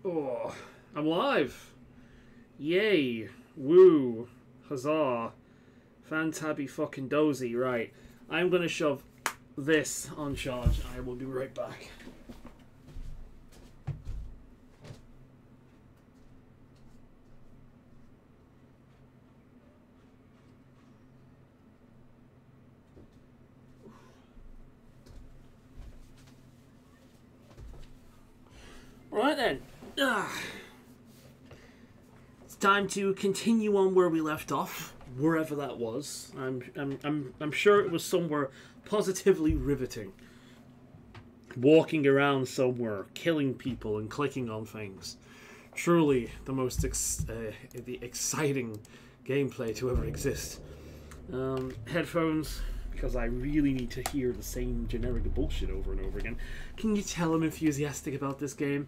Oh, I'm alive. Yay. Woo. Huzzah. Fantabby fucking dozy. Right. I'm going to shove this on charge. I will be right back. Right then. It's time to continue on where we left off, wherever that was. I'm sure it was somewhere positively riveting. Walking around somewhere, killing people and clicking on things. Truly the most exciting gameplay to ever exist. Headphones, because I really need to hear the same generic bullshit over and over again. Can you tell I'm enthusiastic about this game?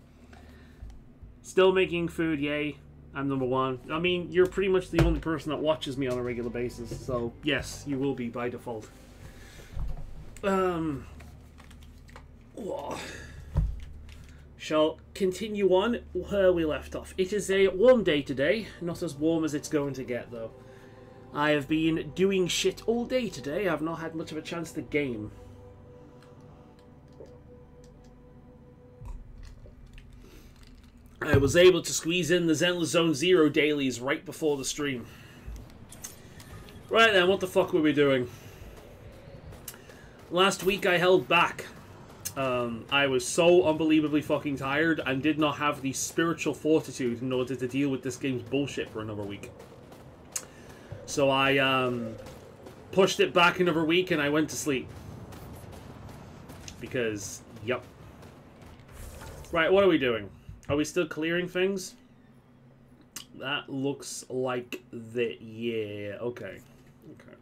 Still making food, yay. I'm number one. I mean, you're pretty much the only person that watches me on a regular basis, so yes, you will be by default. Shall continue on where we left off. It is a warm day today, not as warm as it's going to get though. I have been doing shit all day today. I've not had much of a chance to game. I was able to squeeze in the Zenless Zone Zero dailies right before the stream. Right then, what the fuck were we doing? Last week I held back. I was so unbelievably fucking tired and did not have the spiritual fortitude in order to deal with this game's bullshit for another week. So I pushed it back another week and I went to sleep. Because, yep. Right, what are we doing? Are we still clearing things? That looks like the... yeah, okay. Okay.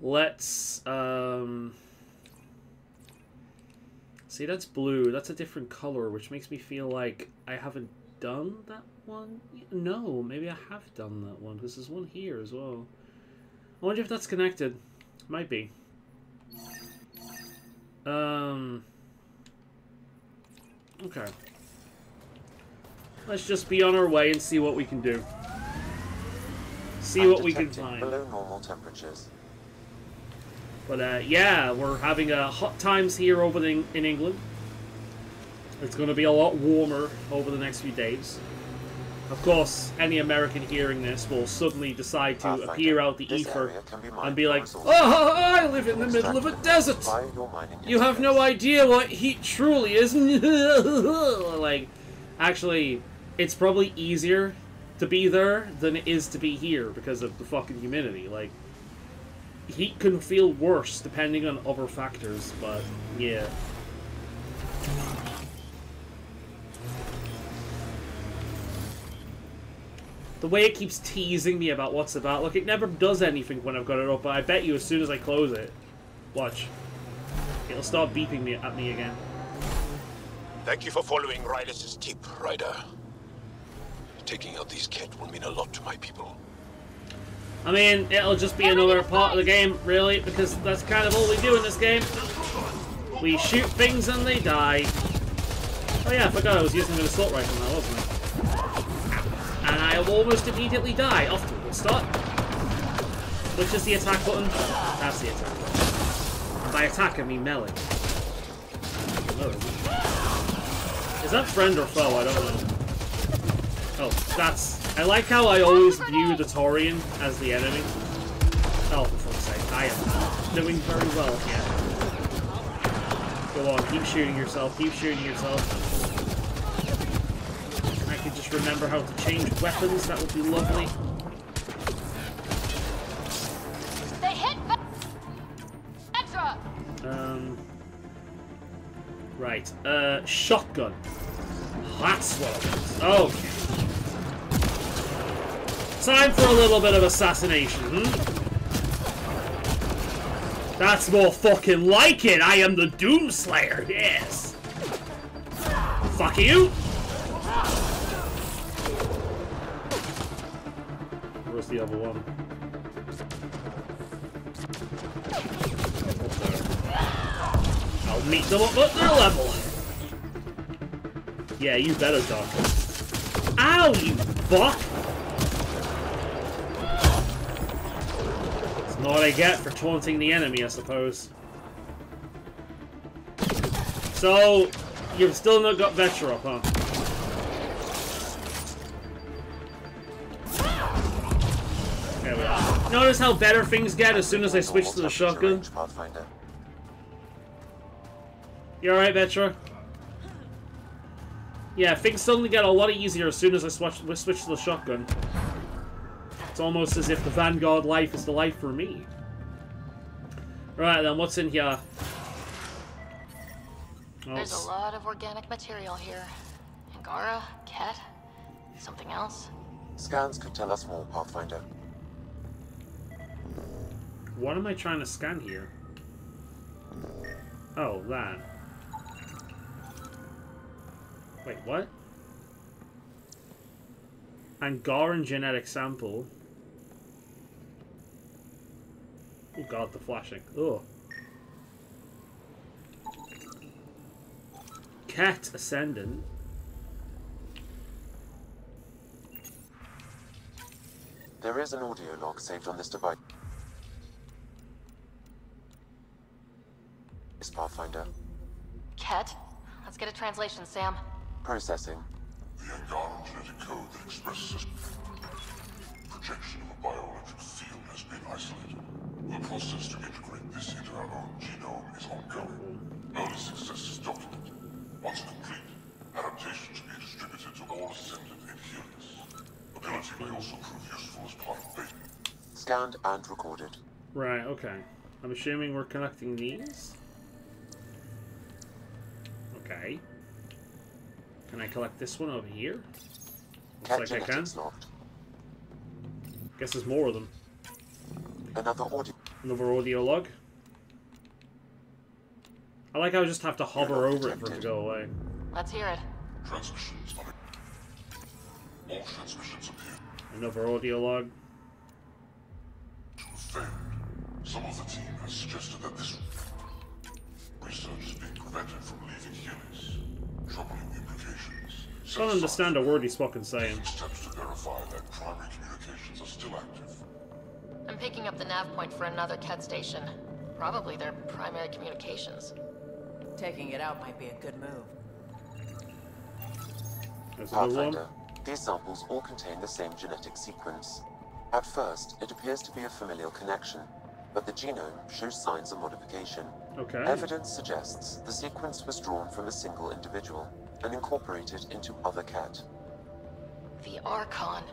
Let's, see, that's blue. That's a different color, which makes me feel like I haven't done that one. No, maybe I have done that one, because there's one here as well. I wonder if that's connected. Might be. Okay. Let's just be on our way and see what we can do. See what we can find. Below normal temperatures. But yeah, we're having hot times here over in England. It's going to be a lot warmer over the next few days. Of course, any American hearing this will suddenly decide to appear out the ether and be like, "Oh, I live in the middle of a desert. You have no idea what heat truly is." Like, actually, it's probably easier to be there than it is to be here because of the fucking humidity. Like, heat can feel worse depending on other factors, but yeah. The way it keeps teasing me about what's about, look, it never does anything when I've got it up, but I bet you as soon as I close it, watch, it'll start beeping me at me again. Thank you for following Rylis' tip, Ryder. Taking out these kids will mean a lot to my people. I mean, it'll just be another part of the game, really, because that's kind of all we do in this game. We shoot things and they die. Oh yeah, I forgot I was using an assault rifle now, wasn't I? And I almost immediately die. Off to a good start. Which is the attack button? That's the attack button. And by attack, I mean melee. Is that friend or foe? I don't know. Oh, that's... I like how I always view the Taurian as the enemy. Oh, for fuck's sake. I am doing very well here. Go on, keep shooting yourself. Keep shooting yourself. I could just remember how to change weapons. That would be lovely. They hit Extra. Right. Shotgun. That's what I want. Okay. Time for a little bit of assassination, That's more fucking like it! I am the Doomslayer, yes! Fuck you! Where's the other one? I'll meet them up at their level! Yeah, you better duck. Ow, you fuck! It's not what I get for taunting the enemy, I suppose. So, you've still not got Vetra up, huh? There we are. Notice how better things get as soon as I switch to the shotgun? You alright, Vetra? Yeah, things suddenly get a lot easier as soon as I switch to the shotgun. It's almost as if the Vanguard life is the life for me. Right then, what's in here? Oh, There's a lot of organic material here. Angara, Ket, something else. Scans could tell us more, Pathfinder. What am I trying to scan here? Oh, that. Wait, what? Angaran genetic sample. Oh god, the flashing. Ugh. Ket Ascendant. There is an audio log saved on this device. Pathfinder. Ket? Let's get a translation, Sam. Processing. The Angaran genetic code that expresses a projection of a bioelectric field has been isolated. The process to integrate this into our own genome is ongoing. Early success is documented. Once complete, adaptations may be distributed to all ascendant adherents. Ability may also prove useful as part of beta. Scanned and recorded. Right, okay. I'm assuming we're connecting these? Okay. Can I collect this one over here? Looks like I can. Locked. Guess there's more of them. Another audio log. I like how I just have to hover over it for it to go away. Let's hear it. Transmissions are... All transmissions appear Another audio log. to have failed. Some of the team has suggested that this research is being prevented from leaving Helix. Troubling implications. I don't understand a word he's fucking saying. Steps to verify that primary communications are still active. I'm picking up the nav point for another Ket station. Probably their primary communications. Taking it out might be a good move. There's another one. Pathfinder. These samples all contain the same genetic sequence. At first, it appears to be a familial connection, but the genome shows signs of modification. Okay. Evidence suggests the sequence was drawn from a single individual and incorporated into other Ket. The Archon.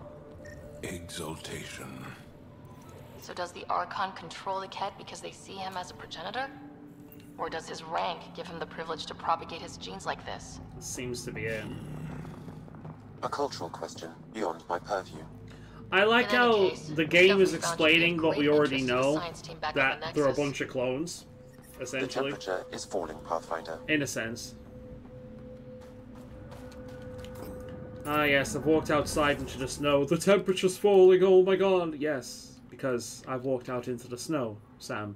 Exaltation. So does the Archon control the Ket because they see him as a progenitor? Or does his rank give him the privilege to propagate his genes like this? Seems to be it. A cultural question beyond my purview. I like In any how case, the game is we found you to explaining give what we great already interest to the know, science team back on that the there are a Nexus. bunch of clones, The essentially, temperature is falling, Pathfinder. in a sense. Ah yes, I've walked outside into the snow. The temperature's falling, oh my god! Yes, because I've walked out into the snow, Sam.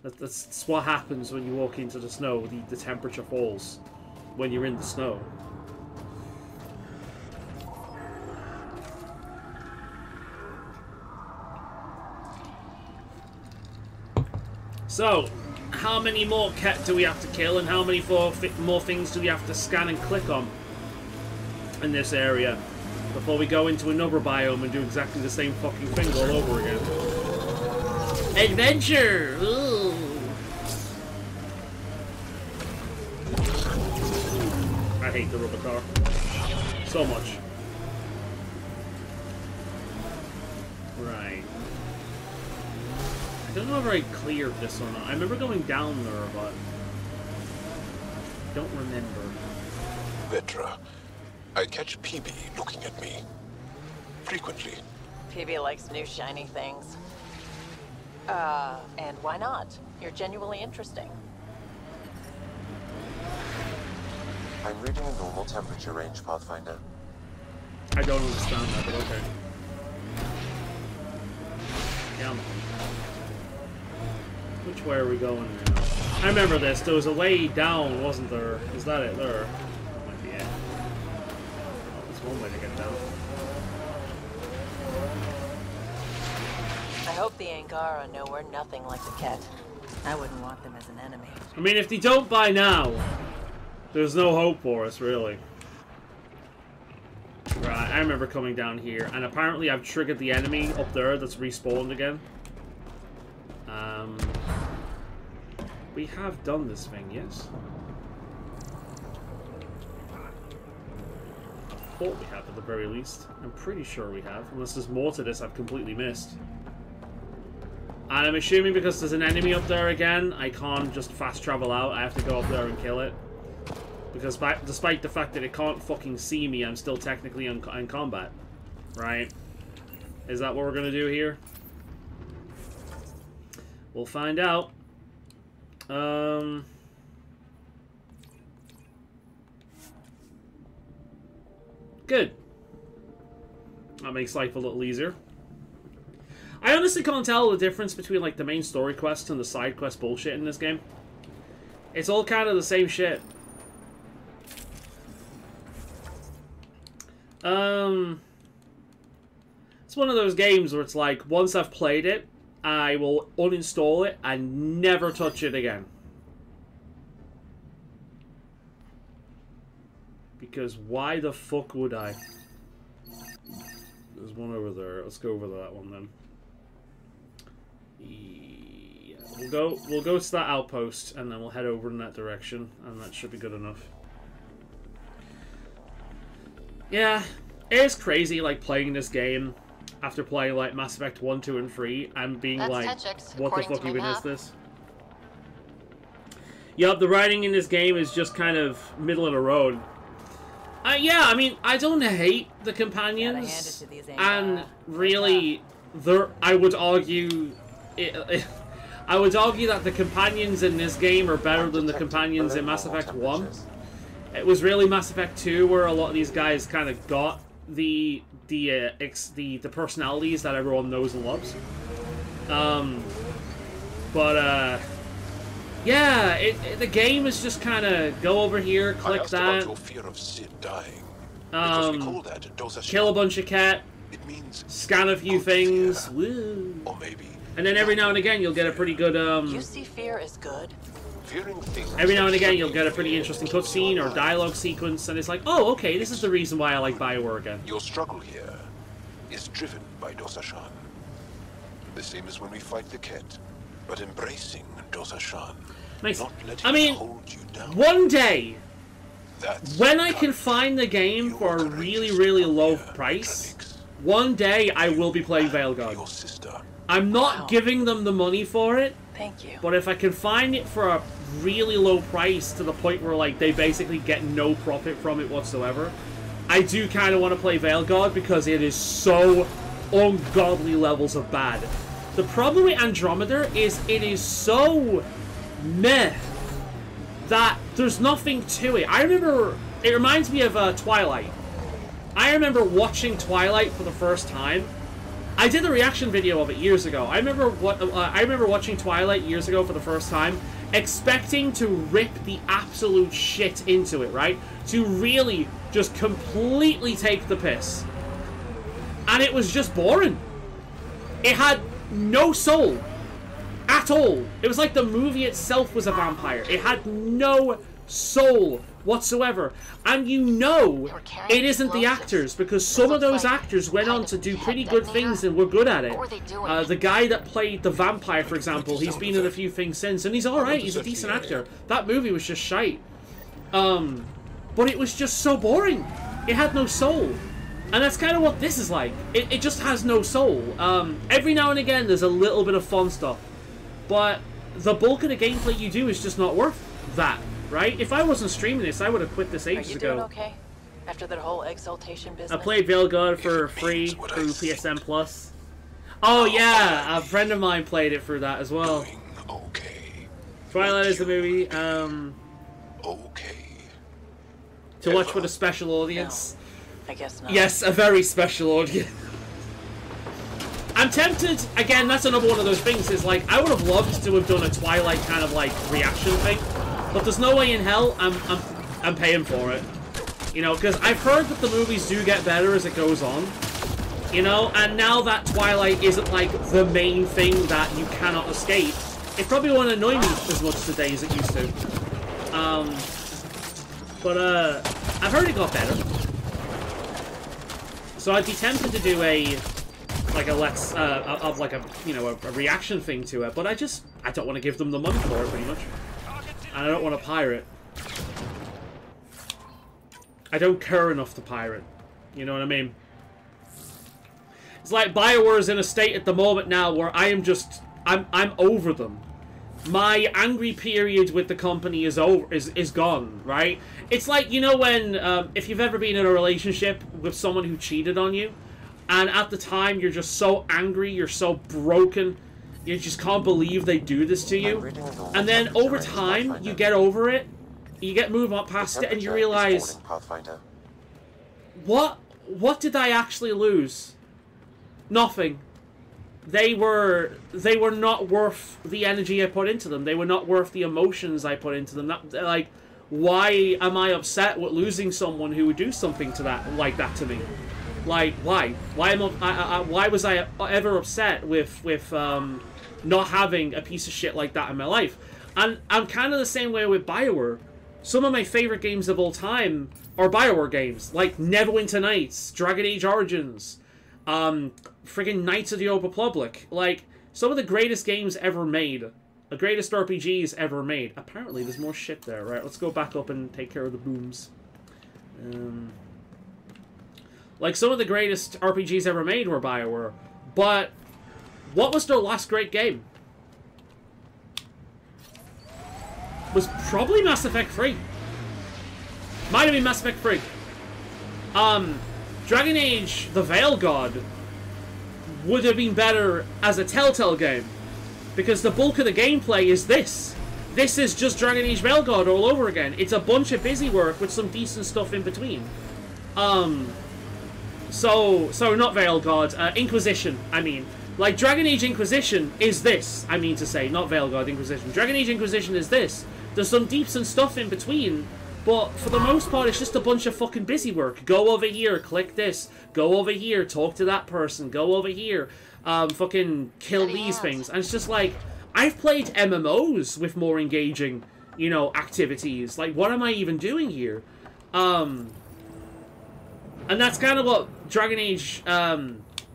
That's what happens when you walk into the snow. The temperature falls when you're in the snow. So, how many more Ket do we have to kill, and how many more things do we have to scan and click on in this area before we go into another biome and do exactly the same fucking thing all over again? Adventure! Ooh. I hate the rubber car so much. Right. I don't know if I cleared this or not. I remember going down there, but I don't remember. Vetra, I catch PB looking at me. Frequently. PB likes new shiny things. And why not? You're genuinely interesting. I'm reading a normal temperature range, Pathfinder. I don't understand that, but okay. Come on. Which way are we going now? I remember this. There was a way down, wasn't there? Is that it there? That might be it. one way to get down. I hope the Angara know we're nothing like the Ket. I wouldn't want them as an enemy. I mean, if they don't by now, there's no hope for us, really. Right, I remember coming down here, and apparently I've triggered the enemy up there that's respawned again. We have done this thing, yes? I thought we have, at the very least. I'm pretty sure we have, unless there's more to this I've completely missed. And I'm assuming because there's an enemy up there again, I can't just fast travel out. I have to go up there and kill it. Because despite the fact that it can't fucking see me, I'm still technically in combat. Right? Is that what we're going to do here? We'll find out. Good. That makes life a little easier. I honestly can't tell the difference between, like, the main story quests and the side quest bullshit in this game. It's all kind of the same shit. It's one of those games where it's like, once I've played it, I will uninstall it and never touch it again. Because why the fuck would I? There's one over there. Let's go over to that one then. Yeah, we'll go to that outpost and then we'll head over in that direction, and that should be good enough. Yeah, it is crazy, like, playing this game after playing, like, Mass Effect 1, 2, and 3 and being like, what the fuck even is this? Yup, the writing in this game is just kind of middle of the road. Yeah, I mean, I don't hate the companions, and really, I would argue that the companions in this game are better than the companions in Mass Effect 1. It was really Mass Effect 2 where a lot of these guys kind of got the personalities that everyone knows and loves. Yeah, the game is just kind of go over here, click that, kill a bunch of cat, scan a few things, woo. And then every now and again you'll get a pretty good You see fear is good. Every now and again you'll get a pretty interesting cutscene or dialogue sequence, and it's like, oh, okay, this is the reason why I like BioWare again. Your struggle here is driven by Dosashan. The same as when we fight the Ket, but embracing Dosashan. Nice. Not letting I mean, it hold you down. one day, That's when I can find the game for a really, really low price, one day I will be playing Veilguard. Your sister. I'm not giving them the money for it. Thank you. But if I can find it for a really low price to the point where, like, they basically get no profit from it whatsoever, I do kind of want to play Veilguard because it is so ungodly levels of bad. The problem with Andromeda is it is so meh that there's nothing to it. I remember, it reminds me of Twilight. I remember watching Twilight for the first time. I did a reaction video of it years ago. I remember watching Twilight years ago for the first time, expecting to rip the absolute shit into it, right? To really just completely take the piss. And it was just boring. It had no soul at all. It was like the movie itself was a vampire. It had no soul whatsoever. And you know it isn't the actors, because some of those actors went on to do pretty good things and were good at it. The guy that played the vampire, for example, he's been in a few things since, and he's alright, he's a decent actor. That movie was just shite. But it was just so boring. It had no soul. And that's kind of what this is like. It just has no soul. Every now and again there's a little bit of fun stuff, but the bulk of the gameplay you do is just not worth that. Right? If I wasn't streaming this, I would have quit this ages ago. Are you doing okay? After that whole exaltation business? I played Veilguard for free through PSN Plus. Oh yeah, a friend of mine played it for that as well. Okay. Twilight is the movie. Okay. To watch with a special audience. No, I guess not. Yes, a very special audience. I'm tempted, again, that's another one of those things, is like, I would have loved to have done a Twilight kind of like reaction thing. But there's no way in hell I'm paying for it. You know, because I've heard that the movies do get better as it goes on. You know, and now that Twilight isn't, like, the main thing that you cannot escape, it probably won't annoy me as much today as it used to. But I've heard it got better. So I'd be tempted to do a reaction thing to it, but I don't want to give them the money for it, pretty much. And I don't want to pirate. I don't care enough to pirate. You know what I mean? It's like BioWare is in a state at the moment now where I'm over them. My angry period with the company is gone, right? It's like, you know, when if you've ever been in a relationship with someone who cheated on you, and at the time you're just so angry, you're so broken, you just can't believe they do this to you, and then over time you get over it, you move on past it, and you realize, what did I actually lose? Nothing. They were not worth the energy I put into them. They were not worth the emotions I put into them. Like, why am I upset with losing someone who would do something to that like that to me? Like, why? Why was I ever upset with not having a piece of shit like that in my life? And I'm kind of the same way with BioWare. Some of my favorite games of all time are BioWare games, like Neverwinter Nights, Dragon Age Origins, friggin' Knights of the Old Republic. Like, some of the greatest games ever made. The greatest RPGs ever made. Apparently, there's more shit there. Right, let's go back up and take care of the booms. Like, some of the greatest RPGs ever made were BioWare. But, what was their last great game? Was probably Mass Effect 3. Might have been Mass Effect 3. Dragon Age, the Veil God, would have been better as a Telltale game. Because the bulk of the gameplay is this. This is just Dragon Age Veil God all over again. It's a bunch of busy work with some decent stuff in between. So not Veil God, Inquisition, I mean. Like, Dragon Age Inquisition is this, I mean to say, not Veil God Inquisition. Dragon Age Inquisition is this. There's some decent stuff in between, but for the most part, it's just a bunch of fucking busy work. Go over here, click this. Go over here, talk to that person. Go over here, fucking kill these things. And it's just like, I've played MMOs with more engaging, you know, activities. Like, what am I even doing here? And that's kind of what Dragon Age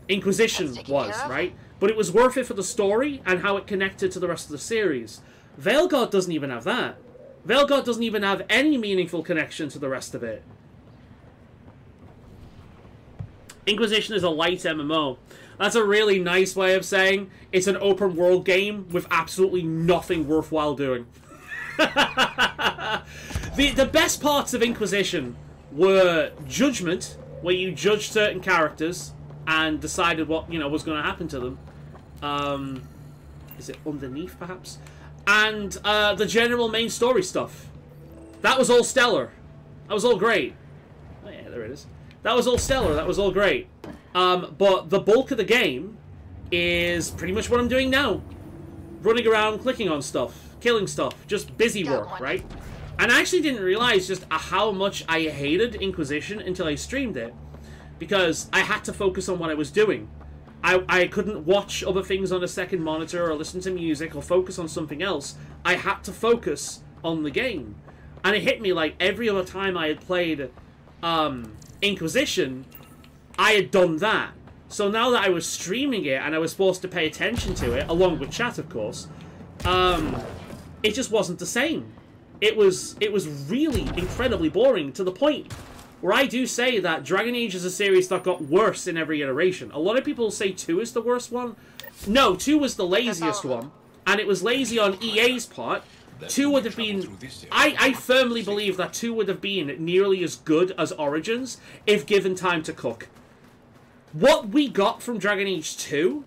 Inquisition was, right? But it was worth it for the story and how it connected to the rest of the series. Veil God doesn't even have that. Veil God doesn't even have any meaningful connection to the rest of it. Inquisition is a light MMO. That's a really nice way of saying it's an open world game with absolutely nothing worthwhile doing. The best parts of Inquisition were Judgment, where you judged certain characters and decided what, you know, was going to happen to them. Is it Underneath, perhaps? And the general main story stuff. That was all stellar. That was all great. Oh yeah, there it is. That was all stellar. That was all great. But the bulk of the game is pretty much what I'm doing now. Running around, clicking on stuff, killing stuff. Just busy work, right? And I actually didn't realize just how much I hated Inquisition until I streamed it. Because I had to focus on what I was doing. I couldn't watch other things on a second monitor or listen to music or focus on something else. I had to focus on the game. And it hit me like every other time I had played Inquisition, I had done that. So now that I was streaming it and I was supposed to pay attention to it, along with chat of course, it just wasn't the same. It was really incredibly boring to the point where I do say that Dragon Age is a series that got worse in every iteration. A lot of people say 2 is the worst one. No, 2 was the laziest one. And it was lazy on EA's part. 2 would have been... I firmly believe that 2 would have been nearly as good as Origins if given time to cook. What we got from Dragon Age 2,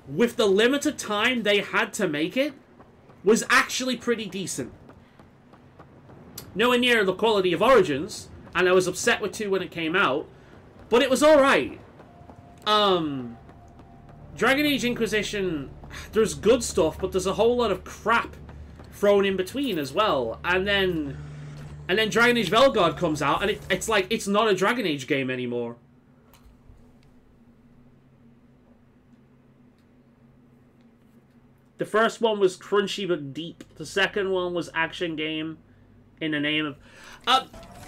with the limited time they had to make it, was actually pretty decent. Nowhere near the quality of Origins... And I was upset with 2 when it came out. But it was alright. Dragon Age Inquisition, there's good stuff, but there's a whole lot of crap thrown in between as well. And then And then Dragon Age Velgard comes out, and it's like, it's not a Dragon Age game anymore. The first one was crunchy but deep. The second one was action game in the name of...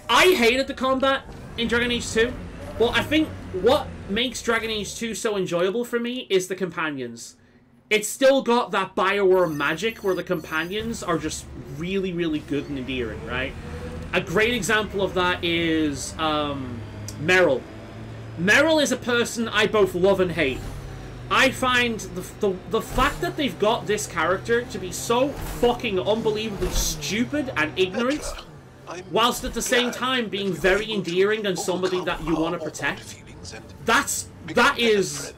I hated the combat in Dragon Age 2. Well, I think what makes Dragon Age 2 so enjoyable for me is the companions. It's still got that BioWare magic where the companions are just really, really good and endearing, right? A great example of that is Meryl. Meryl is a person I both love and hate. I find the fact that they've got this character to be so fucking unbelievably stupid and ignorant, whilst at the same time being very endearing and somebody that you want to protect, that is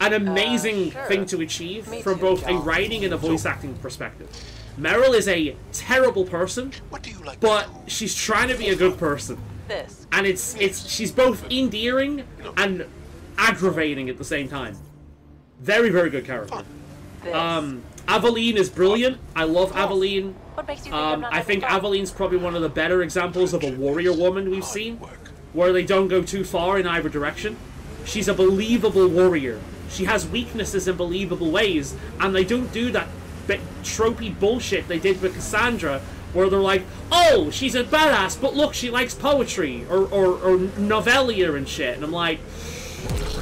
an amazing thing to achieve from both a writing and a voice acting perspective. Meryl is a terrible person, but she's trying to be a good person. And she's both endearing and aggravating at the same time. Very, very good character. Aveline is brilliant. I love Aveline. I think Aveline's probably one of the better examples of a warrior woman we've seen, where they don't go too far in either direction. She's a believable warrior. She has weaknesses in believable ways, and they don't do that tropey bullshit they did with Cassandra, where they're like, oh, she's a badass, but look, she likes poetry, or novellia and shit. And I'm like,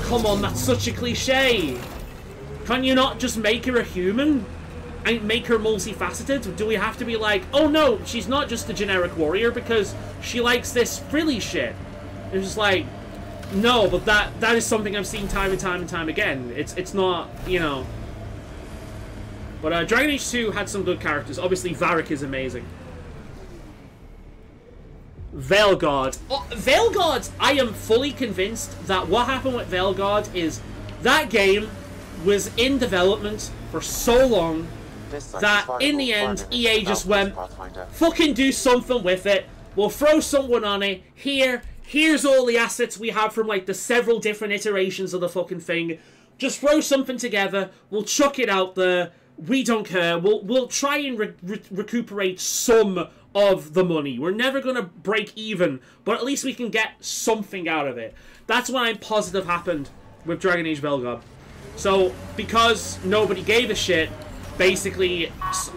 come on, that's such a cliche. Can you not just make her a human and make her multifaceted? Do we have to be like, oh no, she's not just a generic warrior because she likes this frilly shit? It's just like, no, but that is something I've seen time and time and time again. It's not, you know. But Dragon Age 2 had some good characters. Obviously, Varric is amazing. Veilguard. Oh, Veilguard, I am fully convinced that what happened with Veilguard is that game was in development for so long that in the end EA just went, fucking do something with it. We'll throw someone on it. Here's all the assets we have from like the several different iterations of the fucking thing. Just throw something together. We'll chuck it out there. We don't care. We'll try and recuperate some of the money. We're never going to break even, but at least we can get something out of it. That's what I'm positive happened with Dragon Age Velgard. So, because nobody gave a shit, basically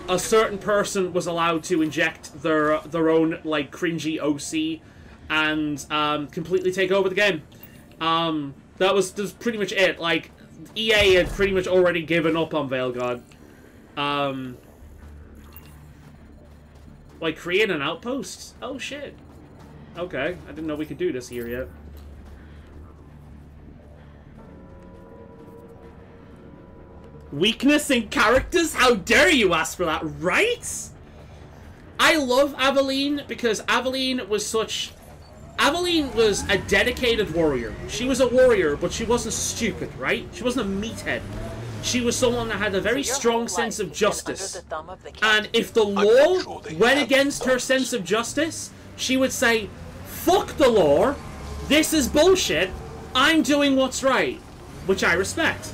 a certain person was allowed to inject their own, like, cringy OC and completely take over the game. That was pretty much it. Like, EA had pretty much already given up on Veilguard. Like, create an outpost? Oh, shit. Okay, I didn't know we could do this here yet. Weakness in characters? How dare you ask for that, right? I love Aveline because Aveline was a dedicated warrior. She was a warrior, but she wasn't stupid, right? She wasn't a meathead. She was someone that had a very strong sense of justice. And if the law went against her sense of justice, she would say, fuck the law, this is bullshit, I'm doing what's right. Which I respect.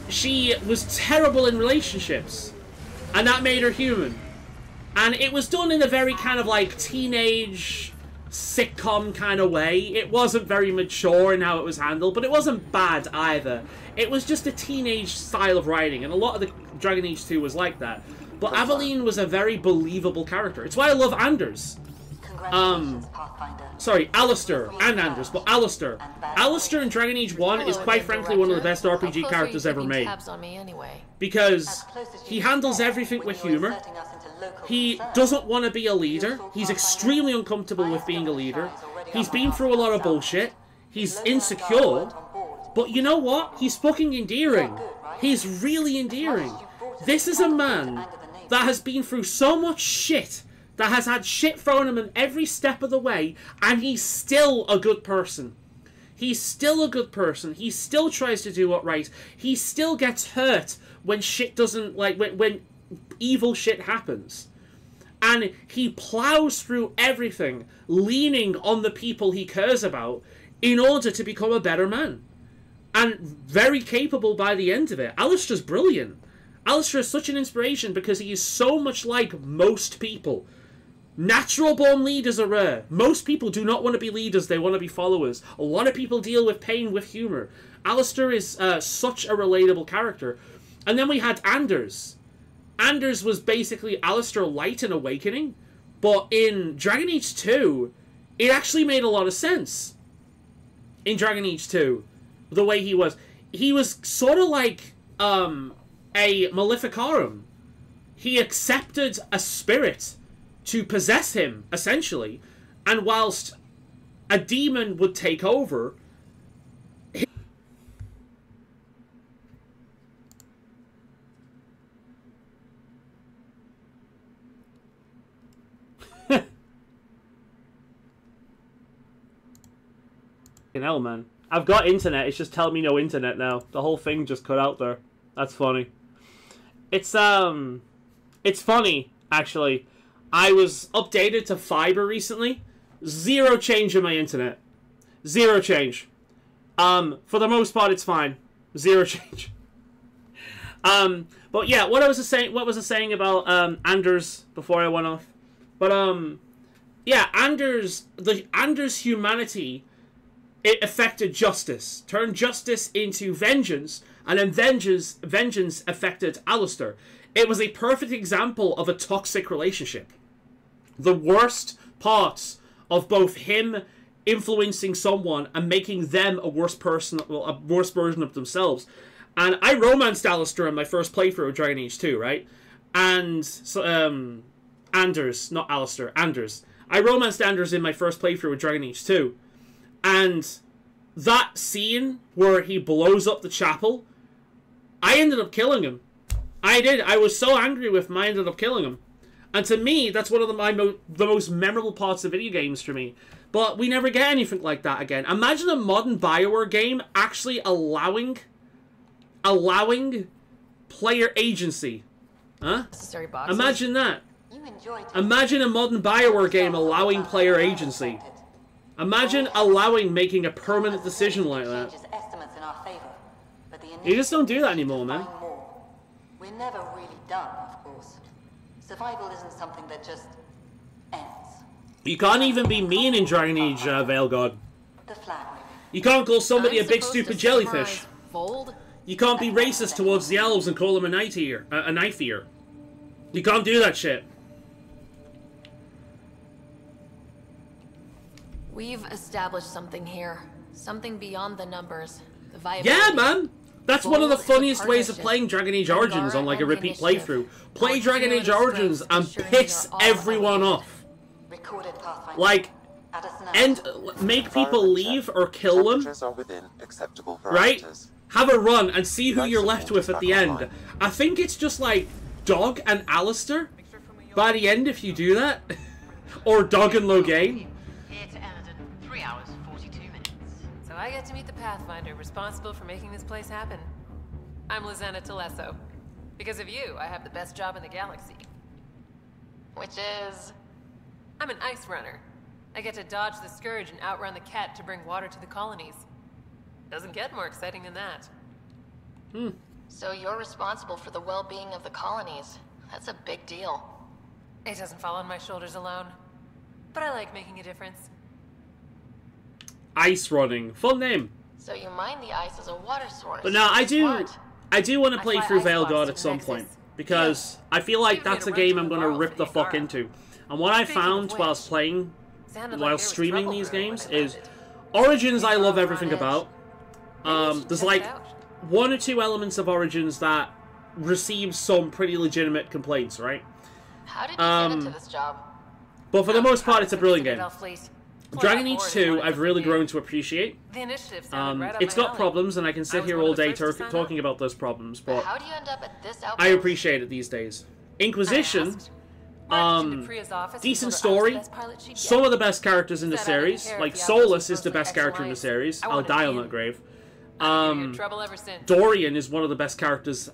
She was terrible in relationships, and that made her human. And it was done in a very kind of like teenage sitcom kind of way. It wasn't very mature in how it was handled, but it wasn't bad either. It was just a teenage style of writing, and a lot of the Dragon Age 2 was like that. But Aveline was a very believable character. It's why I love Anders. Sorry, Alistair and Anders, but Alistair. Alistair in Dragon Age 1 is quite frankly one of the best RPG characters ever made. Because he handles everything with humor. He doesn't want to be a leader. He's extremely uncomfortable with being a leader. He's been through a lot of bullshit. He's insecure. But you know what? He's fucking endearing. He's really endearing. This is a man that has been through so much shit, that has had shit thrown at him in every step of the way, and he's still a good person. He's still a good person. He still tries to do what's right. He still gets hurt when shit doesn't, like, when evil shit happens. And he plows through everything, leaning on the people he cares about, in order to become a better man. And very capable by the end of it. Alistair's brilliant. Alistair is such an inspiration because he is so much like most people. Natural born leaders are rare. Most people do not want to be leaders, they want to be followers. A lot of people deal with pain with humor. Alistair is such a relatable character. And then we had Anders. Anders was basically Alistair Light in Awakening, but in Dragon Age 2, it actually made a lot of sense. In Dragon Age 2, the way he was. He was sort of like a Maleficarum. He accepted a spirit to possess him, essentially, and whilst a demon would take over, hell, man. I've got internet, it's just telling me no internet now. The whole thing just cut out there. That's funny. It's funny, actually. I was updated to fiber recently. Zero change in my internet. Zero change. For the most part, it's fine. Zero change. But yeah, what was I saying about Anders before I went off? But yeah, Anders humanity, it affected justice, turned justice into vengeance, and then vengeance affected Alistair. It was a perfect example of a toxic relationship. The worst parts of both him influencing someone and making them a worse person, well, a worse version of themselves. And I romanced Alistair in my first playthrough of Dragon Age 2, right? And so, Anders, not Alistair, Anders. I romanced Anders in my first playthrough of Dragon Age 2. And that scene where he blows up the chapel, I ended up killing him. I did. I was so angry with him, I ended up killing him. And to me, that's one of the most memorable parts of video games for me. But we never get anything like that again. Imagine a modern BioWare game actually allowing player agency. Huh? Imagine that. Imagine a modern BioWare game allowing player agency. Imagine making a permanent decision like that. You just don't do that anymore, man. We're never really done, of course. Survival isn't something that just ends. You can't even be mean in Dragon Age, Veil God. You can't call somebody a big stupid jellyfish. You can't be racist towards the elves and call them a knife ear. You can't do that shit. We've established something here. Something beyond the numbers. The viability. Yeah, man! That's one of the funniest ways of playing Dragon Age Origins on like a repeat playthrough. Play Dragon Age Origins and piss everyone off. Like, make people leave or kill them. Right? Have a run and see who you're left with at the end. I think it's just like Dog and Alistair by the end if you do that. Or Dog and Loghain. So I get to meet the Pathfinder responsible for making this place happen. I'm Lizanna Telesso. Because of you, I have the best job in the galaxy. Which is? I'm an ice runner. I get to dodge the Scourge and outrun the Cat to bring water to the colonies. Doesn't get more exciting than that. So you're responsible for the well-being of the colonies. That's a big deal. It doesn't fall on my shoulders alone. But I like making a difference. Ice running. Fun name. So you mine the ice as a water source. But no, I do want to play through Veil God at some point. Because I feel like that's a game I'm going to rip the fuck into. And what I found whilst streaming these games is Origins I love everything about. There's like one or two elements of Origins that receive some pretty legitimate complaints, right? How did you get into this job? But for the most part, it's a brilliant game. Dragon Age 2, I've really grown to appreciate. It's got problems, and I can sit here all day talking about those problems, but how do you end up at this I appreciate it these days. Inquisition, decent story, some of the best characters in the series, like Solus is the best character in the series, I'll die on that grave. Dorian is one of the best characters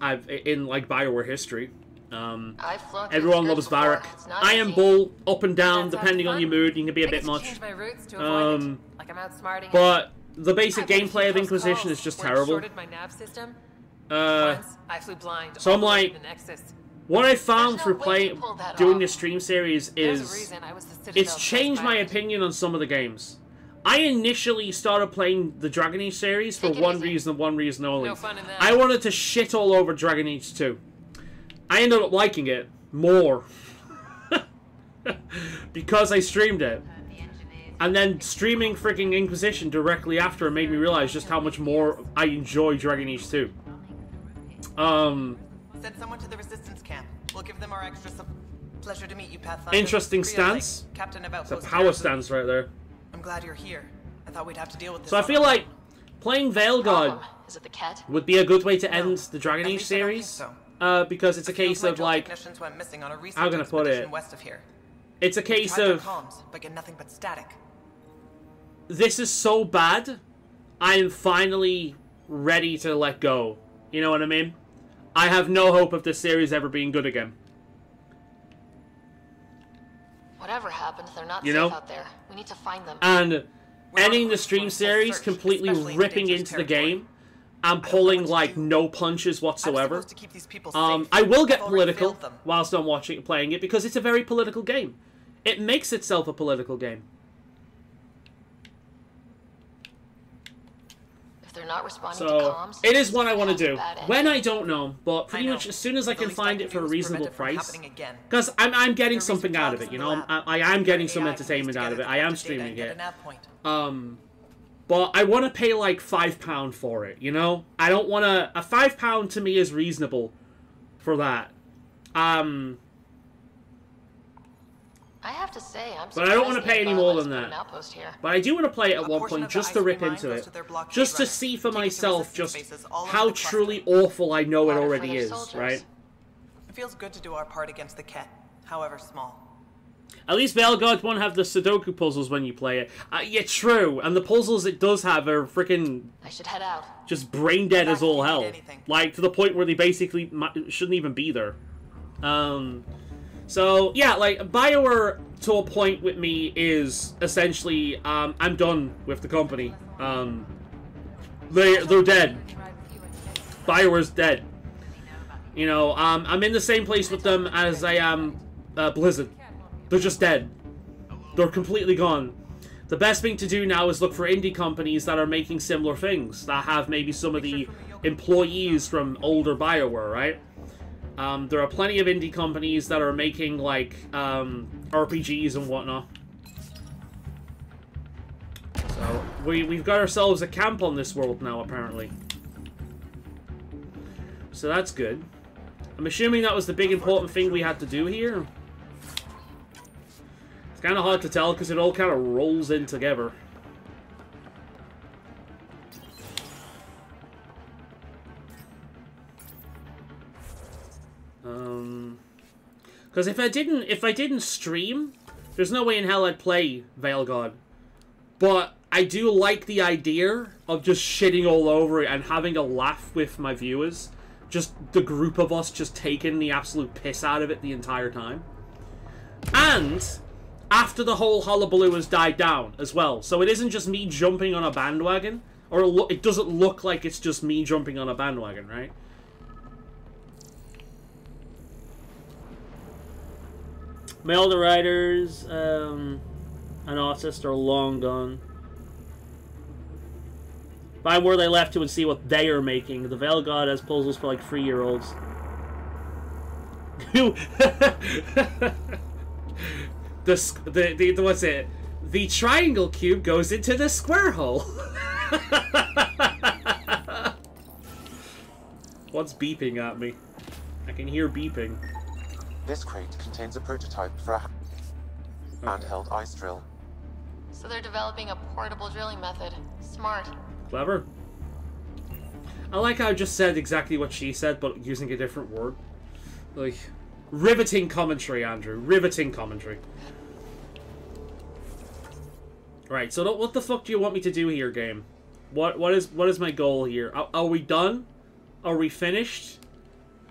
in like BioWare history. Everyone loves Varric. Iron Bull, up and down, depending on your mood, you can be a bit much. But the basic gameplay of Inquisition is just terrible. So I'm like, What I found There's through no way you pulled that doing off. this stream series There's a is reason I was the Citadel's it's best changed my pilot. opinion on some of the games. I initially started playing the Dragon Age series for Take it one easy. reason, one reason only. No fun in that. I wanted to shit all over Dragon Age 2. I ended up liking it more. Because I streamed it. And then streaming freaking Inquisition directly after made me realize just how much more I enjoy Dragon Age 2. Send someone to the resistance camp. We'll give them our extra pleasure to meet you, Pathfinder. Interesting Rio stance. Lake, Captain of It's a Outpost power Caribou. stance right there. I'm glad you're here. I thought we'd have to deal with this. So I on feel our like own. playing Veil God Problem. Is it the cat? would be a good way to end the Dragon At Age least I don't think series. so. Because it's a Feels case my of drill like, technicians went missing on a research how can I put expedition it? west of here. it's a We case tried their of, comms, but get nothing but static. this is so bad, I am finally ready to let go. You know what I mean? I have no hope of this series ever being good again. Whatever happened, they're not You safe know? out there. We need to find them. And We're ending on the course stream for a full series search, completely especially in ripping dangerous into the territory. game and I don't know pulling what to like do. no punches I was whatsoever. supposed to keep these people safe. I will get I've already political failed them. whilst I'm watching playing it because it's a very political game. It makes itself a political game. If they're not responding to So comms, it is what I want to has a do. bad ending. When I don't know, but pretty know, much as soon as I but the can least I find can it for do a is reasonable prevent it from price, happening again. because I'm getting Their something research out of labs it. You in the know, lab. I am getting some AI can piece entertainment out of it. together I am the data and streaming get it. a nav point. But I want to pay like £5 for it. You know, I don't want to. A £5 to me is reasonable for that. I have to say, I'm But I don't surprised wanna the pay any Empire more lets than put an that. outpost here. But I do want to play it at A one portion point of the just to ice rip mine into goes it, to their blockade just to runners, see for taking to myself resistance just bases all over how the cluster. truly awful I know it Harder for already their is. soldiers. Right. It feels good to do our part against the Ket, however small. At least Veilguard won't have the Sudoku puzzles when you play it. Yeah, true. And the puzzles it does have are freaking I should head out. just brain dead as all Back if you hell. need anything. Like, to the point where they basically shouldn't even be there. So, yeah, like, BioWare to a point with me is essentially, I'm done with the company. They're dead. BioWare's dead. You know, I'm in the same place with them as I am Blizzard. They're just dead. They're completely gone. The best thing to do now is look for indie companies that are making similar things, that have maybe some of the employees from older BioWare, right? There are plenty of indie companies that are making, like, RPGs and whatnot. So, we've got ourselves a camp on this world now, apparently. So that's good. I'm assuming that was the big important thing we had to do here. It's kind of hard to tell because it all kind of rolls in together. Because if I didn't stream, there's no way in hell I'd play Veilguard. But I do like the idea of just shitting all over it and having a laugh with my viewers. Just the group of us just taking the absolute piss out of it the entire time. And after the whole hullabaloo has died down as well. So it isn't just me jumping on a bandwagon. Or it doesn't look like it's just me jumping on a bandwagon, right? My older writers and artists are long gone. Find where they left to and see what they are making. The Veil God has puzzles for like 3-year-olds. What's it? The triangle cube goes into the square hole. What's beeping at me? I can hear beeping. This crate contains a prototype for a handheld ice drill. So they're developing a portable drilling method. Smart. Clever. I like how I just said exactly what she said, but using a different word. Like, riveting commentary, Andrew. Riveting commentary. Right, so what the fuck do you want me to do here, game? What is my goal here? Are we done? Are we finished?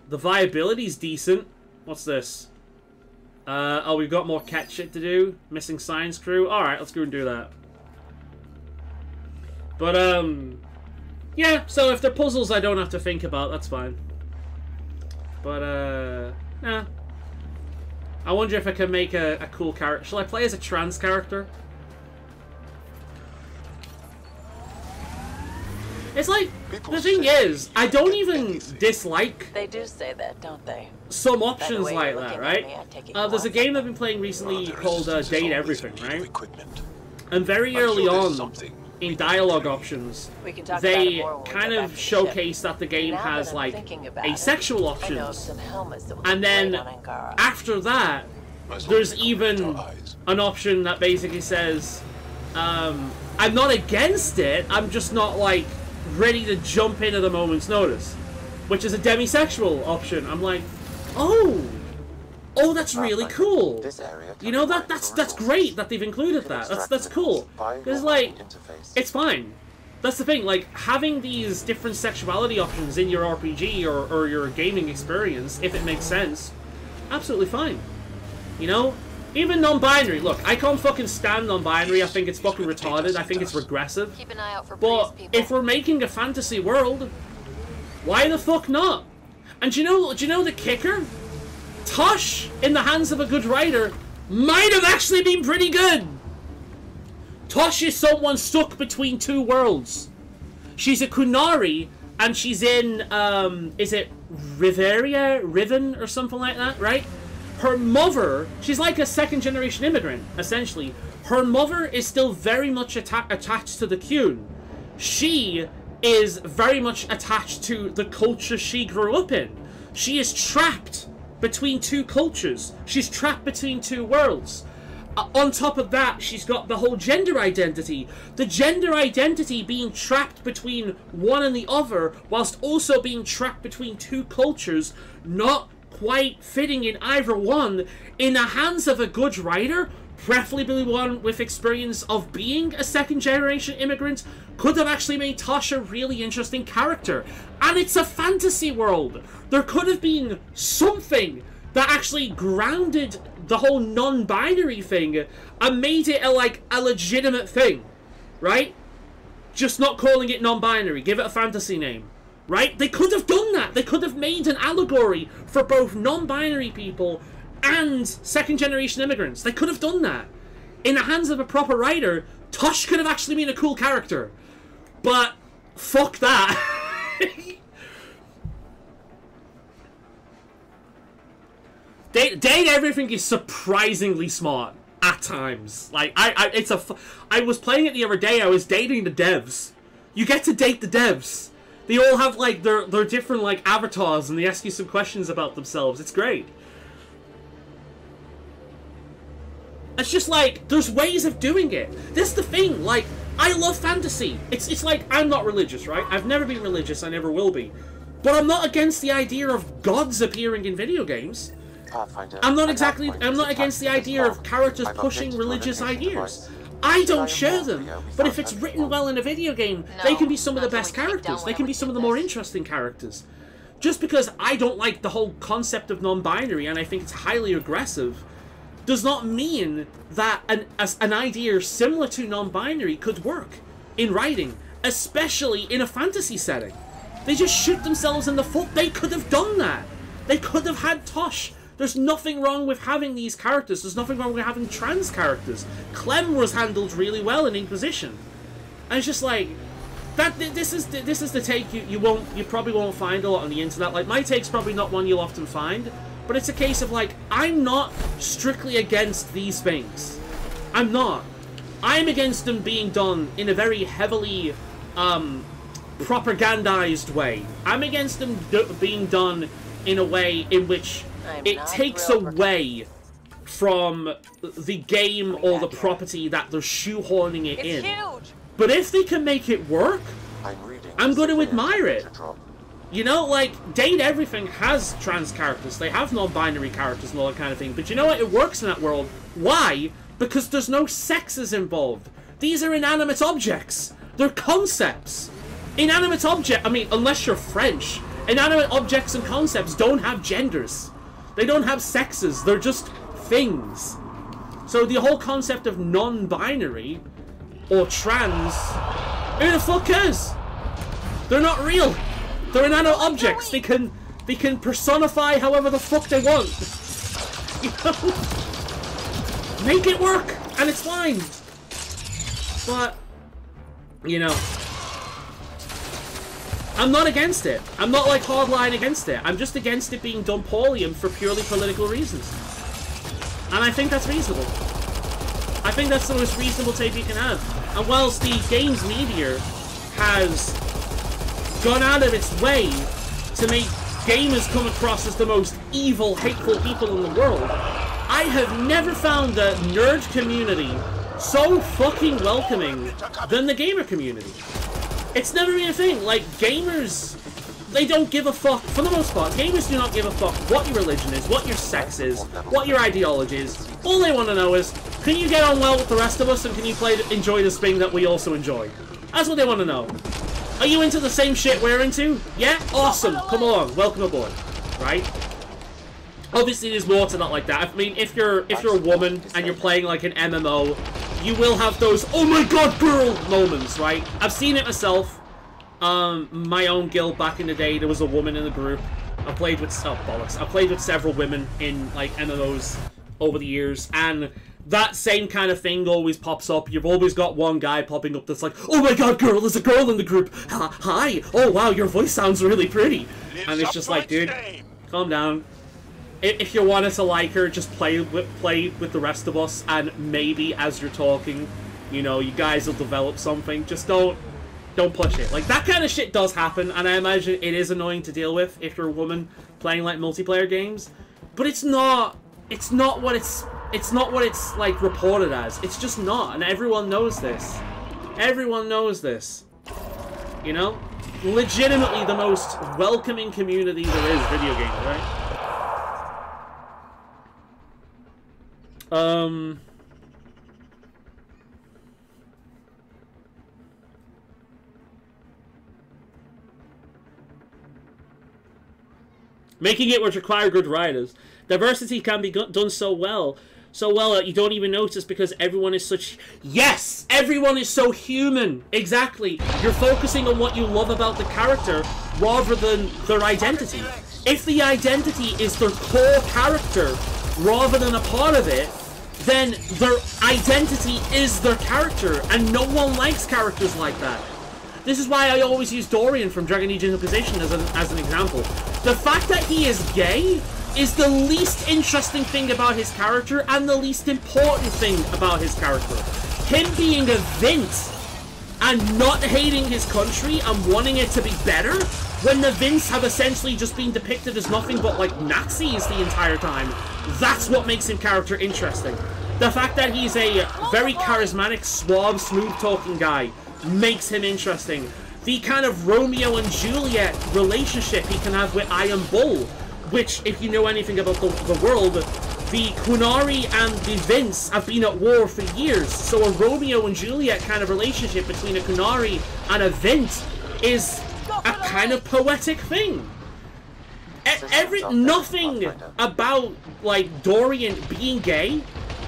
The viability's decent. What's this? Oh, we've got more cat shit to do. Missing science crew. Alright, let's go and do that. But, yeah, so if they're puzzles I don't have to think about, that's fine. But, Nah. I wonder if I can make a cool character. Shall I play as a trans character? It's like, the thing is, I don't even dislike... They do say that, don't they? Some options like that, right? There's a game I've been playing recently called Date Everything, right? And very early on, in dialogue options, they kind of showcase that the game has, like, asexual options. And then, after that, there's even an option that basically says, I'm not against it, I'm just not, like, ready to jump in at a moment's notice. Which is a demisexual option. I'm like, oh, that's really cool. You know, that's great that they've included that. That's cool. Because, like, it's fine. That's the thing, like, having these different sexuality options in your RPG or your gaming experience, if it makes sense, absolutely fine. You know? Even non-binary. Look, I can't fucking stand non-binary. I think it's fucking retarded. I think it's regressive. Keep an eye out for but people. if we're making a fantasy world, why the fuck not? And do you know the kicker? Tosh, in the hands of a good writer, might have actually been pretty good. Tosh is someone stuck between two worlds. She's a Kunari, and she's in, is it Riven or something like that, right? Her mother, she's like a second-generation immigrant, essentially. Her mother is still very much attached to the Kyun. She is very much attached to the culture she grew up in. She is trapped between two cultures. She's trapped between two worlds. On top of that, she's got the whole gender identity. The gender identity being trapped between one and the other, whilst also being trapped between two cultures, not quite fitting in either one, in the hands of a good writer, preferably one with experience of being a second-generation immigrant, could have actually made Tosh a really interesting character. And it's a fantasy world. There could have been something that actually grounded the whole non-binary thing and made it a legitimate thing, right? Just not calling it non-binary. Give it a fantasy name. Right? They could have done that. They could have made an allegory for both non-binary people and second-generation immigrants. They could have done that. In the hands of a proper writer, Tosh could have actually been a cool character. But, fuck that. Date Everything is surprisingly smart at times. Like, I was playing it the other day. I was dating the devs. You get to date the devs. They all have, like, their different, like, avatars, and they ask you some questions about themselves. It's great. It's just, like, there's ways of doing it. This is the thing, like, I love fantasy. It's like, I'm not religious, right? I've never been religious, I never will be. But I'm not against the idea of gods appearing in video games. I'm not against the idea of characters pushing religious ideas. I don't share them, but if it's written well in a video game, they can be some of the best characters. They can be some of the more interesting characters. Just because I don't like the whole concept of non-binary and I think it's highly aggressive, does not mean that an idea similar to non-binary could work in writing, especially in a fantasy setting. They just shoot themselves in the foot. They could have done that. They could have had Tosh. There's nothing wrong with having these characters. There's nothing wrong with having trans characters. Clem was handled really well in Inquisition. And it's just like, this is the take you probably won't find a lot on the internet. Like, my take's probably not one you'll often find, but it's a case of, like, I'm not strictly against these things. I'm not. I'm against them being done in a very heavily propagandized way. I'm against them being done in a way in which it takes away from the game or the property that they're shoehorning it in. Huge. But if they can make it work, I'm going to admire it. You know, like, Date Everything has trans characters, they have non-binary characters and all that kind of thing, but you know what? It works in that world. Why? Because there's no sexes involved. These are inanimate objects. They're concepts. Inanimate object, I mean, unless you're French, inanimate objects and concepts don't have genders. They don't have sexes, they're just things. So the whole concept of non-binary or trans, who the fuck cares? They're not real. They're inanimate objects. They can They can personify however the fuck they want. You know? Make it work, and it's fine. But, you know, I'm not against it. I'm not like hardline against it. I'm just against it being done poorly and for purely political reasons. And I think that's reasonable. I think that's the most reasonable take you can have. And whilst the games media has gone out of its way to make gamers come across as the most evil, hateful people in the world, I have never found the nerd community so fucking welcoming than the gamer community. It's never been a thing. Like, gamers, they don't give a fuck, for the most part. Gamers do not give a fuck what your religion is, what your sex is, what your ideology is. All they want to know is, can you get on well with the rest of us, and can you enjoy this thing that we also enjoy? That's what they want to know. Are you into the same shit we're into? Yeah? Awesome. Come along. Welcome aboard. Right? Obviously, there's more to that like that. I mean, if you're a woman and you're playing like an MMO, you will have those "oh my god, girl" moments, right? I've seen it myself. My own guild back in the day, there was a woman in the group. I played with bollocks. I played with several women in like MMOs over the years, and that same kind of thing always pops up. You've always got one guy popping up that's like, "oh my god, girl, there's a girl in the group. Hi. Oh wow, your voice sounds really pretty." And it's just like, dude, calm down. If you wanted to like her, just play with the rest of us, and maybe as you're talking, you know, you guys will develop something. Just don't push it. Like, that kind of shit does happen, and I imagine it is annoying to deal with if you're a woman playing like multiplayer games. But it's not what it's like reported as. It's just not, and everyone knows this. Everyone knows this. You know? Legitimately the most welcoming community there is, video games, right? Making it would require good writers. Diversity can be done so well that you don't even notice because everyone is such... Yes! Everyone is so human! Exactly! You're focusing on what you love about the character rather than their identity. If the identity is their core character rather than a part of it, then their identity is their character, and no one likes characters like that. This is why I always use Dorian from Dragon Age Inquisition as an example. The fact that he is gay is the least interesting thing about his character and the least important thing about his character. Him being a Vint and not hating his country and wanting it to be better, when the Vints have essentially just been depicted as nothing but like Nazis the entire time, that's what makes him character interesting. The fact that he's a very charismatic, suave, smooth-talking guy makes him interesting. The kind of Romeo and Juliet relationship he can have with Iron Bull, which, if you know anything about the world, the Qunari and the Vints have been at war for years, so a Romeo and Juliet kind of relationship between a Qunari and a Vint is a kind of poetic thing. Nothing about, like, Dorian being gay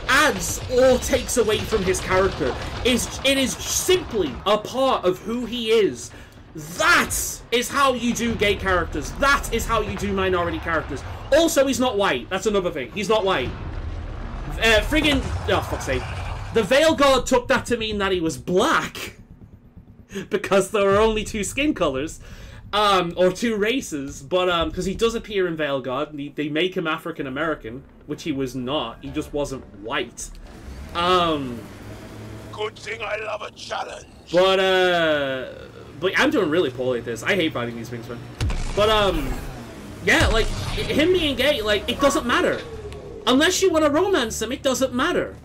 adds or takes away from his character. It is simply a part of who he is. That is how you do gay characters. That is how you do minority characters. Also, he's not white. That's another thing. He's not white. Friggin... Oh, fuck's sake. The Veil God took that to mean that he was black. Because there are only two skin colors. Or two races. But, because he does appear in Veil God. They make him African American. Which he was not. He just wasn't white. Good thing I love a challenge. But I'm doing really poorly at this. I hate fighting these things, man. But, yeah, like, him being gay, like, it doesn't matter. Unless you want to romance him, it doesn't matter.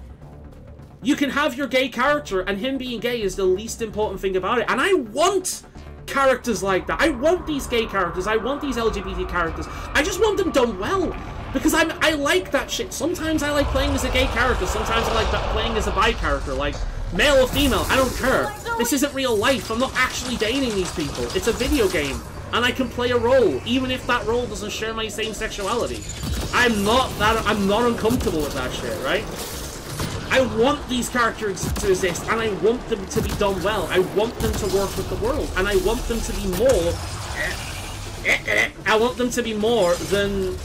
You can have your gay character, and him being gay is the least important thing about it. And I want characters like that. I want these gay characters. I want these LGBT characters. I just want them done well. Because I like that shit. Sometimes I like playing as a gay character. Sometimes I like playing as a bi character. Like, male or female, I don't care. This isn't real life. I'm not actually dating these people. It's a video game. And I can play a role, even if that role doesn't share my same sexuality. I'm not uncomfortable with that shit, right? I want these characters to exist, and I want them to be done well. I want them to work with the world, and I want them to be more I want them to be more than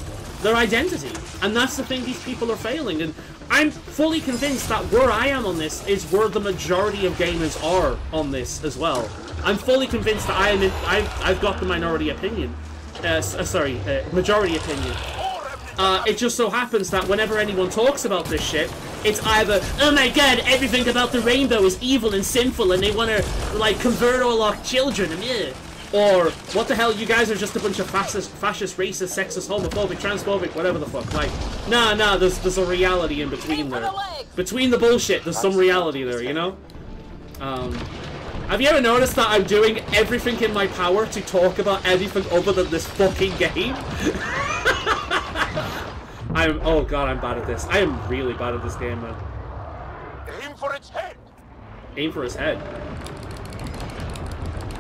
their identity. And that's the thing these people are failing. And I'm fully convinced that where I am on this is where the majority of gamers are on this as well. I'm fully convinced that I've got the minority opinion. Majority opinion. It just so happens that whenever anyone talks about this shit, it's either, oh my god, everything about the rainbow is evil and sinful and they want to, like, convert all our children, and yeah. Or, what the hell, you guys are just a bunch of fascist, racist, sexist, homophobic, transphobic, whatever the fuck. Like, nah, there's a reality in between there. Between the bullshit, there's some reality there, you know? Have you ever noticed that I'm doing everything in my power to talk about anything other than this fucking game? Oh god, I'm bad at this. I am really bad at this game, man. Aim for its head! Aim for his head.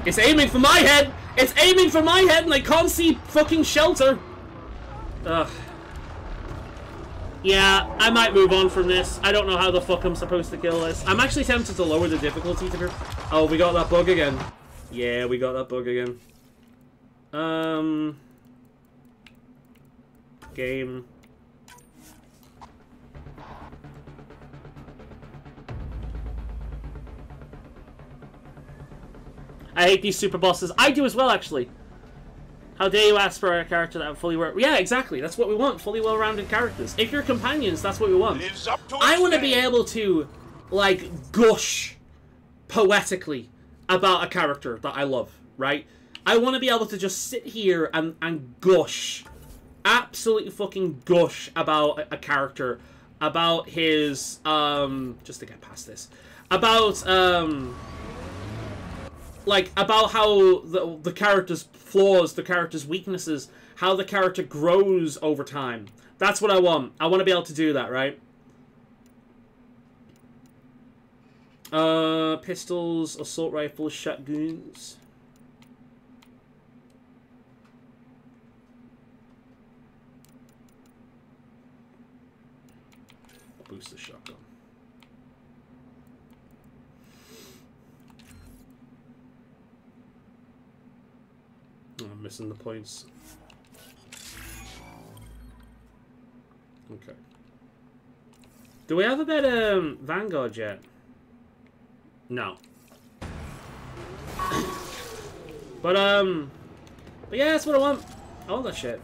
It's aiming for my head! It's aiming for my head and I can't see fucking shelter! Ugh. Yeah, I might move on from this. I don't know how the fuck I'm supposed to kill this. I'm actually tempted to lower the difficulty to her. Oh, we got that bug again. Yeah, we got that bug again. Game. I hate these super bosses. I do as well, actually. How dare you ask for a character that fully Yeah, exactly. That's what we want. Fully well-rounded characters. If you're companions, that's what we want. I want to be able to, like, gush poetically about a character that I love, right? I want to be able to just sit here and gush. Absolutely fucking gush about a character. About his, just to get past this. About, like, about how the character's flaws, the character's weaknesses, how the character grows over time. That's what I want. I want to be able to do that, right? Pistols, assault rifles, shotguns. Boost the shotgun. Oh, I'm missing the points. Okay. Do we have a better Vanguard yet? No. But yeah, that's what I want. I want that shit.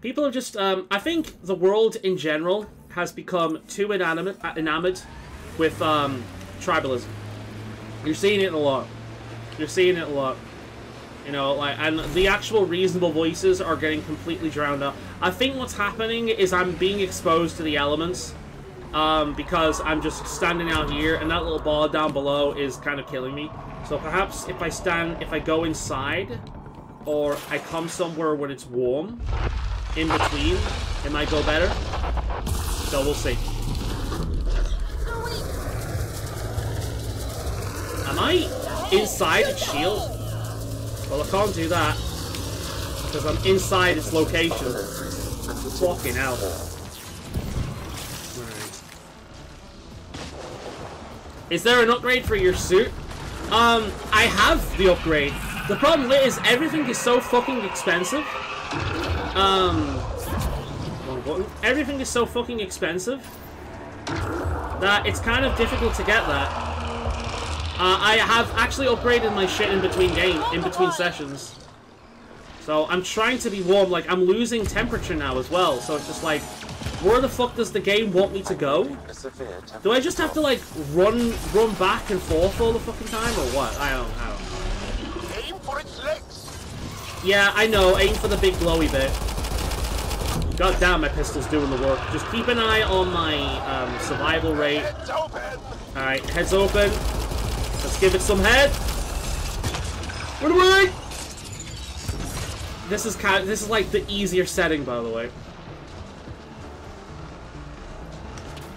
People have just, I think the world in general has become too enamored with, tribalism. You're seeing it a lot. You're seeing it a lot. You know, like, and the actual reasonable voices are getting completely drowned out. I think what's happening is I'm being exposed to the elements, because I'm just standing out here, and that little bar down below is kind of killing me. So perhaps if I go inside, or I come somewhere where it's warm, in between, it might go better. So we'll see. Am I inside its shield? Well, I can't do that, because I'm inside its location. Fucking hell. Right. Is there an upgrade for your suit? I have the upgrade. The problem is, everything is so fucking expensive. Wrong button. Everything is so fucking expensive that it's kind of difficult to get that. I have actually upgraded my shit in between sessions. So I'm trying to be warm. Like, I'm losing temperature now as well. So it's just like, where the fuck does the game want me to go? Do I just have to, like, run back and forth all the fucking time, or what? I don't know. Aim for its legs. Yeah, I know. Aim for the big glowy bit. God damn, my pistol's doing the work. Just keep an eye on my survival rate. Alright, heads open. Let's give it some head. Run away! This is like the easier setting, by the way.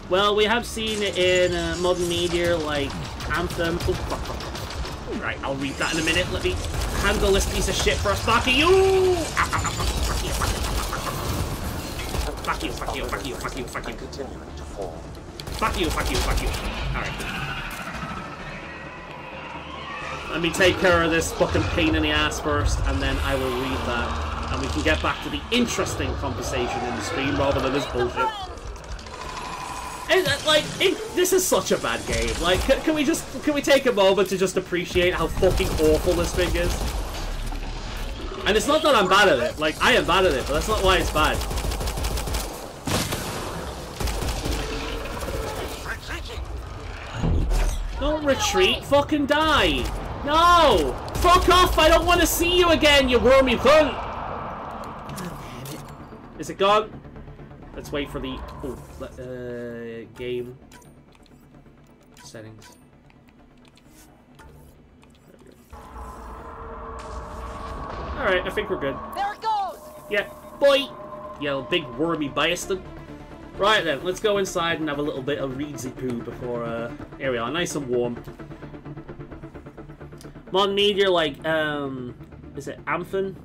Well, we have seen it in modern media like Anthem. Oh, fuck. Right, I'll read that in a minute. Let me handle this piece of shit first. Fuck you! Fuck you, fuck you, fuck you, fuck you, fuck you. Fuck you, fuck you, fuck you. Alright. Let me take care of this fucking pain in the ass first, and then I will read that. And we can get back to the interesting conversation in the stream rather than this bullshit. And, this is such a bad game. Like, can we take a moment to just appreciate how fucking awful this thing is? And it's not that I'm bad at it. Like, I am bad at it, but that's not why it's bad. Don't retreat, fucking die. No! Fuck off, I don't want to see you again, you wormy cunt! Is it gone? Let's wait for the game settings. Alright, I think we're good. There it goes! Yeah, boy! You big wormy bastard. Right then, let's go inside and have a little bit of reedsy poo before, here we are, nice and warm. Mon Media, like, is it Anthem?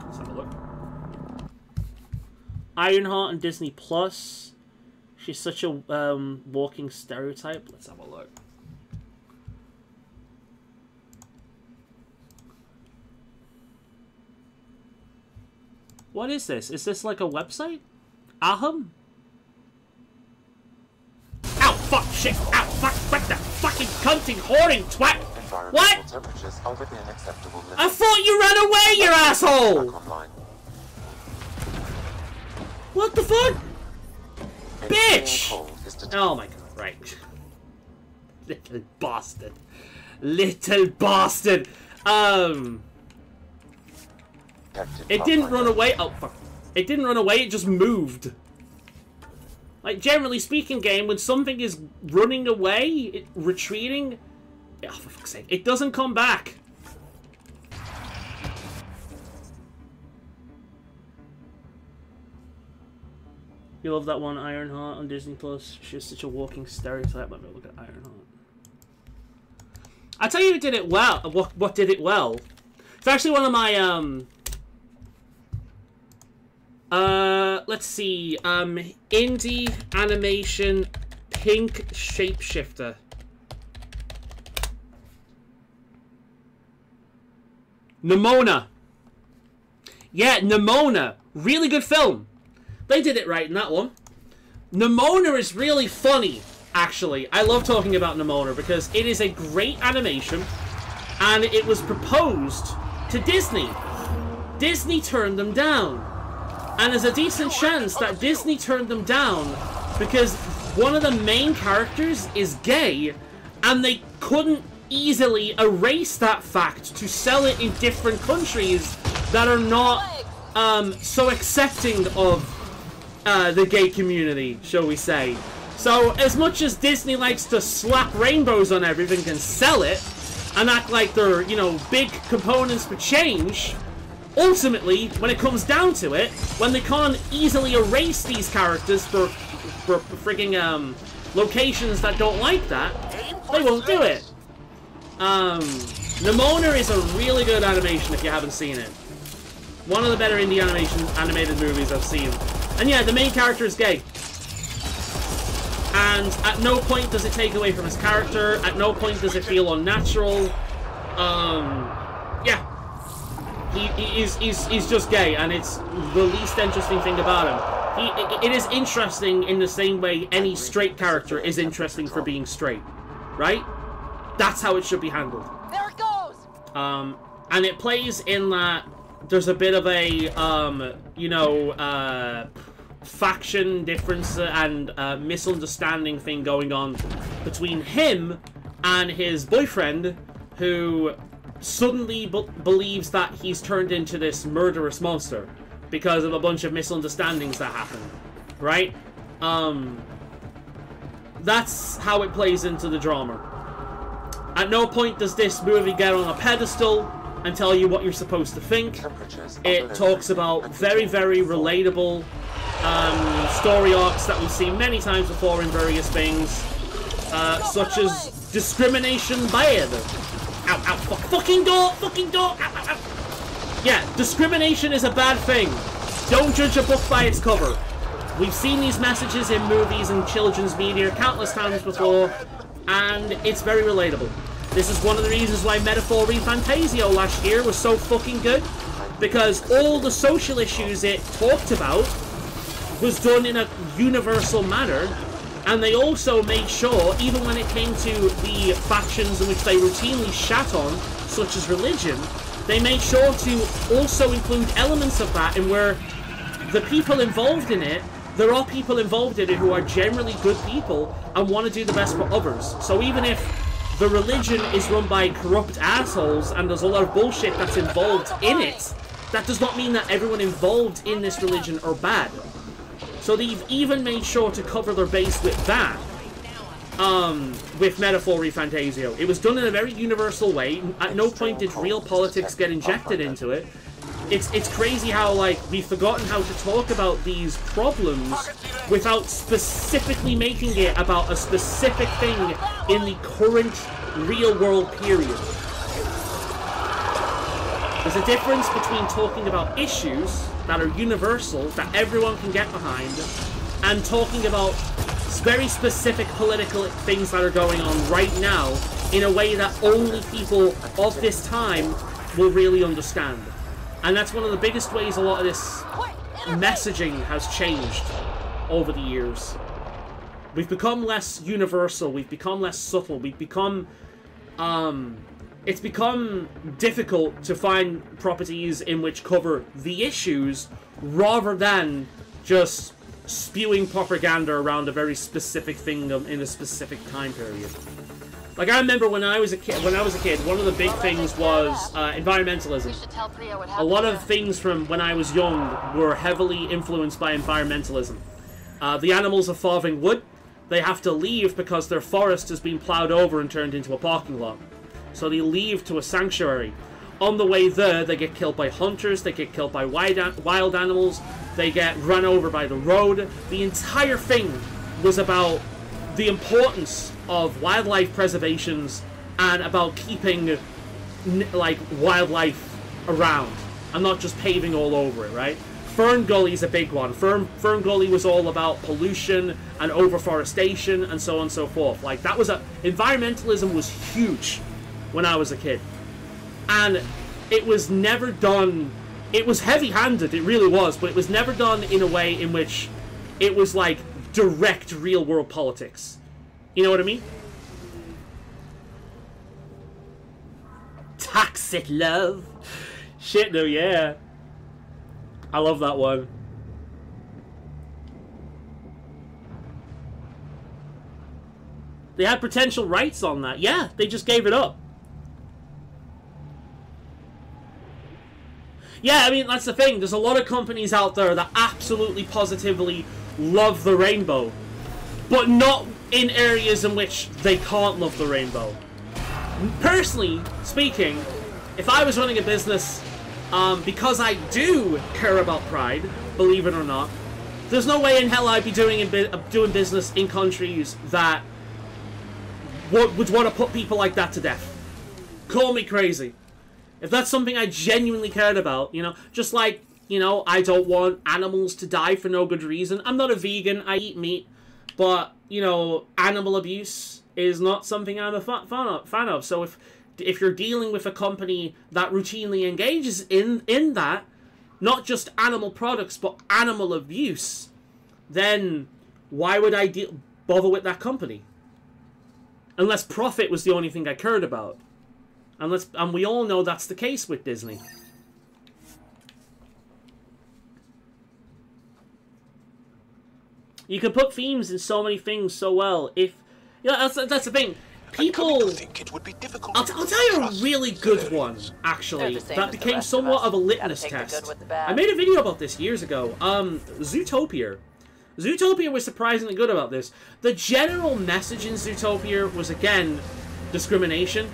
Let's have a look. Ironheart and Disney Plus. She's such a, walking stereotype. Let's have a look. What is this? Is this like a website? Aham? Ow, fuck, shit, ow, fuck, what the fucking cunting, whoring twat! What? Temperatures are within acceptable limits. I thought you ran away, you asshole! Back online. What the fuck? Bitch! Cold is to Oh my god, right. Little bastard. Little bastard! It didn't run away. Oh, fuck. It didn't run away, it just moved. Like, generally speaking, game, when something is running away, retreating, oh, for fuck's sake, it doesn't come back. You love that one, Ironheart on Disney Plus. She's such a walking stereotype. Let me look at Ironheart. I tell you who did it well. What did it well? It's actually one of my let's see, indie animation pink shapeshifter. Nimona. Yeah, Nimona. Really good film. They did it right in that one. Nimona is really funny, actually. I love talking about Nimona because it is a great animation and it was proposed to Disney. Disney turned them down. And there's a decent chance that Disney turned them down because one of the main characters is gay and they couldn't easily erase that fact to sell it in different countries that are not so accepting of the gay community, shall we say. So as much as Disney likes to slap rainbows on everything and sell it and act like they're, you know, big components for change, ultimately, when it comes down to it, when they can't easily erase these characters for frigging locations that don't like that, they won't do it. Nimona is a really good animation if you haven't seen it. One of the better indie animated movies I've seen. And yeah, the main character is gay. And at no point does it take away from his character, at no point does it feel unnatural. Yeah. He's just gay, and it's the least interesting thing about him. It is interesting in the same way any straight character is interesting for being straight, right? That's how it should be handled. There it goes! And it plays in that there's a bit of a, you know, faction difference and misunderstanding thing going on between him and his boyfriend, who suddenly believes that he's turned into this murderous monster because of a bunch of misunderstandings that happen, right? That's how it plays into the drama. At no point does this movie get on a pedestal and tell you what you're supposed to think. It talks about very, very relatable story arcs that we've seen many times before in various things, such as discrimination bad. Ow, ow, fucking door, ow, ow, ow. Yeah, discrimination is a bad thing. Don't judge a book by its cover. We've seen these messages in movies and children's media countless times before, and it's very relatable. This is one of the reasons why Metaphor ReFantasio last year was so fucking good, because all the social issues it talked about was done in a universal manner, and they also made sure, even when it came to the factions in which they routinely shat on, such as religion, they made sure to also include elements of that in where the people involved in it, there are people involved in it who are generally good people and want to do the best for others. So even if the religion is run by corrupt assholes and there's a lot of bullshit that's involved in it, that does not mean that everyone involved in this religion are bad. So they've even made sure to cover their base with that, with Metaphor ReFantasio. It was done in a very universal way. At no point did real politics get injected into it. It's crazy how, like, we've forgotten how to talk about these problems without specifically making it about a specific thing in the current real-world period. There's a difference between talking about issues that are universal, that everyone can get behind, and talking about very specific political things that are going on right now in a way that only people of this time will really understand. And that's one of the biggest ways a lot of this messaging has changed over the years. We've become less universal, we've become less subtle, we've become... it's become difficult to find properties in which cover the issues rather than just spewing propaganda around a very specific thing in a specific time period. Like, I remember when I was a kid, one of the big things was environmentalism. A lot of things from when I was young were heavily influenced by environmentalism. The animals are farthing wood. They have to leave because their forest has been plowed over and turned into a parking lot. So they leave to a sanctuary. On the way there, they get killed by hunters, they get killed by wild animals, they get run over by the road. The entire thing was about the importance of wildlife preservations and about keeping, like, wildlife around and not just paving all over it, right? Fern Gully's a big one. Fern Gully was all about pollution and overforestation and so on and so forth. Like, that was environmentalism was huge when I was a kid. And it was never done... It was heavy-handed, it really was, but it was never done in a way in which it was, like, direct real-world politics. You know what I mean? Toxic love. Shit, no, yeah. I love that one. They had potential rights on that. Yeah, they just gave it up. Yeah, I mean, that's the thing. There's a lot of companies out there that absolutely positively love the rainbow, but not in areas in which they can't love the rainbow. Personally speaking, if I was running a business, because I do care about pride, believe it or not, there's no way in hell I'd be doing business in countries that would want to put people like that to death. Call me crazy. If that's something I genuinely cared about, you know, just like, you know, I don't want animals to die for no good reason. I'm not a vegan, I eat meat, but, you know, animal abuse is not something I'm a fan of. So if you're dealing with a company that routinely engages in that, not just animal products, but animal abuse, then why would I bother with that company? Unless profit was the only thing I cared about. And we all know that's the case with Disney. You can put themes in so many things so well. If, you know, that's the thing. People, think it would be difficult I'll tell you a really good one, actually, that became somewhat of a litmus test. I made a video about this years ago. Zootopia. Zootopia was surprisingly good about this. The general message in Zootopia was, again, discrimination.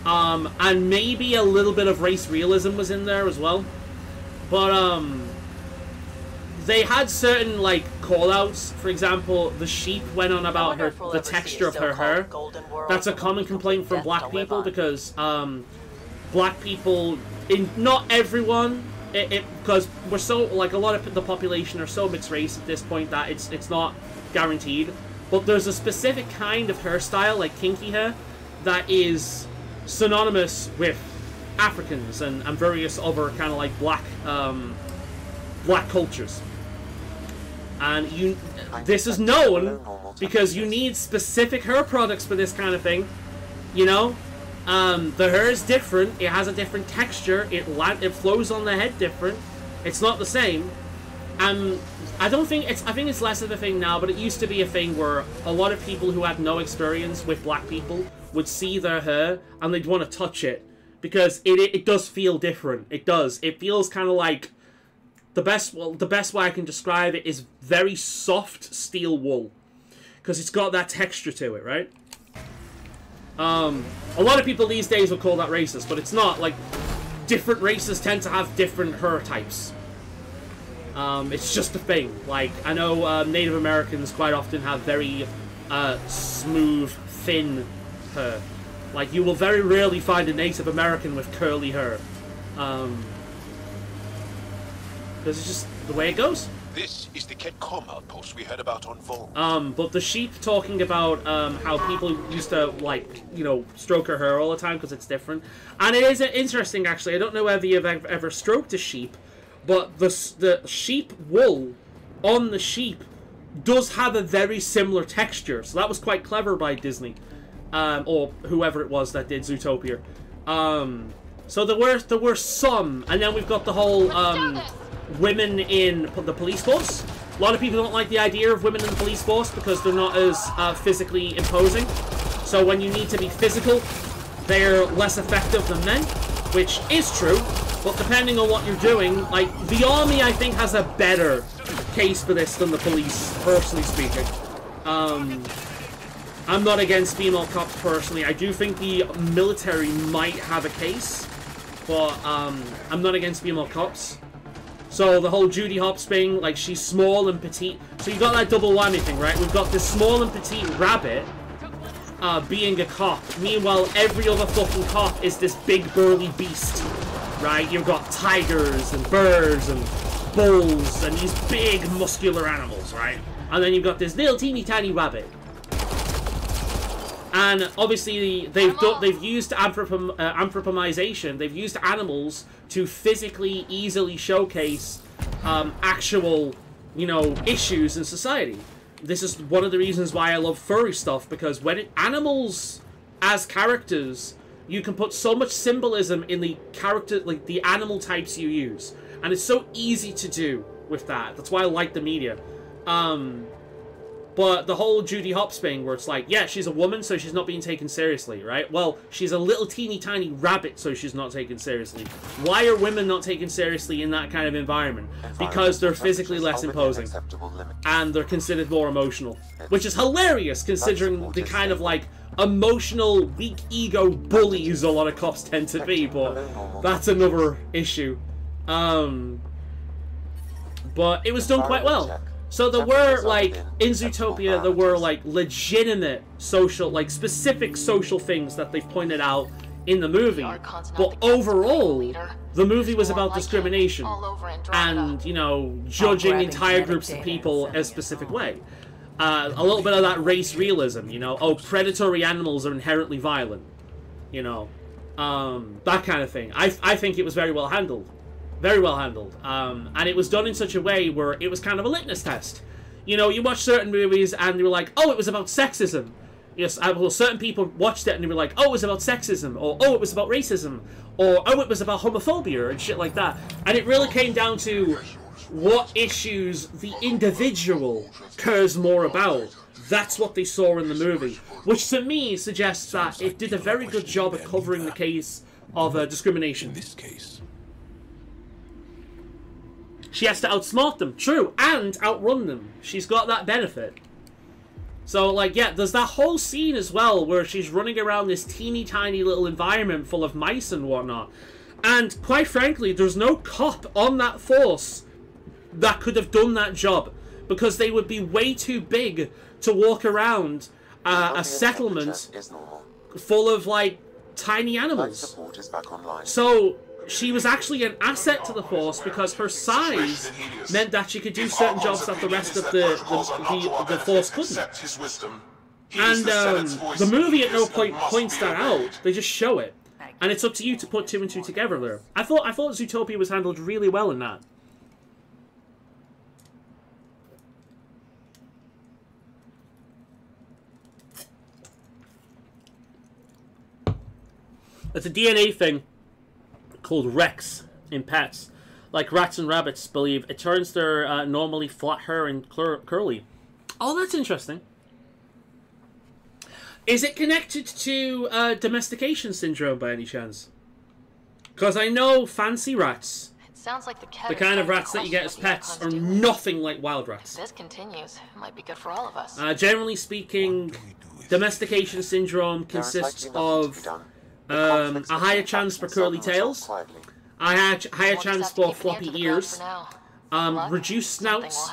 And maybe a little bit of race realism was in there as well. But, they had certain, like, call-outs. For example, the sheep went on about the texture of her hair. That's a common complaint from black people because, black people, not everyone, because we're so, like, a lot of the population are so mixed race at this point that it's not guaranteed. But there's a specific kind of hairstyle, like kinky hair, that is synonymous with Africans and various other kind of like black cultures. And this is known because you need specific hair products for this kind of thing. You know, the hair is different. It has a different texture. It flows on the head different. It's not the same. I think it's less of a thing now, but it used to be a thing where a lot of people who had no experience with black people would see their hair and they'd want to touch it because it does feel different. It does. It feels kind of like the best way I can describe it is very soft steel wool because it's got that texture to it, right? A lot of people these days will call that racist, but it's not. Like, different races tend to have different hair types. It's just a thing. Like, I know Native Americans quite often have very smooth, thin hair. Like, you will very rarely find a Native American with curly hair. Because it's just the way it goes. This is the Ketcom outpost we heard about on Vol. But the sheep talking about how people used to, like, you know, stroke her hair all the time because it's different. And it is interesting, actually. I don't know whether you've ever stroked a sheep, but the sheep wool on the sheep does have a very similar texture. So that was quite clever by Disney. Or whoever it was that did Zootopia. So there were some, and then we've got the whole women in the police force. A lot of people don't like the idea of women in the police force because they're not as physically imposing. So when you need to be physical, they're less effective than men, which is true. But depending on what you're doing, like, the army, I think, has a better case for this than the police, personally speaking. I'm not against female cops, personally. I do think the military might have a case, but I'm not against female cops. So the whole Judy Hopps thing, like, she's small and petite. So you got that double whammy thing, right? We've got this small and petite rabbit being a cop. Meanwhile, every other fucking cop is this big burly beast, right? You've got tigers and birds and bulls and these big muscular animals, right? And then you've got this little teeny tiny rabbit. And obviously they've used anthropomization. They've used animals to physically easily showcase actual, you know, issues in society. This is one of the reasons why I love furry stuff, because when animals as characters, you can put so much symbolism in the character, like the animal types you use, and it's so easy to do with that. That's why I like the media. But the whole Judy Hopps thing, where it's like, yeah, she's a woman, so she's not being taken seriously, right? Well, she's a little teeny tiny rabbit, so she's not taken seriously. Why are women not taken seriously in that kind of environment? Because they're physically less imposing, and they're considered more emotional. Which is hilarious, considering the kind of, like, emotional, weak ego bullies a lot of cops tend to be, but that's another issue. But it was done quite well. So there were, like, in Zootopia, there were, like, legitimate social, like, specific social things that they've pointed out in the movie. But overall, the movie was about discrimination and, you know, judging entire groups of people a specific way. A little bit of that race realism, you know. Oh, predatory animals are inherently violent. You know. That kind of thing. I think it was very well handled. Very well handled. And it was done in such a way where it was kind of a litmus test. You know, you watch certain movies and they were like, oh, it was about sexism. Yes, well, certain people watched it and they were like, oh, it was about sexism. Or, oh, it was about racism. Or, oh, it was about homophobia and shit like that. And it really came down to what issues the individual cares more about. That's what they saw in the movie. Which, to me, suggests that it did a very good job of covering the case of discrimination. In this case, she has to outsmart them, true, and outrun them. She's got that benefit. So, like, yeah, there's that whole scene as well where she's running around this teeny tiny little environment full of mice and whatnot. And, quite frankly, there's no cop on that force that could have done that job, because they would be way too big to walk around a settlement full of, like, tiny animals. So she was actually an asset to the Force because her size meant that she could do certain jobs that the rest of the Force couldn't. And the movie at no point points that out. They just show it. And it's up to you to put 2 and 2 together there. I thought Zootopia was handled really well in that. It's a DNA thing called Rex in pets. Like rats and rabbits, believe. It turns their normally flat hair and curly. Oh, that's interesting. Is it connected to domestication syndrome by any chance? Because I know fancy rats, It sounds like the kind of rats that you get as pets, are nothing like wild rats. If this continues, it might be good for all of us. Generally speaking, domestication syndrome consists of a higher chance for curly tails, a higher chance for floppy ears, reduced snouts,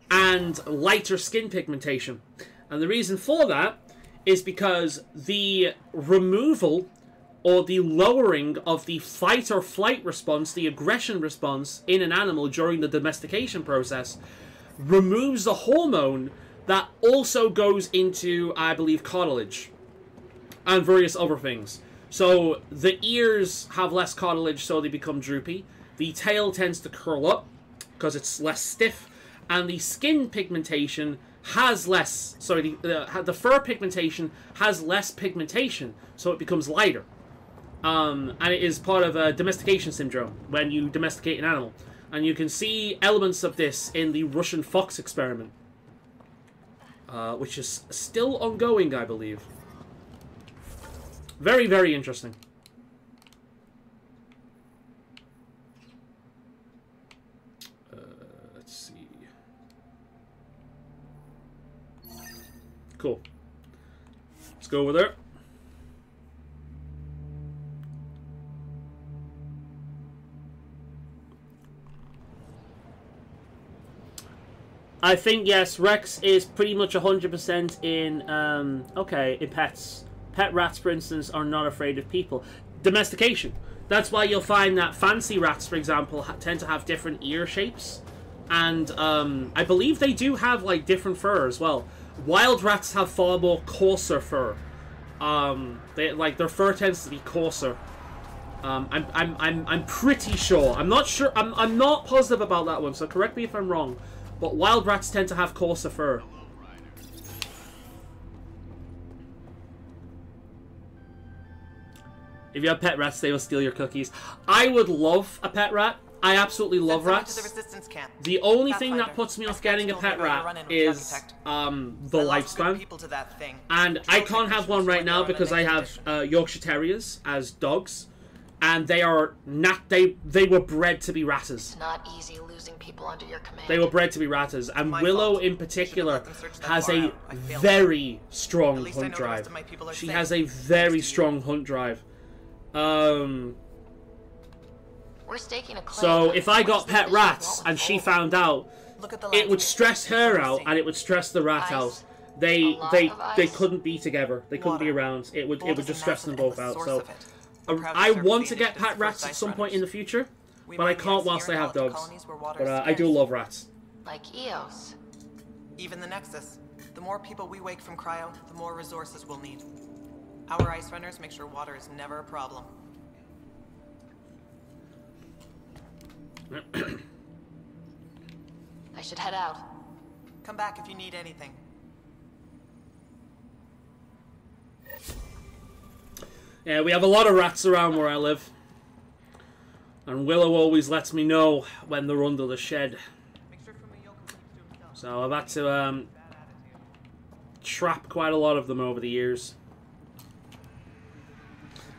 and lighter skin pigmentation. And the reason for that is because the removal or the lowering of the fight or flight response, the aggression response in an animal during the domestication process, removes the hormone that also goes into, I believe, cartilage and various other things. So the ears have less cartilage, so they become droopy. The tail tends to curl up because it's less stiff, and the skin pigmentation has less. Sorry, the fur pigmentation has less pigmentation, so it becomes lighter. And it is part of a domestication syndrome when you domesticate an animal, and you can see elements of this in the Russian fox experiment, which is still ongoing, I believe. Very, very interesting. Let's see. Cool. Let's go over there. I think, yes, Rex is pretty much 100% in, okay, in pets. Pet rats, for instance, are not afraid of people. Domestication. That's why you'll find that fancy rats, for example, tend to have different ear shapes. And I believe they do have, like, different fur as well. Wild rats have far more coarser fur. Their fur tends to be coarser. I'm pretty sure. I'm not sure. I'm not positive about that one, so correct me if I'm wrong. But wild rats tend to have coarser fur. If you have pet rats, they will steal your cookies. I would love a pet rat. I absolutely love rats. The only thing that puts me off getting a pet rat is the lifespan. And I can't have one right now because I have Yorkshire Terriers as dogs. And they are not, they were bred to be ratters. It's not easy losing people under your command. They were bred to be ratters. And Willow in particular has a very strong hunt drive. She has a very strong hunt drive. We're staking a claim. So if I got pet rats and she found out, it would stress her out and it would stress the rat out. They couldn't be together. They couldn't be around. It would just stress them both out. So I want to get pet rats at some point in the future, but I can't whilst I have dogs. But I do love rats. Like Eos. Even the Nexus. The more people we wake from cryo, the more resources we'll need. Our ice runners make sure water is never a problem. I should head out. Come back if you need anything. Yeah, we have a lot of rats around where I live. And Willow always lets me know when they're under the shed. So I've had to trap quite a lot of them over the years.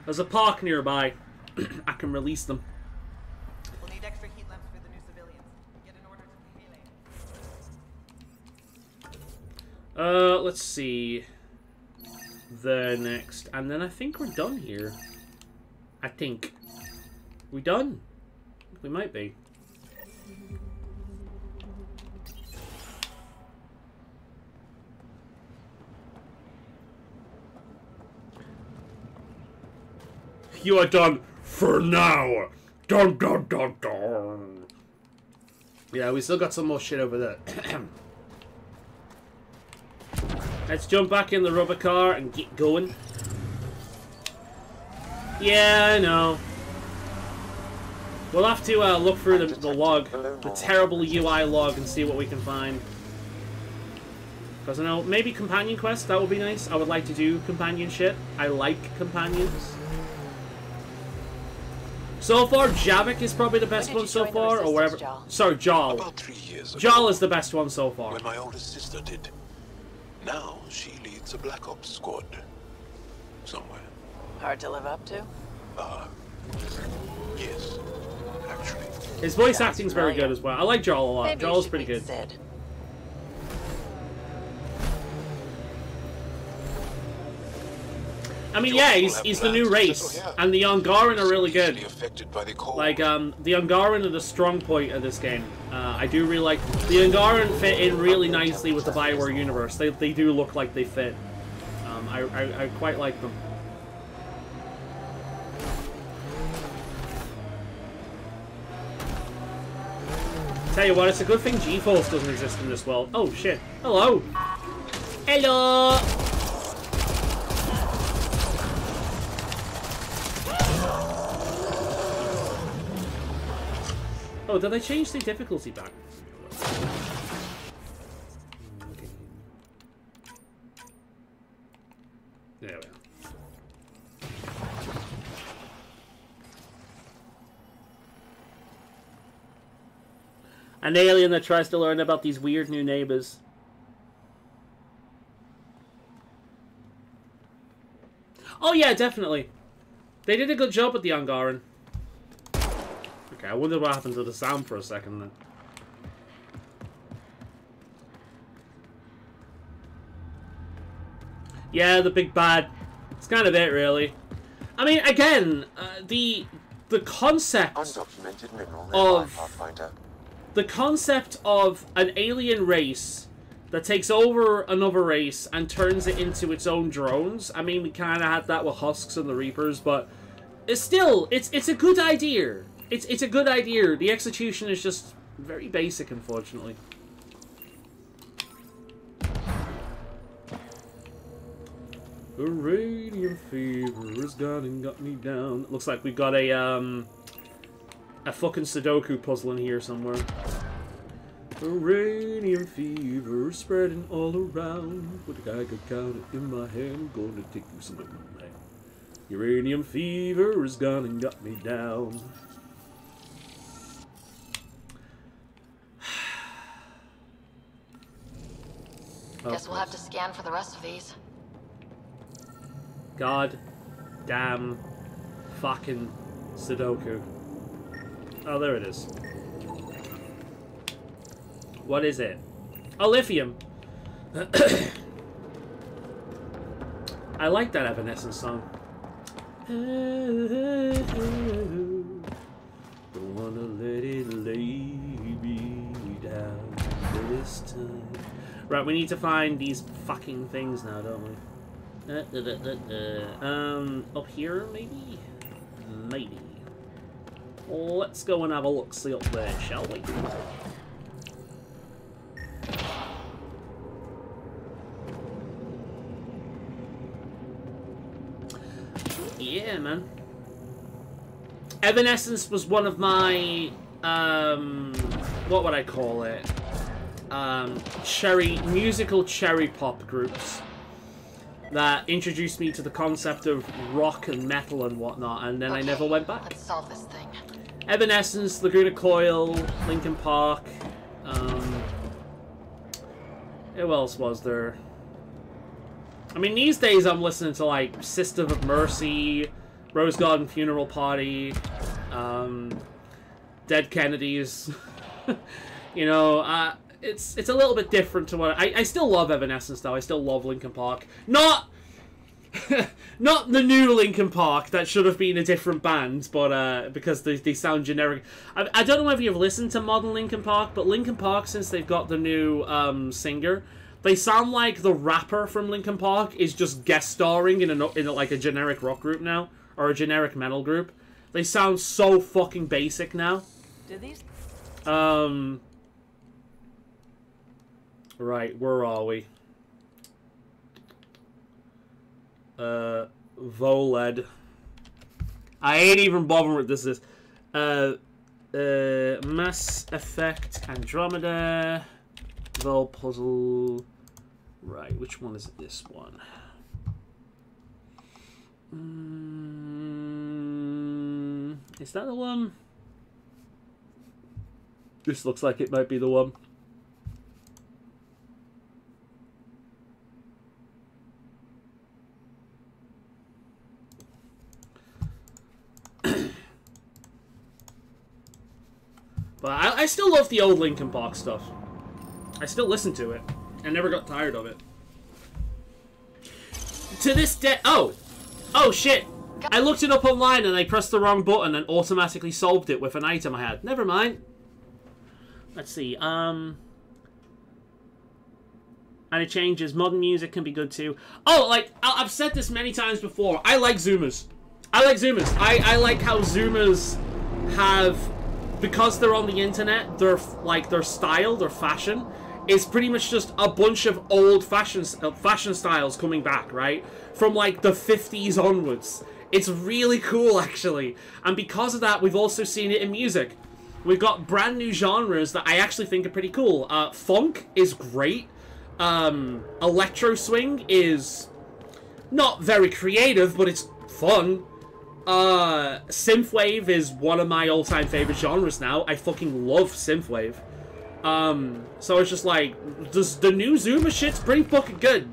There's a park nearby. I can release them. We'll need extra heat lamps for the new civilians. Get an order to Faolan. Let's see. There next. And then I think we're done here. I think. We done? We might be. You are done for now. Dun dun dun dun. Yeah, we still got some more shit over there. Let's jump back in the rubber car and get going. Yeah, I know. We'll have to look through the log, the terrible UI log, and see what we can find. Because I know, maybe companion quest, that would be nice. I would like to do companion shit. I like companions. So far, Javik is probably the best one so far, or wherever. Sorry, Jal. About 3 years ago. Jal is the best one so far. When my oldest sister did. Now she leads a Black Ops squad. Somewhere. Hard to live up to? Yes. Actually. His voice acting's very good as well. I like Jal a lot. Jal's pretty good. Sid. I mean, yeah, he's the new race, and the Ungaran are really good. Like, the Ungaran are the strong point of this game. I do really like... The Ungaran fit in really nicely with the Bioware universe. They do look like they fit. I quite like them. Tell you what, it's a good thing GeForce doesn't exist in this world. Oh, shit. Hello! Hello! Oh, did they change the difficulty back? Okay. There we are. An alien that tries to learn about these weird new neighbors. Oh yeah, definitely. They did a good job with the Ungaran. Okay, I wonder what happened to the sound for a second then. Yeah, the big bad. It's kind of it, really. I mean, again, the concept Undocumented mineral of Pathfinder. the concept of an alien race that takes over another race and turns it into its own drones. I mean, we kind of had that with Husks and the Reapers, but it's still it's a good idea. It's a good idea. The execution is just very basic, unfortunately. The radiant fever has gone and got me down. Looks like we got a fucking Sudoku puzzle in here somewhere. The radiant fever spreading all around. With a guy could count it in my hand, going to take you somewhere. Uranium fever has gone and got me down. Guess we'll have to scan for the rest of these. God damn fucking Sudoku. Oh, there it is. What is it? Oh, lithium. I like that Evanescence song. Don't wanna let it lay me down this time. Right, we need to find these fucking things now, don't we? Up here, maybe? Maybe. Let's go and have a look-see up there, shall we? Yeah, man. Evanescence was one of my, what would I call it? Musical cherry pop groups that introduced me to the concept of rock and metal and whatnot, and then I never went back. Let's solve this thing. Evanescence, Laguna Coil, Linkin Park, who else was there? I mean, these days I'm listening to, like, Sister of Mercy, Rose Garden Funeral Party, Dead Kennedys. You know, it's a little bit different to what... I still love Evanescence, though. I still love Linkin Park. Not the new Linkin Park that should have been a different band, but because they sound generic. I don't know if you've listened to modern Linkin Park, but Linkin Park, since they've got the new singer, they sound like the rapper from Linkin Park is just guest starring in like a generic rock group now, or a generic metal group. They sound so fucking basic now. Do these? Right, where are we? Voled. I ain't even bothering with this. Mass Effect Andromeda. Vol Puzzle. Right, which one is this one? Is that the one? This looks like it might be the one. But I still love the old Linkin Park stuff. I still listen to it. I never got tired of it. To this day... Oh! Oh, shit! I looked it up online and I pressed the wrong button and automatically solved it with an item I had. Never mind. Let's see. And it changes. Modern music can be good too. Oh, like, I've said this many times before. I like Zoomers. I like Zoomers. I like how Zoomers have... Because they're on the internet, their style, their fashion, is pretty much just a bunch of old fashion styles coming back, right? From, like, the 50s onwards. It's really cool, actually. And because of that, we've also seen it in music. We've got brand new genres that I actually think are pretty cool. Funk is great. Electro swing is not very creative, but it's fun. Synthwave is one of my all-time favorite genres now. I fucking love synthwave. So it's just like, the new Zoomer shit's pretty fucking good.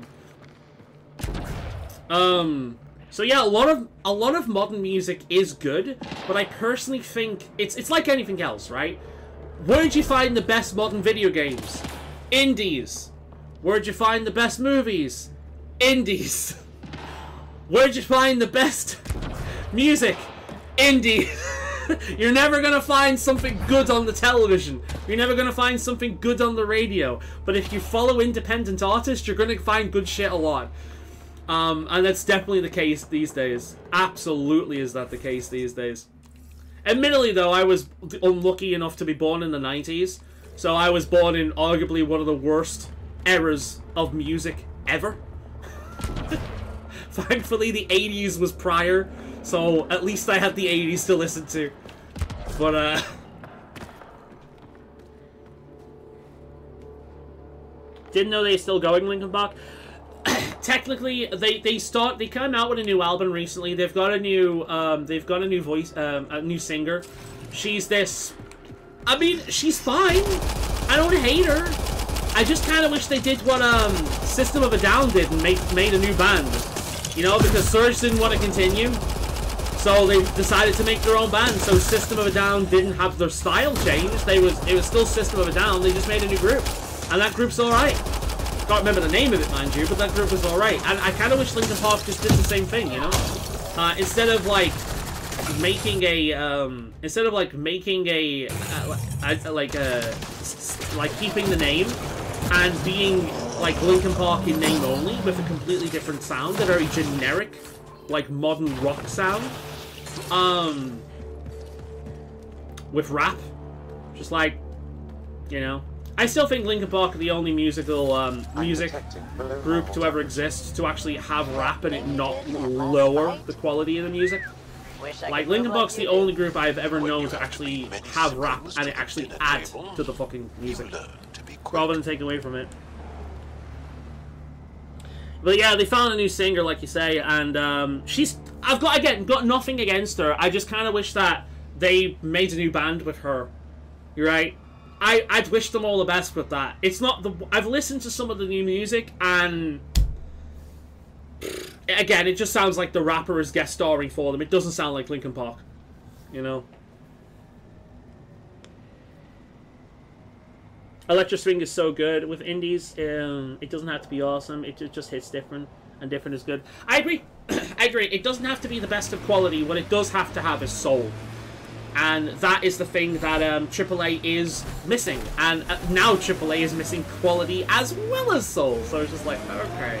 So yeah, a lot of modern music is good, but I personally think it's like anything else, right? Where'd you find the best modern video games? Indies. Where'd you find the best movies? Indies. Where'd you find the best music? Indie. You're never gonna find something good on the television. You're never gonna find something good on the radio. But if you follow independent artists, you're gonna find good shit a lot. And that's definitely the case these days. Absolutely is that the case these days. Admittedly, though, I was unlucky enough to be born in the 90s. So I was born in arguably one of the worst eras of music ever. Thankfully, the 80s was prior. So at least I had the 80s to listen to. But, didn't know they were still going, Linkin Park. Technically, they came out with a new album recently. They've got a new voice, a new singer. She's this. I mean, she's fine. I don't hate her. I just kind of wish they did what System of a Down did and made a new band. You know, because Surge didn't want to continue, so they decided to make their own band. So System of a Down didn't have their style changed. It was still System of a Down. They just made a new group, and that group's all right. Can't remember the name of it, mind you, but that group was alright. And I kind of wish Linkin Park just did the same thing, you know? Instead of, like, making a, keeping the name and being, like, Linkin Park in name only with a completely different sound, a very generic, like, modern rock sound. With rap. Just like, you know. I still think Linkin Park are the only music group to ever exist to actually have rap and it not lower the quality of the music. Like, Linkin Park's the only group I've ever known to actually have rap and it actually add to the fucking music, rather than take away from it. But yeah, they found a new singer, like you say, and I've got nothing against her. I just kind of wish that they made a new band with her. You're right. I'd wish them all the best with that. It's not the... I've listened to some of the new music, and... Again, it just sounds like the rapper is guest starring for them. It doesn't sound like Linkin Park. You know? Electro Swing is so good. With indies, it doesn't have to be awesome. It just hits different, and different is good. I agree. I agree. It doesn't have to be the best of quality. What it does have to have is soul. And that is the thing that AAA is missing. And now AAA is missing quality as well as soul. So it's just like, okay.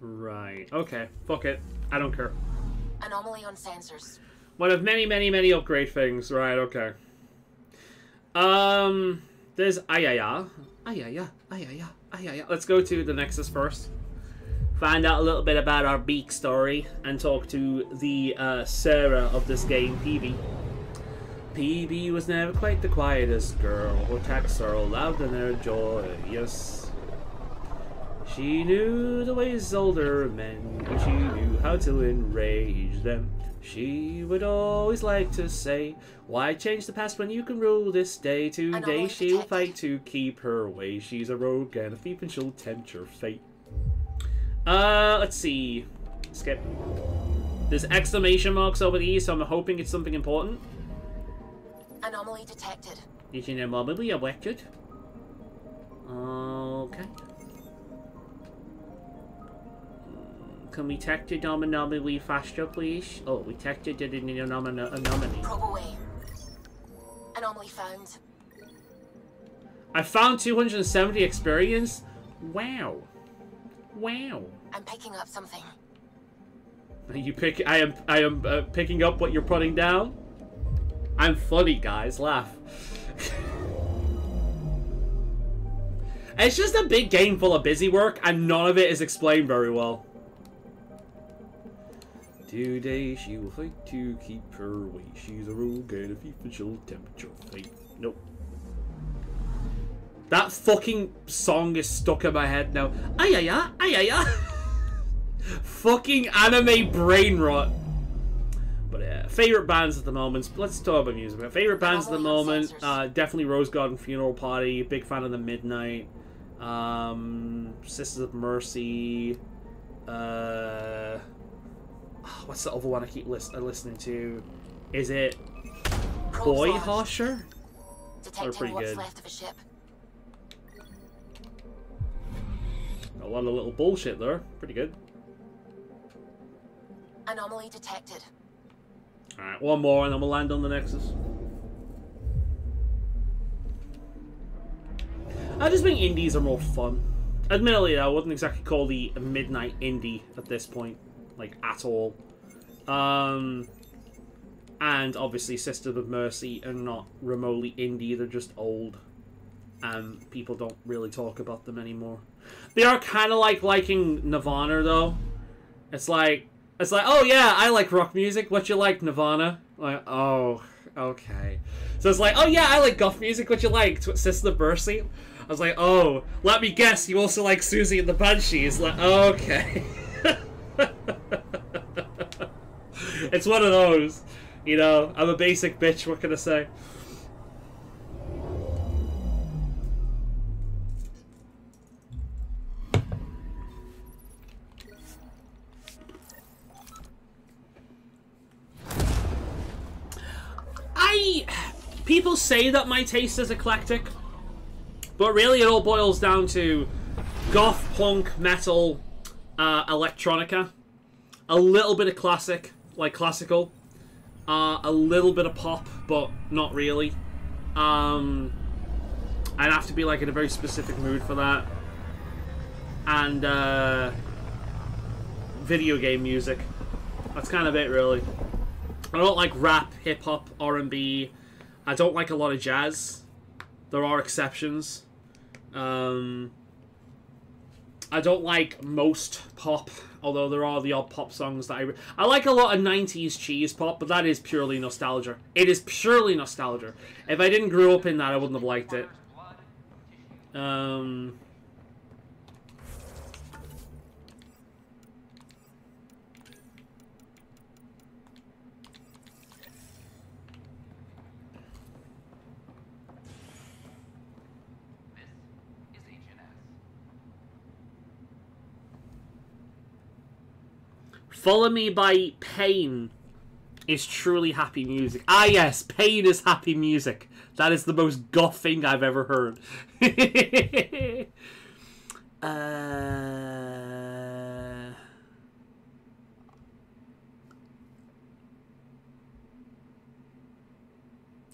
Right. Okay. Fuck it. I don't care. Anomaly on sensors. One of many, many, many upgrade things. Right. Okay. There's Ayaya. Let's go to the Nexus first. Find out a little bit about our Beak story and talk to the Sarah of this game, PB. PB was never quite the quietest girl. Her attacks are loud and they're joyous. She knew the ways of older men, and she knew how to enrage them. She would always like to say, why change the past when you can rule this day? Today she'll fight to keep her way. She's a rogue and a thief and she'll tempt your fate. Let's see. Skip. There's exclamation marks over these, so I'm hoping it's something important. Anomaly detected. Is an anomaly detected? Okay. Can we detect an anomaly faster, please? Oh, we detected an anomaly. Probe away. Anomaly found. I found 270 experience. Wow. Wow. I'm picking up something. You pick. I am picking up what you're putting down. I'm funny, guys. Laugh. It's just a big game full of busy work, and none of it is explained very well. Today she will fight to keep her way. She's a rogue and a thief and she'll tempt your fate. Nope. That fucking song is stuck in my head now. Ayaya, ayaya. Fucking anime brain rot. But yeah, favorite bands at the moment. Let's talk about music. Favorite bands at the moment. Definitely Rose Garden Funeral Party. Big fan of the Midnight. Sisters of Mercy. What's the other one I keep listening to? Is it Boy Harsher? They're pretty good. Left of a ship. A lot of little bullshit there. Pretty good. Anomaly detected. Alright, one more and then we'll land on the Nexus. I just think indies are more fun. Admittedly, I wouldn't exactly call the Midnight indie at this point. Like, at all. And obviously Sisters of Mercy are not remotely indie, they're just old. And people don't really talk about them anymore. They are kind of like liking Nirvana, though. It's like, oh yeah, I like rock music, what you like, Nirvana? Like, oh, okay. So it's like, oh yeah, I like goth music, what you like, Sisters of Mercy? I was like, oh, let me guess, you also like Susie and the Banshees? Like, okay. It's one of those, you know. I'm a basic bitch. What can I say? People say that my taste is eclectic, but really it all boils down to goth, punk, metal, electronica, a little bit of classic, like classical, a little bit of pop, but not really. I'd have to be like in a very specific mood for that, and video game music. That's kind of it, really. I don't like rap, hip hop, R&B. I don't like a lot of jazz. There are exceptions. I don't like most pop, although there are the odd pop songs that I like a lot of 90s cheese pop, but that is purely nostalgia. It is purely nostalgia. If I didn't grow up in that, I wouldn't have liked it. Follow Me by Pain is truly happy music. Ah yes, Pain is happy music. That is the most goth thing I've ever heard.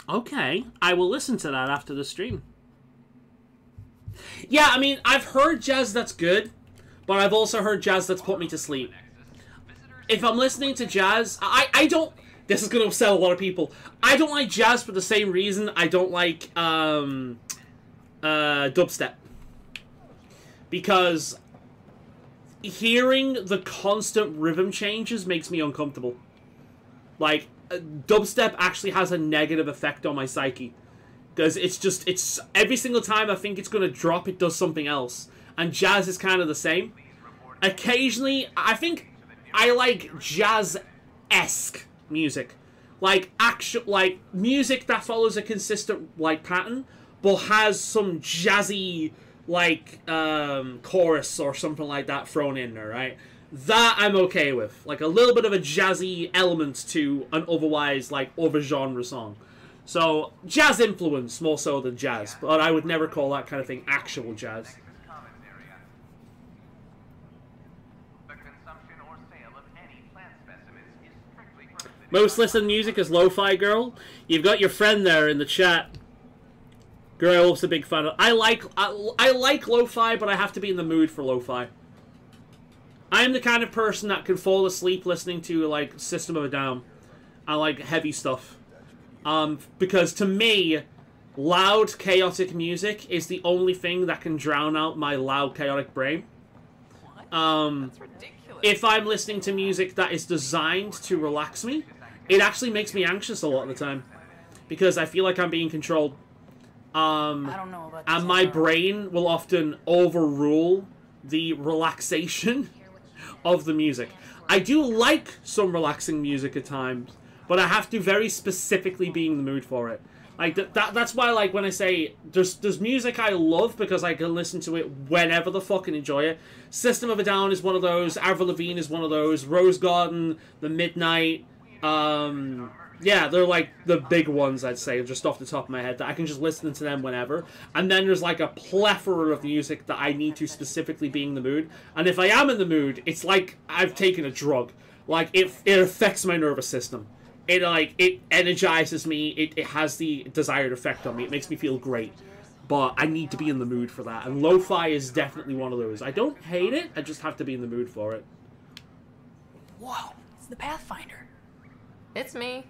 Okay, I will listen to that after the stream. Yeah, I mean, I've heard jazz that's good, but I've also heard jazz that's put me to sleep. If I'm listening to jazz, I don't... This is going to upset a lot of people. I don't like jazz for the same reason I don't like dubstep. Because hearing the constant rhythm changes makes me uncomfortable. Like, dubstep actually has a negative effect on my psyche. Because it's every single time I think it's going to drop, it does something else. And jazz is kind of the same. Occasionally, I think I like jazz-esque music. Like, music that follows a consistent, like, pattern, but has some jazzy, like, chorus or something like that thrown in there, right? That I'm okay with. Like, a little bit of a jazzy element to an otherwise, like, other genre song. So, jazz influence more so than jazz, but I would never call that kind of thing actual jazz. Most listened music is Lo-Fi Girl. You've got your friend there in the chat. Girl's a big fan of... I like Lo-Fi, but I have to be in the mood for Lo-Fi. I'm the kind of person that can fall asleep listening to, like, System of a Down. I like heavy stuff. Because to me, loud, chaotic music is the only thing that can drown out my loud, chaotic brain. That's ridiculous. If I'm listening to music that is designed to relax me, it actually makes me anxious a lot of the time. Because I feel like I'm being controlled. I don't know about And my brain will often overrule the relaxation of the music. I do like some relaxing music at times, but I have to very specifically be in the mood for it. Like that's why, like, when I say there's music I love because I can listen to it whenever the fuck and enjoy it. System of a Down is one of those. Avril Lavigne is one of those. Rose Garden, The Midnight. Yeah, they're like the big ones, I'd say, just off the top of my head, that I can just listen to them whenever. And then there's like a plethora of music that I need to specifically be in the mood. And if I am in the mood, it's like I've taken a drug. Like, it affects my nervous system. It energizes me. It has the desired effect on me. It makes me feel great. But I need to be in the mood for that. And lo-fi is definitely one of those. I don't hate it, I just have to be in the mood for it. Whoa, it's the Pathfinder. It's me.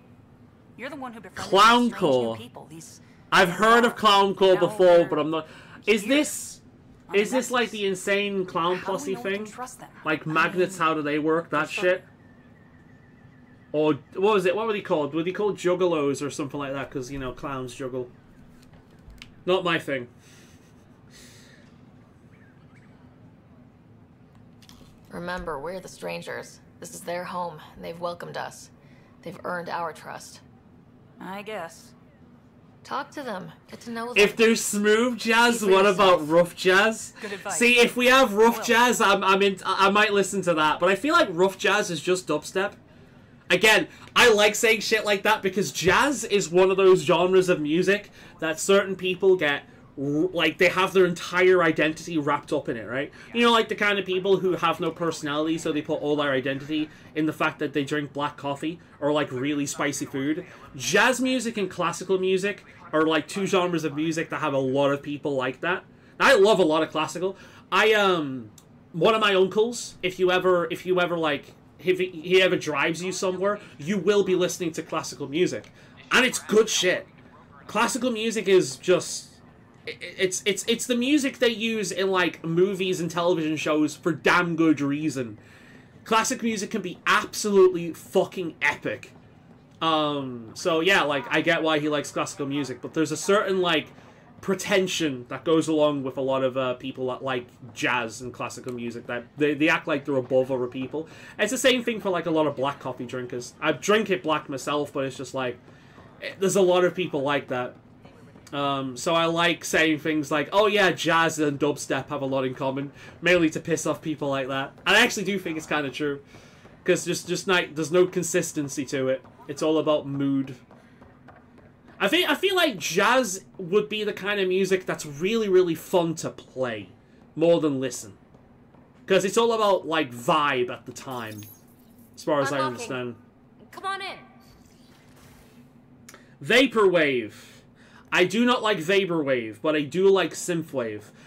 You're the one who befriended Clown these strange new Core. people. These I've heard of Clown Core before, but I'm not... Is here. this like the insane clown How do we posse know we can thing? trust them? Like magnets, how do they work? That shit? Or, what was it? What were they called? Were they called juggalos or something like that? Because, you know, clowns juggle. Not my thing. Remember, we're the strangers. This is their home, and they've welcomed us. They've earned our trust. I guess. Talk to them. Get to know them. If there's smooth jazz, See for what yourself. about rough jazz? Good advice. See, if we have rough jazz, I might listen to that. But I feel like rough jazz is just dubstep. Again, I like saying shit like that because jazz is one of those genres of music that certain people get, like, they have their entire identity wrapped up in it, right? You know, like the kind of people who have no personality, so they put all their identity in the fact that they drink black coffee or, like, really spicy food. Jazz music and classical music are, like, two genres of music that have a lot of people like that. I love a lot of classical. One of my uncles, if he ever drives you somewhere, you will be listening to classical music. And it's good shit. Classical music is just... It's the music they use in, like, movies and television shows for damn good reason. Classic music can be absolutely fucking epic. So yeah, like, I get why he likes classical music, but there's a certain, like, pretension that goes along with a lot of people that like jazz and classical music, that they act like they're above other people. It's the same thing for, like, a lot of black coffee drinkers. I drink it black myself, but it's just like, there's a lot of people like that. So I like saying things like, oh yeah, jazz and dubstep have a lot in common, mainly to piss off people like that. And I actually do think it's kind of true, because just like, there's no consistency to it. It's all about mood. I feel like jazz would be the kind of music that's really, really fun to play, more than listen. Because it's all about, like, vibe at the time, as far as I understand. Come on in. Vaporwave. I do not like Vaporwave, but I do like Synthwave.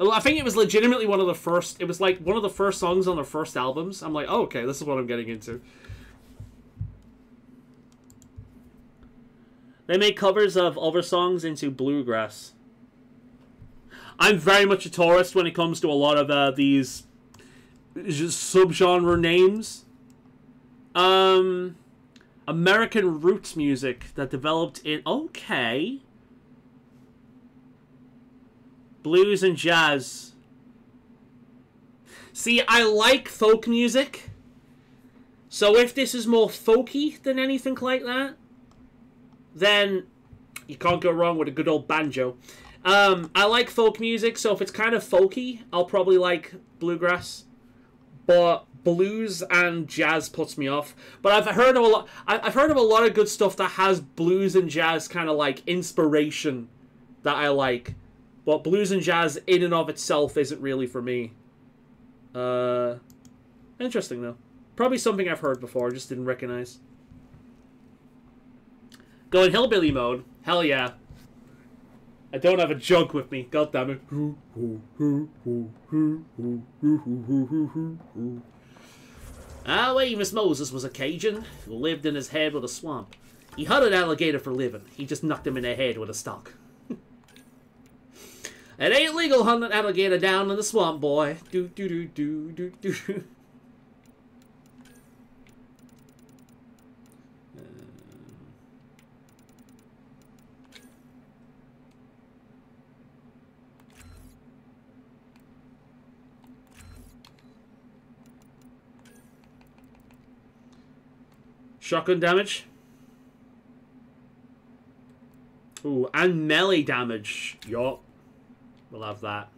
I think it was legitimately one of the first... It was like one of the first songs on their first albums. I'm like, oh, okay, this is what I'm getting into. They make covers of other songs into bluegrass. I'm very much a tourist when it comes to a lot of these just subgenre names. American roots music that developed in... Okay. Blues and jazz. See, I like folk music. So if this is more folky than anything like that, then you can't go wrong with a good old banjo. I like folk music, so if it's kind of folky, I'll probably like bluegrass. But blues and jazz puts me off. But I've heard of a lot. I've heard of a lot of good stuff that has blues and jazz kind of like inspiration that I like. But blues and jazz in and of itself isn't really for me. Interesting though. Probably something I've heard before, just didn't recognize. Going hillbilly mode? Hell yeah. I don't have a jug with me. God damn it. Amos Moses was a Cajun who lived in his head with a swamp. He hunted alligator for living. He just knocked him in the head with a stock. It ain't legal hunting alligator down in the swamp, boy. Do do do do do do. Shotgun damage. Ooh, and melee damage. Yup. We'll have that.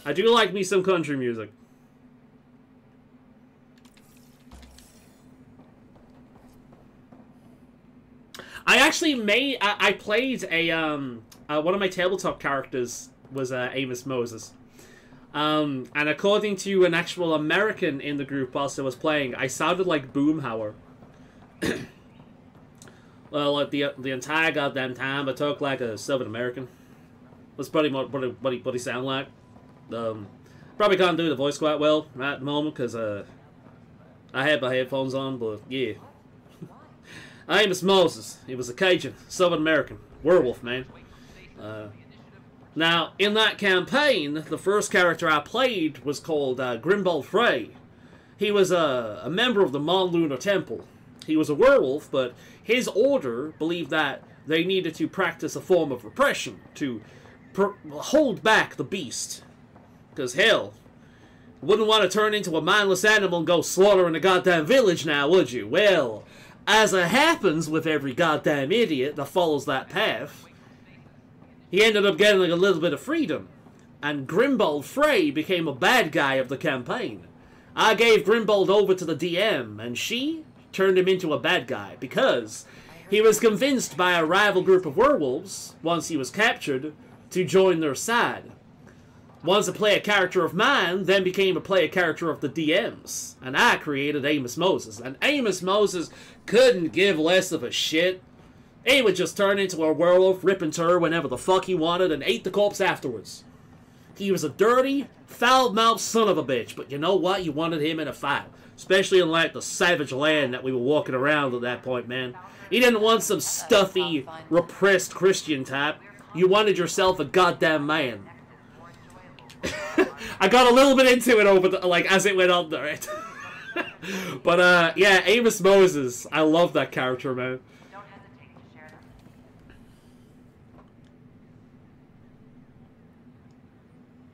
I do like me some country music. I actually made... I played a... one of my tabletop characters was Amos Moses. And according to an actual American in the group whilst I was playing, I sounded like Boomhauer. Well, like the entire goddamn time, I talk like a Southern American. That's pretty much what he sound like. Probably can't do the voice quite well at the moment because I had my headphones on, but yeah. Amos Moses. He was a Cajun, Southern American werewolf man. Now, in that campaign, the first character I played was called Grimbald Frey. He was a member of the Mon Lunar Temple. He was a werewolf, but his order believed that they needed to practice a form of repression to hold back the beast. Because, hell, wouldn't want to turn into a mindless animal and go slaughtering a goddamn village now, would you? Well, as it happens with every goddamn idiot that follows that path, he ended up getting like a little bit of freedom, and Grimbald Frey became a bad guy of the campaign. I gave Grimbald over to the DM, and she turned him into a bad guy, because he was convinced by a rival group of werewolves, once he was captured, to join their side. Once a player character of mine then became a player character of the DM's, and I created Amos Moses, and Amos Moses couldn't give less of a shit. He would just turn into a werewolf, rip and tear whenever the fuck he wanted, and ate the corpse afterwards. He was a dirty, foul-mouthed son of a bitch, but you know what? You wanted him in a fight. Especially in, like, the savage land that we were walking around at that point, man. You didn't want some stuffy, repressed Christian type. You wanted yourself a goddamn man. I got a little bit into it over the, like, as it went on there, right? But, yeah, Amos Moses. I love that character, man.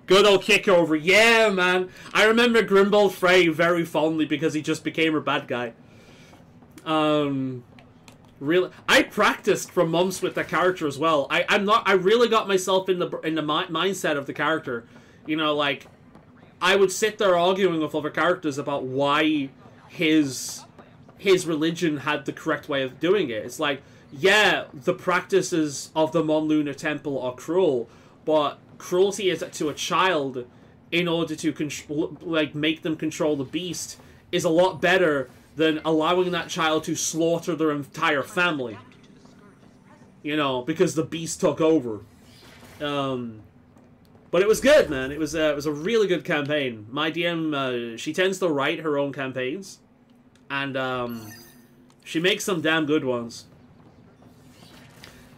Good old kick over. Yeah, man. I remember Grimbald Frey very fondly because he just became a bad guy. Really, I practiced for months with that character as well. I really got myself in the mindset of the character. You know, like, I would sit there arguing with other characters about why his religion had the correct way of doing it. It's like, yeah, the practices of the Mon Lunar Temple are cruel, but cruelty is to a child in order to make them control the beast is a lot better than allowing that child to slaughter their entire family. you know, because the beast took over. But it was good, man. It was a really good campaign. My DM, she tends to write her own campaigns, and she makes some damn good ones.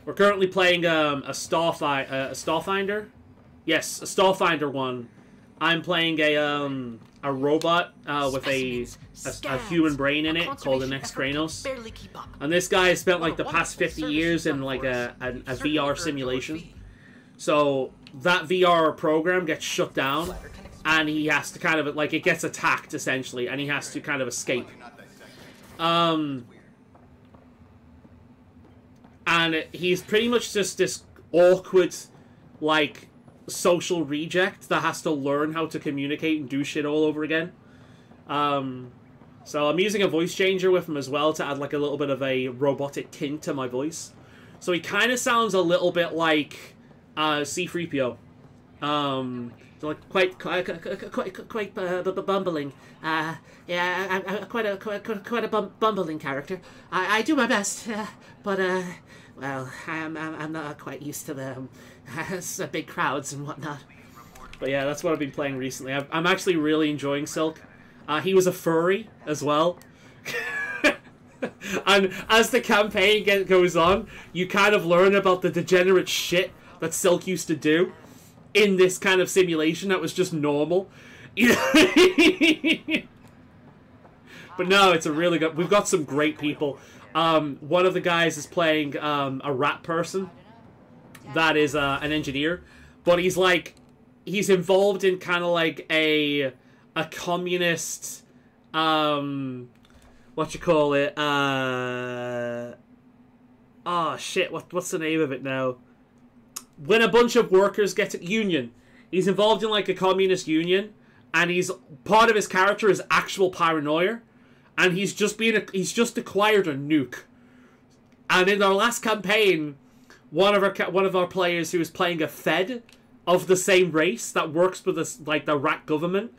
We're currently playing a Starfinder. Yes, a Starfinder one. I'm playing a robot with a human brain in it called an X-Kranos. And this guy has spent like the past 50 years in like a VR simulation. So that VR program gets shut down, and he has to kind of, like, it gets attacked essentially, and he has to kind of escape. And he's pretty much just this awkward, like, social reject that has to learn how to communicate and do shit all over again. So I'm using a voice changer with him as well to add like a little bit of a robotic tint to my voice. So he kind of sounds a little bit like C-3PO. Like quite bumbling. Yeah, I'm quite a bumbling character. I do my best, but well, I'm not quite used to the big crowds and whatnot. But yeah, that's what I've been playing recently. I'm actually really enjoying Silk. He was a furry as well. And as the campaign goes on, you kind of learn about the degenerate shit that Silk used to do in this kind of simulation that was just normal. You know? But no, it's a really good... We've got some great people. One of the guys is playing a rat person that is an engineer. But he's like... He's involved in kind of like a communist... what you call it? Oh, shit. What's the name of it now? When a bunch of workers get a union. He's involved in like a communist union, and he's part of his character is actual paranoia, and he's just acquired a nuke. And in our last campaign, one of our players who was playing a Fed of the same race that works with us, like the rat government,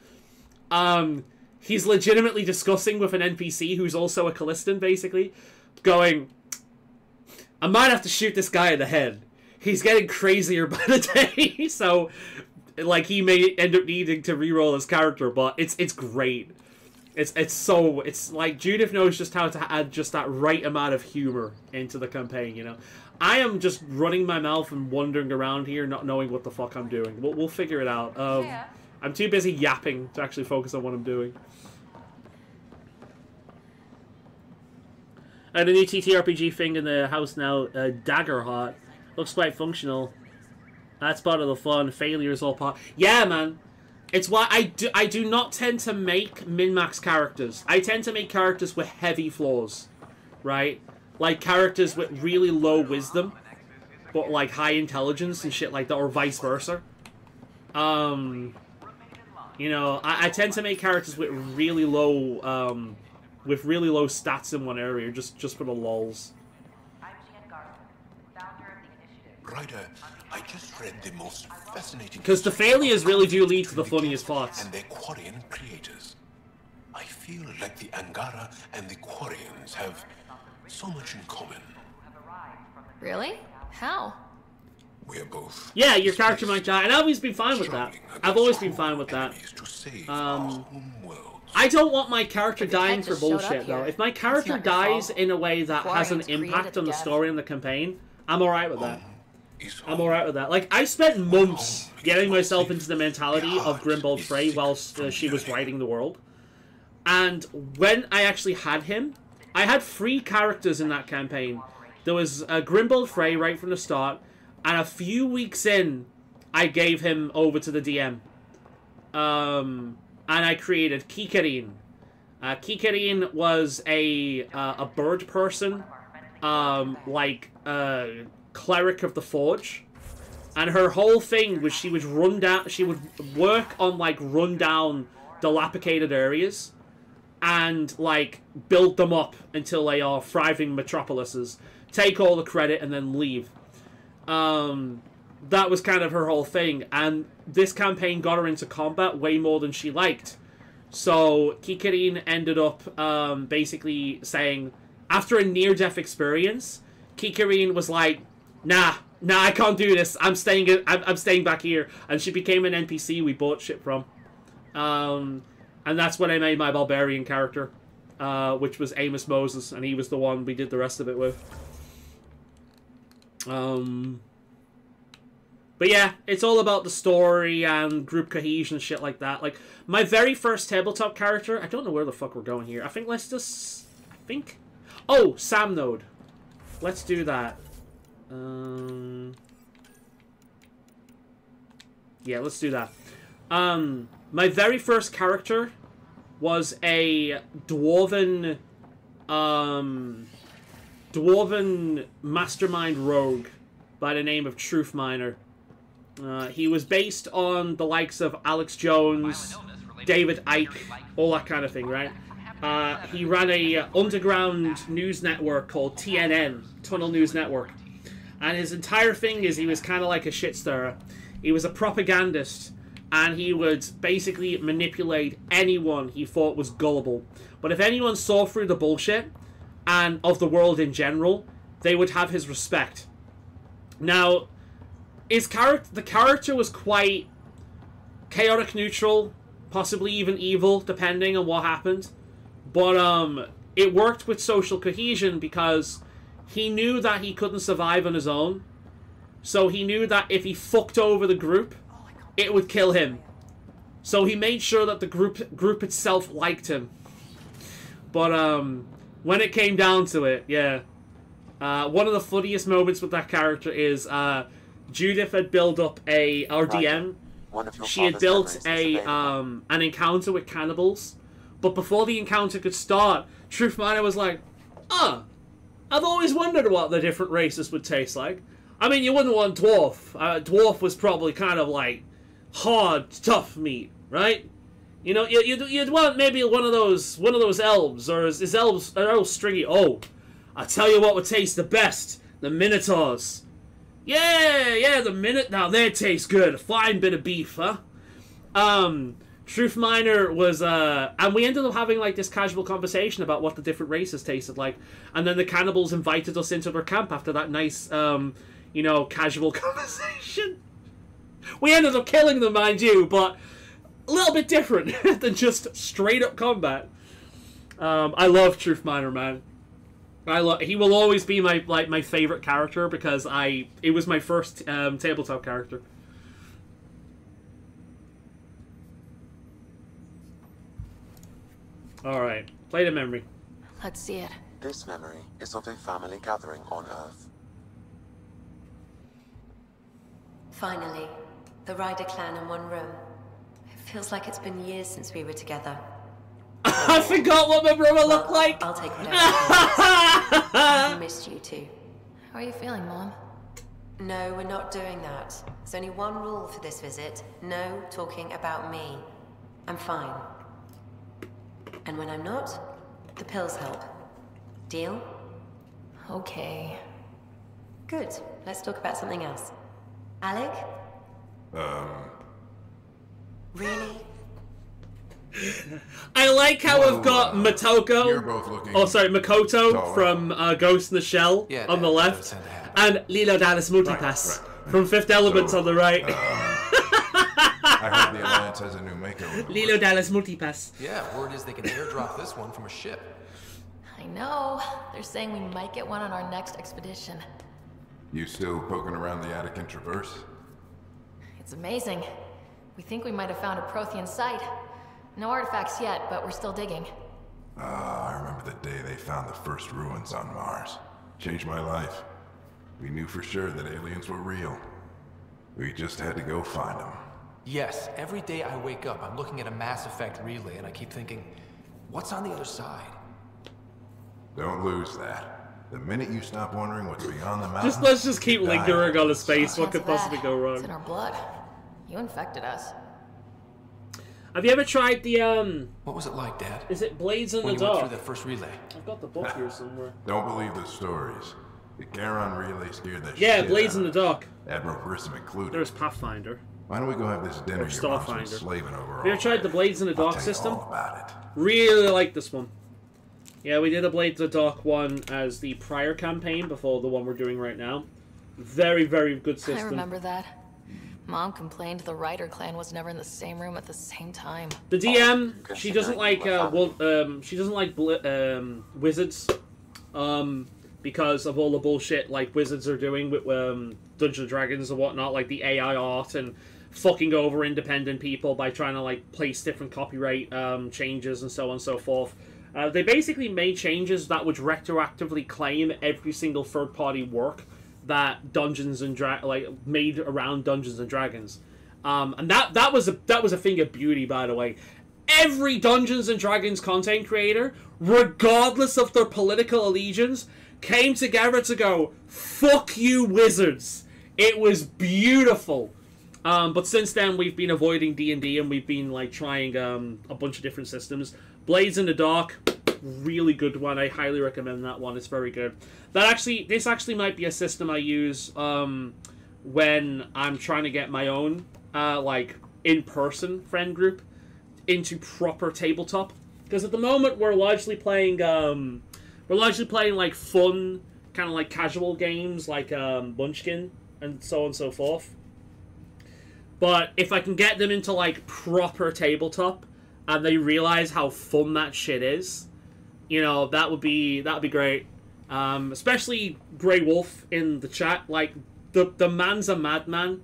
he's legitimately discussing with an NPC who's also a Callistan, basically, going, I might have to shoot this guy in the head. He's getting crazier by the day, so like he may end up needing to reroll his character, but it's great. It's like Judith knows just how to add just that right amount of humor into the campaign, you know. I am just running my mouth and wandering around here, not knowing what the fuck I'm doing. We'll figure it out. I'm too busy yapping to actually focus on what I'm doing. And the new TTRPG thing in the house now, Daggerheart. Looks quite functional. That's part of the fun. Failure is all part. Yeah, man. It's why I do not tend to make min-max characters. I tend to make characters with heavy flaws, right? Like characters with really low wisdom, but like high intelligence and shit like that, or vice versa. You know, I tend to make characters with really low stats in one area, just for the lols. Ryder, I just read the most fascinating... Because the failures really do lead to the funniest parts. And their Quarian creators. I feel like the Angara and the Quarians have so much in common. Really? How? We're both... Yeah, your character might die, and I've always been fine with that. I've always been fine with that. I don't want my character dying for bullshit, though. If my character dies in a way that has an impact on the story and the campaign, I'm alright with that. I'm alright with that. Like, I spent months getting myself into the mentality of Grimbold Frey whilst she was writing the world. And when I actually had him, I had 3 characters in that campaign. There was Grimbold Frey right from the start, and a few weeks in, I gave him over to the DM. And I created Kikarin. Kikarin was a bird person, cleric of the Forge, and her whole thing was she would work on like rundown, dilapidated areas, and like build them up until they are thriving metropolises, take all the credit, and then leave. That was kind of her whole thing, and this campaign got her into combat way more than she liked. So Kikarin ended up basically saying, after a near-death experience, Kikarin was like, nah, I can't do this. I'm staying back here. And she became an NPC we bought shit from. And that's when I made my barbarian character, which was Amos Moses, and he was the one we did the rest of it with. But yeah, it's all about the story and group cohesion and shit like that. Like, my very first tabletop character, I don't know where the fuck we're going here. I think let's just... Oh, Sam Node. Let's do that. Yeah, let's do that. My very first character was a dwarven mastermind rogue by the name of Truth Miner. He was based on the likes of Alex Jones, David Icke, all that kind of thing, right? He ran a underground news network called TNN, Tunnel News Network. And his entire thing is he was kind of like a shit stirrer. He was a propagandist, and he would basically manipulate anyone he thought was gullible. But if anyone saw through the bullshit, and of the world in general, they would have his respect. Now, the character was quite chaotic neutral, possibly even evil, depending on what happened. But it worked with social cohesion because he knew that he couldn't survive on his own. So he knew that if he fucked over the group, it would kill him. So he made sure that the group itself liked him. But when it came down to it, yeah. One of the funniest moments with that character is Judith had built up a RDM. She had built an encounter with cannibals. But before the encounter could start, Truth Miner was like, I've always wondered what the different races would taste like. I mean, you wouldn't want dwarf. Dwarf was probably kind of like hard, tough meat, right? You know, you'd want maybe one of those elves, or is elves are elves stringy? Oh, I tell you what would taste the best: the minotaurs. Yeah, now they taste good. A fine bit of beef, huh? Truth Miner was, and we ended up having like this casual conversation about what the different races tasted like, and then the cannibals invited us into their camp after that nice, casual conversation. We ended up killing them, mind you, but a little bit different than just straight up combat. I love Truth Miner, man. He will always be my favorite character because it was my first tabletop character. Alright, play the memory. Let's see it. This memory is of a family gathering on Earth. Finally, the Ryder clan in one room. It feels like it's been years since we were together. I forgot what my brother looked like! I'll take whatever. I missed you too. How are you feeling, Mom? No, we're not doing that. There's only one rule for this visit. No talking about me. I'm fine. And when I'm not, the pills help. Deal? Okay. Good. Let's talk about something else. Alec? Really? I like how we've got Makoto from Ghost in the Shell on the left, and Lilo Dallas Multipass from Fifth Element on the right. I heard the Alliance has a new makeover. Lilo Dallas Multipass. Yeah, word is they can airdrop this one from a ship. I know. They're saying we might get one on our next expedition. You still poking around the attic and traverse? It's amazing. We think we might have found a Prothean site. No artifacts yet, but we're still digging. I remember the day they found the first ruins on Mars. Changed my life. We knew for sure that aliens were real. We just had to go find them. Yes, every day I wake up, I'm looking at a Mass Effect relay and I keep thinking, what's on the other side? Don't lose that. The minute you stop wondering what's beyond the mountain... Let's just keep lingering on the space. What could possibly go wrong? It's in our blood. You infected us. Have you ever tried the, What was it like, Dad? Is it Blades in the When you Dark? went through that first relay? I've got the book here somewhere. Don't believe the stories. The Charon relay scared the shit Yeah, Blades in the Dark. Admiral Grissom included. There's Pathfinder. Why don't we go have this dinner Or your mom's been Starfinder. slaving over Have you ever tried the Blades in the Dark tell you system? all about it. Really like this one. Yeah, we did a Blades in the Dark one as the prior campaign before the one we're doing right now. Very, very good I system. remember that. Mom complained the Ryder clan was never in the same room at the same time. The DM, she doesn't like wizards, because of all the bullshit like wizards are doing with Dungeons and Dragons and whatnot, like the AI art and fucking over independent people by trying to like place different copyright changes and so on and so forth. They basically made changes that would retroactively claim every single third-party work that Dungeons and made around Dungeons and Dragons, and that was a thing of beauty, by the way. Every Dungeons and Dragons content creator, regardless of their political allegiance, came together to go, "Fuck you, wizards." It was beautiful. But since then, we've been avoiding D&D and we've been like trying a bunch of different systems. Blades in the Dark, really good one. I highly recommend that one. It's very good. This actually might be a system I use when I'm trying to get my own like in-person friend group into proper tabletop. Because at the moment we're largely playing like fun, kind of like casual games like Munchkin and so on and so forth. But if I can get them into like proper tabletop and they realize how fun that shit is, you know, that would be great. Especially Grey Wolf in the chat. Like, the man's a madman.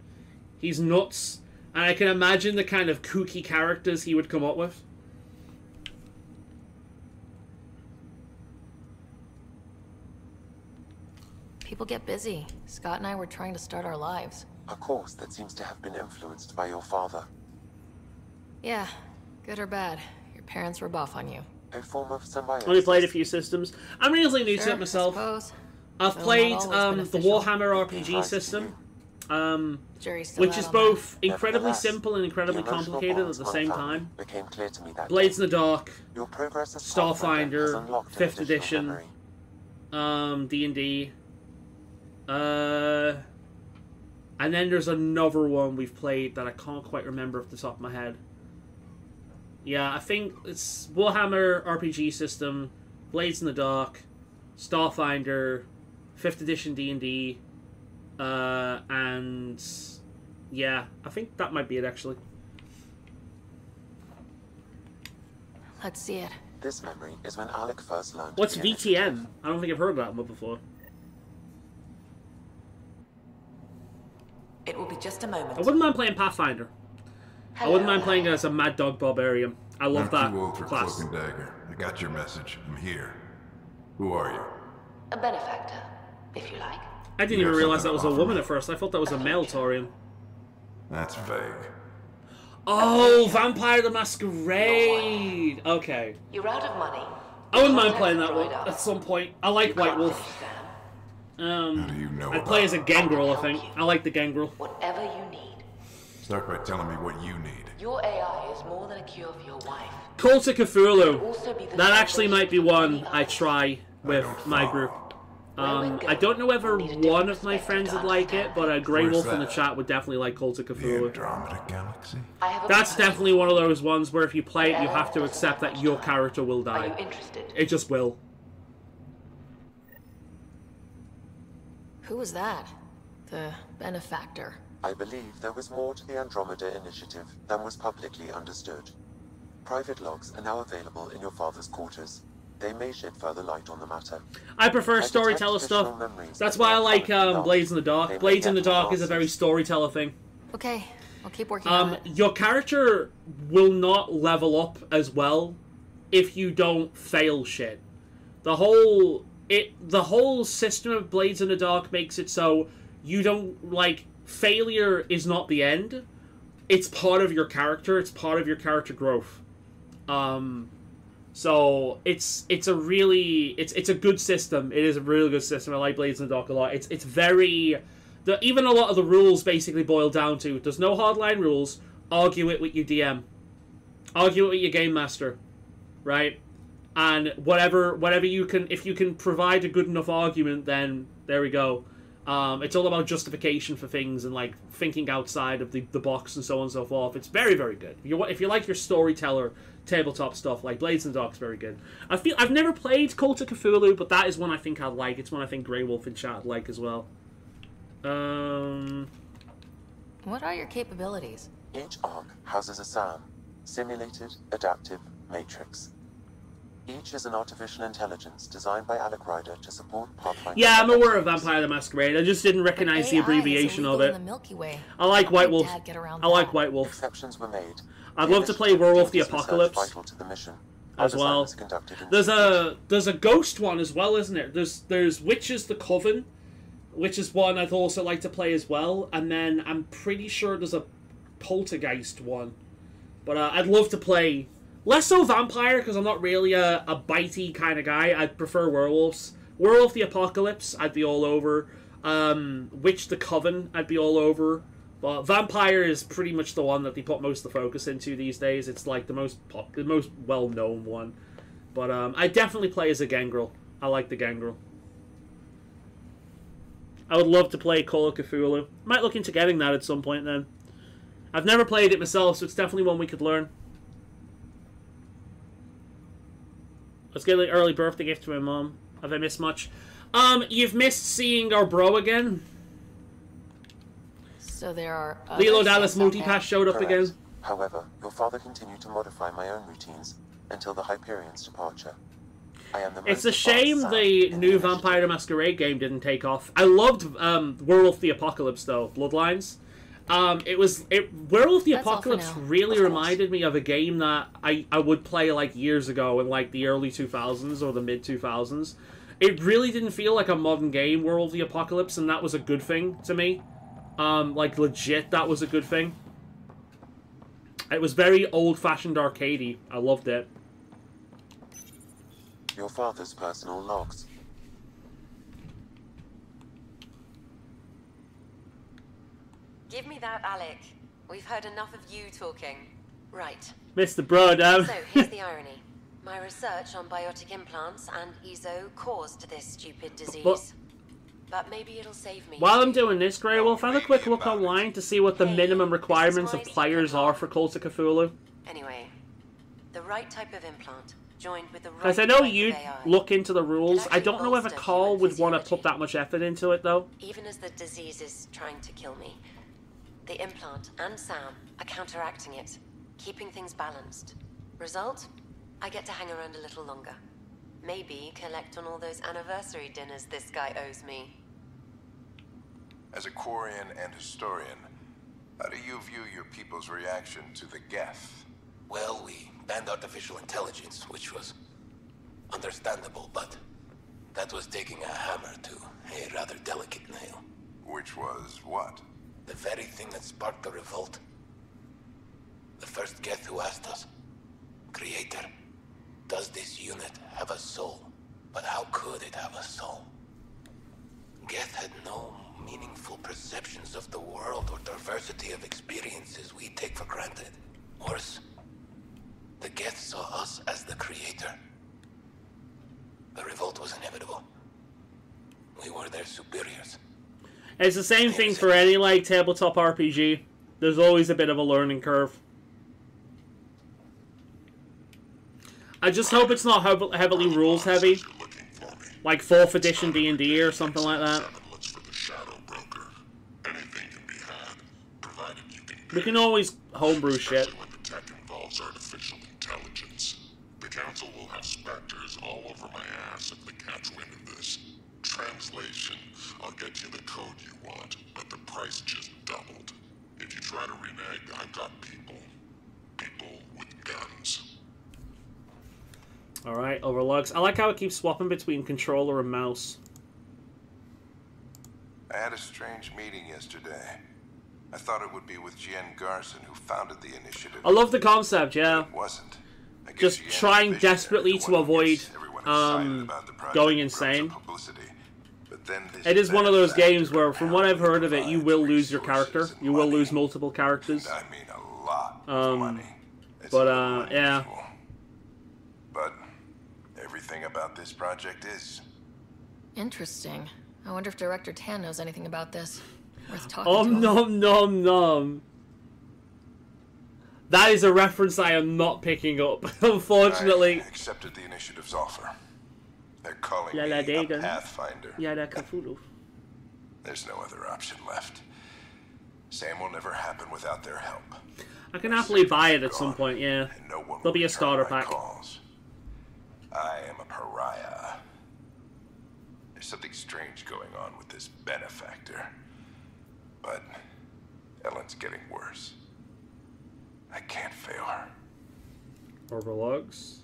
He's nuts. And I can imagine the kind of kooky characters he would come up with. People get busy. Scott and I were trying to start our lives. A course that seems to have been influenced by your father. Yeah, good or bad. Your parents were buff on you. A form of symbiosis. Only played a few systems. I'm really new to it myself. I've played the Warhammer RPG system, which is both incredibly simple and incredibly complicated at the same time. Blades in the Dark, Starfinder, 5th edition, D&D, and then there's another one we've played that I can't quite remember off the top of my head. Yeah, I think it's Warhammer RPG system, Blades in the Dark, Starfinder, 5th edition D&D, and yeah, I think that might be it actually. Let's see it. This memory is when Alec first learned. What's VTM? I don't think I've heard of that one before. It will be just a moment. I wouldn't mind playing Pathfinder. I wouldn't mind playing as a Mad Dog Barbarian. I love that I'm too old for class. Cloak and Dagger. I got your message. I'm here. Who are you? A benefactor, if you like. I didn't even realize that was a woman at first. I thought that was a male Taurian. That's vague. Oh, Vampire the Masquerade! Okay. You're out of money. I wouldn't mind playing that one at some point. I like White Wolf. How do you know I'd play as a Gangrel, I think. I like the Gangrel. Whatever you need. Start by telling me what you need. Your AI is more than a cure for your wife. Cult of Cthulhu. That actually might be one I try with my group. I don't know whether one of my friends would like it, but Grey Wolf in the chat would definitely like Cult of Cthulhu. Andromeda Galaxy? That's definitely one of those ones where if you play it, you have to accept that your character will die. Are you interested? It just will. Who was that? The benefactor. I believe there was more to the Andromeda initiative than was publicly understood. Private logs are now available in your father's quarters. They may shed further light on the matter. I prefer storyteller stuff. That's why I like Blades in the Dark. Blades in the Dark is a very storyteller thing. Okay, I'll keep working on it. Your character will not level up as well if you don't fail shit. The whole system of Blades in the Dark makes it so you don't, like, failure is not the end. It's part of your character. It's part of your character growth. So it's a good system. It is a really good system. I like Blades in the Dark a lot. It's very... even a lot of the rules basically boil down to, there's no hardline rules. Argue it with your DM. Argue it with your game master. Right? And whatever you can... If you can provide a good enough argument, then there we go. It's all about justification for things and like thinking outside of the box and so on and so forth. It's very, very good. If you like your storyteller tabletop stuff, like Blades in the Dark is very good. I've never played Cult of Cthulhu, but that is one I think I'd like. It's one I think Grey Wolf in chat would like as well. What are your capabilities? Each arc houses a SAM, Simulated Adaptive Matrix. Each is an artificial intelligence designed by Alec Ryder to support Pathfinder. Yeah, I'm aware of Vampire the Masquerade. I just didn't recognize the abbreviation of it. In the Milky Way. I like White Wolf. I like White Wolf. Exceptions were made. I'd love to play Werewolf the Apocalypse as well. There's a ghost one as well, isn't it? There's Witches the Coven, which is one I'd also like to play as well, and then I'm pretty sure there's a Poltergeist one. But I'd love to play less so Vampire because I'm not really a bitey kind of guy. I'd prefer Werewolves. Werewolf the Apocalypse, I'd be all over. Witch the Coven, I'd be all over. But Vampire is pretty much the one that they put most of the focus into these days. It's like the most well-known one. But I definitely play as a Gangrel. I like the Gangrel. I would love to play Call of Cthulhu. Might look into getting that at some point then. I've never played it myself, so it's definitely one we could learn. Let's get an early birthday gift to my mom. Have I missed much? You've missed seeing our bro again. So there are Lilo Dallas Multipass showed up again. However, your father continued to modify my own routines until the Hyperion's departure. It's a shame the new Vampire the Masquerade game didn't take off. I loved Werewolf the Apocalypse though, Bloodlines. Werewolf the Apocalypse really reminded me of a game that I would play like years ago in like the early 2000s or the mid 2000s. It really didn't feel like a modern game, Werewolf the Apocalypse, and that was a good thing to me. Like legit, that was a good thing. It was very old-fashioned arcadey. I loved it. Your father's personal logs. Give me that, Alec. We've heard enough of you talking. Right. Mr. Brodam. So, here's the irony. My research on biotic implants and EZO caused this stupid disease. But maybe it'll save me. While I'm doing this, Grey Wolf, have a quick look online to see what the minimum requirements of players are for Cult of Cthulhu. Anyway, the right type of implant, joined with the right Because I know type you of AI, look into the rules. I don't know whether Carl would want to put that much effort into it, though. even as the disease is trying to kill me. The implant and Sam are counteracting it, keeping things balanced. Result? I get to hang around a little longer. Maybe collect on all those anniversary dinners this guy owes me. As a Quarian and historian, how do you view your people's reaction to the Geth? Well, we banned artificial intelligence, which was understandable, but that was taking a hammer to a rather delicate nail. Which was what? The very thing that sparked the revolt. The first Geth who asked us, Creator, does this unit have a soul? But how could it have a soul? Geth had no meaningful perceptions of the world or diversity of experiences we take for granted. Worse, the Geth saw us as the Creator. The revolt was inevitable. We were their superiors. It's the same thing for any, like, tabletop RPG. There's always a bit of a learning curve. I just hope it's not heavily rules-heavy. Like 4th edition D&D or something like that. We can always homebrew shit. When the tech involves artificial intelligence, the Council will have specters all over my ass if they catch wind of this. Translation, I'll get you the code you want, but the price just doubled. If you try to renege, I've got people with guns. Alright, overlogs. I like how it keeps swapping between controller and mouse. I had a strange meeting yesterday. I thought it would be with Jen Garson, who founded the initiative. I love the concept, yeah. It wasn't. Just trying desperately to avoid going insane. It is one of those games where, from what I've heard of it, you will lose your character. You will lose multiple characters. I mean a lot of money. But, yeah. But everything about this project is. Interesting. I wonder if Director Tan knows anything about this. Worth talking to him. Nom nom nom. That is a reference I am not picking up, unfortunately. I accepted the initiative's offer. They're calling me a Pathfinder. Cthulhu. There's no other option left. Sam will never happen without their help. I can happily buy it at some point, yeah. There'll be a starter pack. I am a pariah. There's something strange going on with this benefactor. But Ellen's getting worse. I can't fail her. Orbital logs.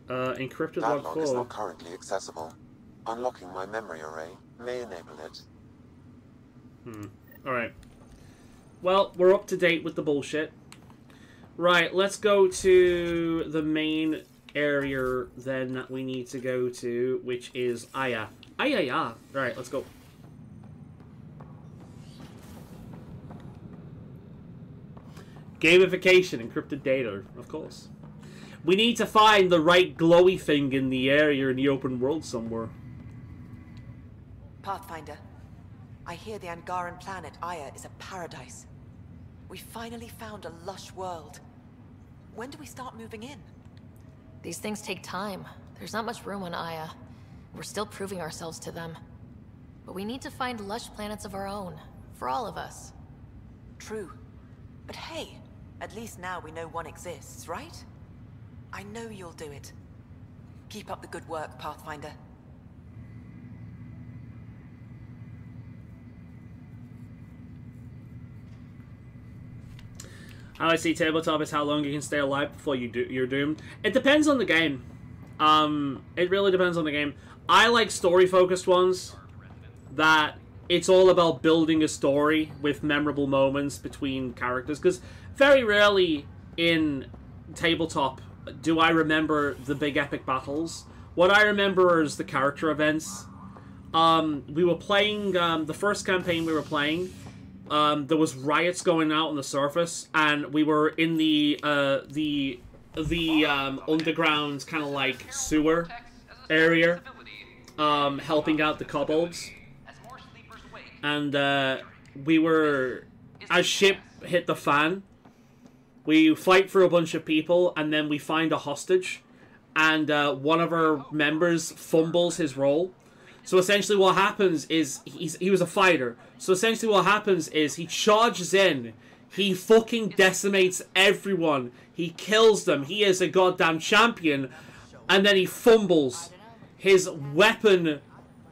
Encrypted That log log 4. is not currently accessible. Unlocking my memory array may enable it. Alright. Well, we're up to date with the bullshit. Right, let's go to the main area then that we need to go to, which is Aya. Aya. Right, let's go. Gamification, encrypted data, of course. We need to find the right glowy thing in the area in the open world somewhere. Pathfinder, I hear the Angaran planet Aya is a paradise. We finally found a lush world. When do we start moving in? These things take time. There's not much room on Aya. We're still proving ourselves to them. But we need to find lush planets of our own. For all of us. True. But hey, at least now we know one exists, right? I know you'll do it. Keep up the good work, Pathfinder. How I see tabletop is how long you can stay alive before you're doomed. It depends on the game. It really depends on the game. I like story-focused ones that it's all about building a story with memorable moments between characters. Because very rarely in tabletop do I remember the big epic battles. What I remember is the character events. We were playing the first campaign we were playing. There was riots going out on the surface, and we were in the underground kind of like sewer area, helping out the kobolds. And we were, as shit hit the fan, we fight for a bunch of people, and then we find a hostage, and one of our members fumbles his role. So essentially what happens is, he was a fighter, so essentially what happens is he charges in, he fucking decimates everyone, he kills them, he is a goddamn champion, and then he fumbles. His weapon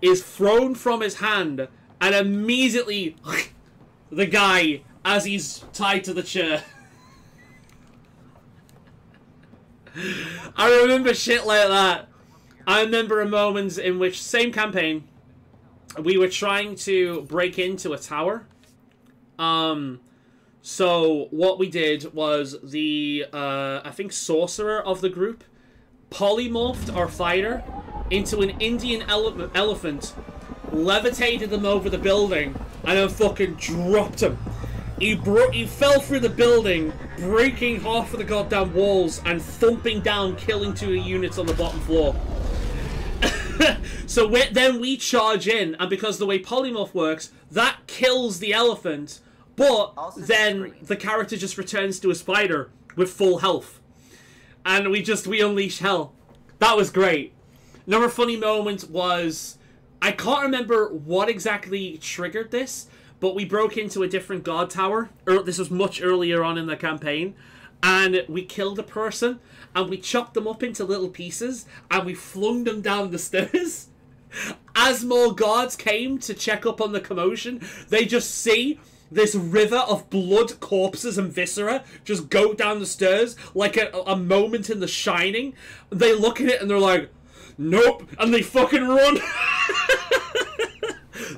is thrown from his hand, and immediately the guy, as he's tied to the chair. I remember shit like that. I remember a moment in which, same campaign, we were trying to break into a tower. So what we did was the, I think, sorcerer of the group polymorphed our fighter into an Indian elephant, levitated him over the building, and then fucking dropped him. He fell through the building, breaking half of the goddamn walls and thumping down, killing 2 units on the bottom floor. So then we charge in, and because the way polymorph works, that kills the elephant, but then the character just returns to his fighter with full health. And we unleash hell. That was great. Another funny moment was, I can't remember what exactly triggered this, but we broke into a different god tower. This was much earlier on in the campaign. And we killed a person, and we chopped them up into little pieces, and we flung them down the stairs. As more guards came to check up on the commotion, they just see this river of blood, corpses, and viscera just go down the stairs like a moment in The Shining. They look at it and they're like, nope, and they fucking run.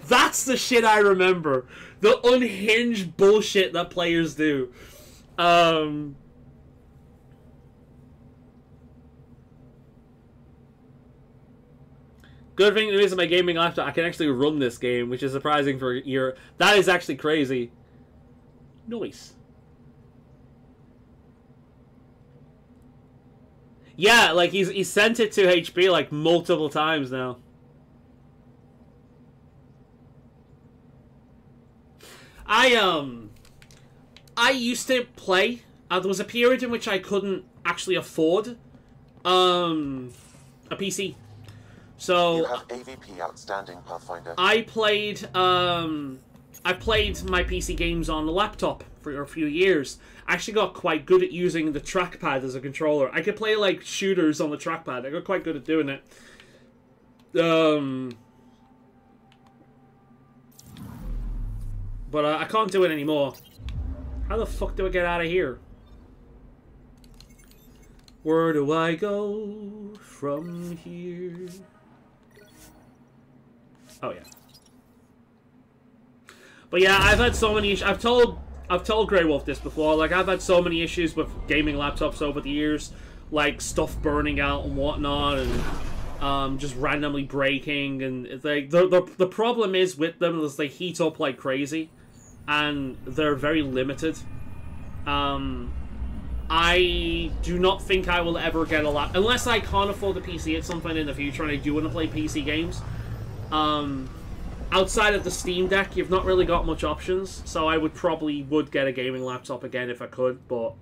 That's the shit I remember. The unhinged bullshit that players do. Good thing there is in my gaming laptop, I can actually run this game, which is surprising for a year. That is actually crazy. Nice. Yeah, like he's sent it to HP like multiple times now. I used to play. There was a period in which I couldn't actually afford a PC. So you have AVP outstanding, Pathfinder. I played my PC games on the laptop for a few years. I actually got quite good at using the trackpad as a controller. I could play like shooters on the trackpad. I got quite good at doing it. But I can't do it anymore. How the fuck do I get out of here? Where do I go from here? Oh yeah. But yeah, I've had so many issues. I've told Grey Wolf this before. Like, I've had so many issues with gaming laptops over the years, like stuff burning out and whatnot, and just randomly breaking. And the problem is with them is they heat up like crazy, and they're very limited. I do not think I will ever get a laptop unless I can't afford a PC at some point in the future, and I do want to play PC games. Outside of the Steam Deck, you've not really got much options, so I would get a gaming laptop again if I could, but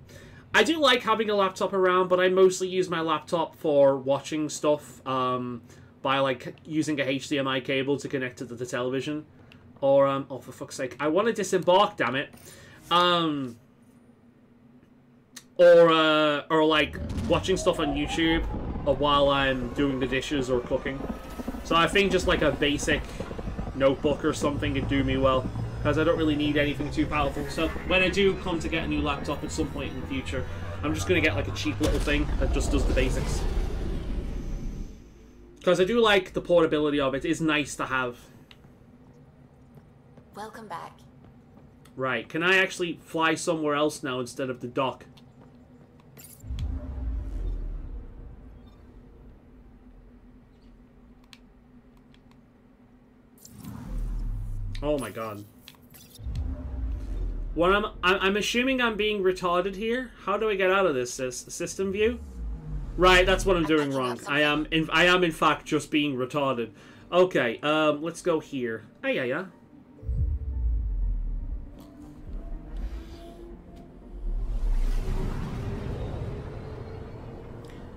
I do like having a laptop around, but I mostly use my laptop for watching stuff, by, like, using a HDMI cable to connect to the television, or, oh, for fuck's sake, I want to disembark, damn it, or, like, watching stuff on YouTube, or while I'm doing the dishes or cooking, so I think just, like, a basic notebook or something would do me well, because I don't really need anything too powerful. So when I do come to get a new laptop at some point in the future, I'm just going to get like a cheap little thing that just does the basics, because I do like the portability of it. It's nice to have. Welcome back. Right, can I actually fly somewhere else now instead of the dock? Oh my god. What I'm assuming I'm being retarded here. How do I get out of this system view? Right, that's what I'm doing wrong. I am in fact just being retarded. Okay, let's go here. Oh yeah.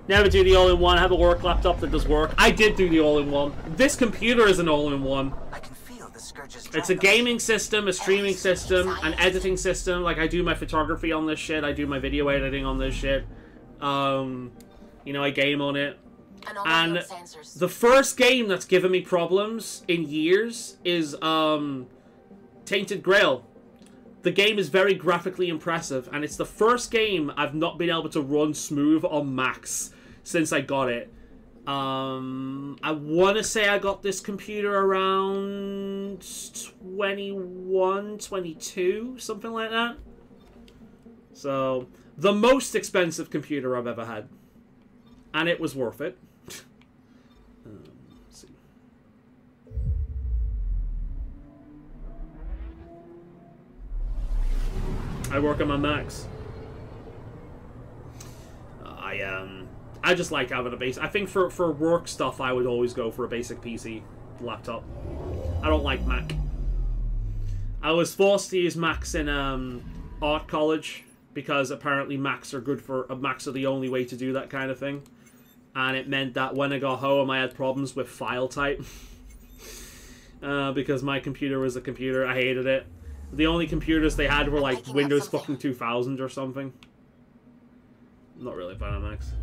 Never do the all-in-one. I have a work laptop that does work. I did do the all-in-one. This computer is an all-in-one. It's a gaming system, a streaming system, an editing system. Like, I do my photography on this shit. I do my video editing on this shit. You know, I game on it. And the first game that's given me problems in years is Tainted Grail. The game is very graphically impressive, and it's the first game I've not been able to run smooth on max since I got it. I want to say I got this computer around 21, 22, something like that. So, the most expensive computer I've ever had. And it was worth it. Let's see. I work on my Macs. I just like having a base. I think for work stuff, I would always go for a basic PC laptop. I don't like Mac. I was forced to use Macs in art college because apparently Macs are good for Macs are the only way to do that kind of thing, and it meant that when I got home, I had problems with file type because my computer was a computer. I hated it. The only computers they had were like Windows fucking 2000 or something. I'm not really a fan of Macs.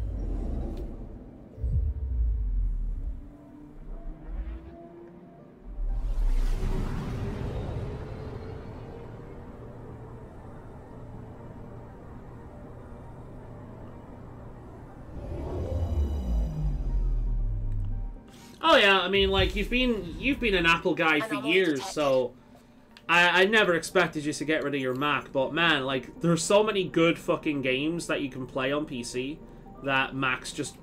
Oh yeah, I mean, like, you've been an Apple guy for years, so I never expected you to get rid of your Mac, but man, like, there's so many good fucking games that you can play on PC that Macs just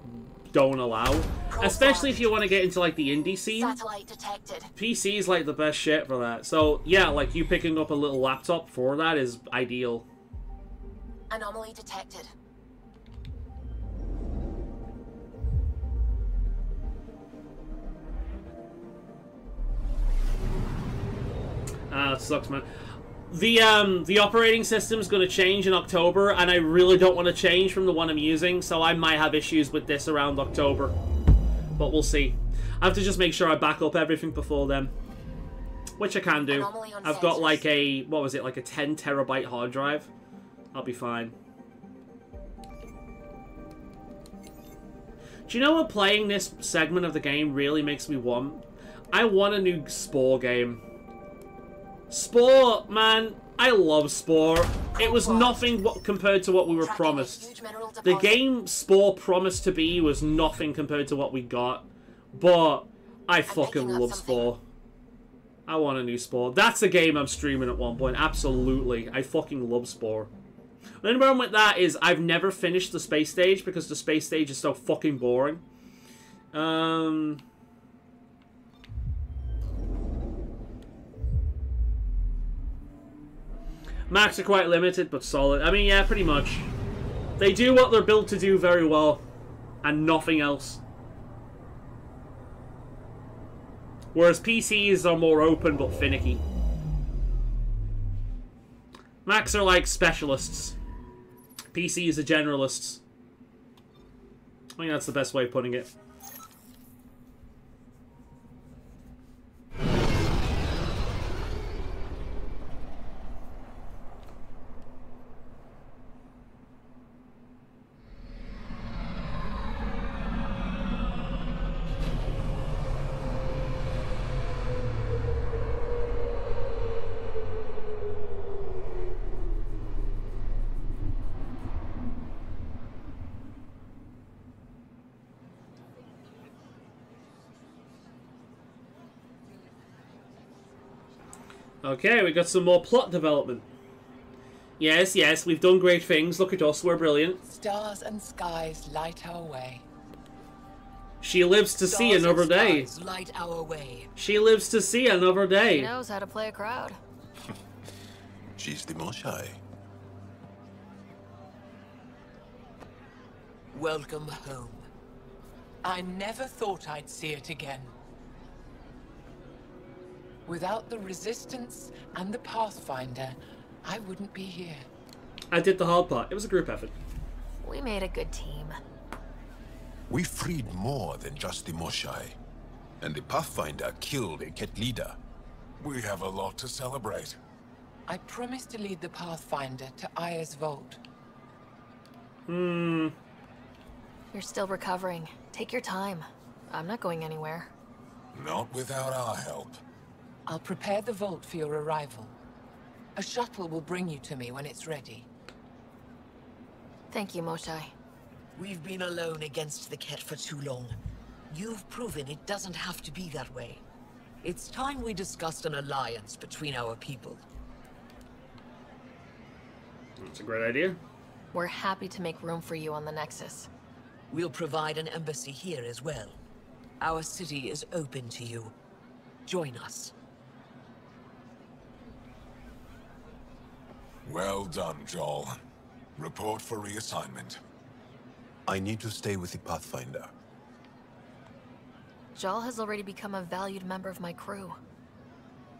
don't allow. Especially if you want to get into, like, the indie scene. PC is, like, the best shit for that. So, yeah, like, you picking up a little laptop for that is ideal. Anomaly detected. Ah, it sucks, man. The operating system's going to change in October, and I really don't want to change from the one I'm using, so I might have issues with this around October. But we'll see. I have to just make sure I back up everything before then. Which I can do. I've got like a, what was it, like a 10 terabyte hard drive. I'll be fine. Do you know what playing this segment of the game really makes me want? I want a new Spore game. Spore, man, I love Spore. It was nothing compared to what we were promised. The game Spore promised to be was nothing compared to what we got. But I fucking love Spore. I want a new Spore. That's a game I'm streaming at one point. Absolutely. I fucking love Spore. The only problem with that is I've never finished the space stage because the space stage is so fucking boring. Max are quite limited, but solid. I mean, yeah, pretty much. They do what they're built to do very well, and nothing else. Whereas PCs are more open, but finicky. Macs are like specialists. PCs are generalists. I think that's the best way of putting it. Okay, we got some more plot development. Yes, yes, we've done great things. Look at us, we're brilliant. Stars and skies light our way. She lives to see another day. Light our way. She lives to see another day. She knows how to play a crowd. She's the most shy. Welcome home. I never thought I'd see it again. Without the Resistance and the Pathfinder, I wouldn't be here. I did the hard part. It was a group effort. We made a good team. We freed more than just the Moshai. And the Pathfinder killed a Ket leader. We have a lot to celebrate. I promised to lead the Pathfinder to Aya's vault. You're still recovering. Take your time. I'm not going anywhere. Not without our help. I'll prepare the vault for your arrival. A shuttle will bring you to me when it's ready. Thank you, Moshai. We've been alone against the Ket for too long. You've proven it doesn't have to be that way. It's time we discussed an alliance between our people. That's a great idea. We're happy to make room for you on the Nexus. We'll provide an embassy here as well. Our city is open to you. Join us. Well done, Joel. Report for reassignment. I need to stay with the Pathfinder. Jal has already become a valued member of my crew.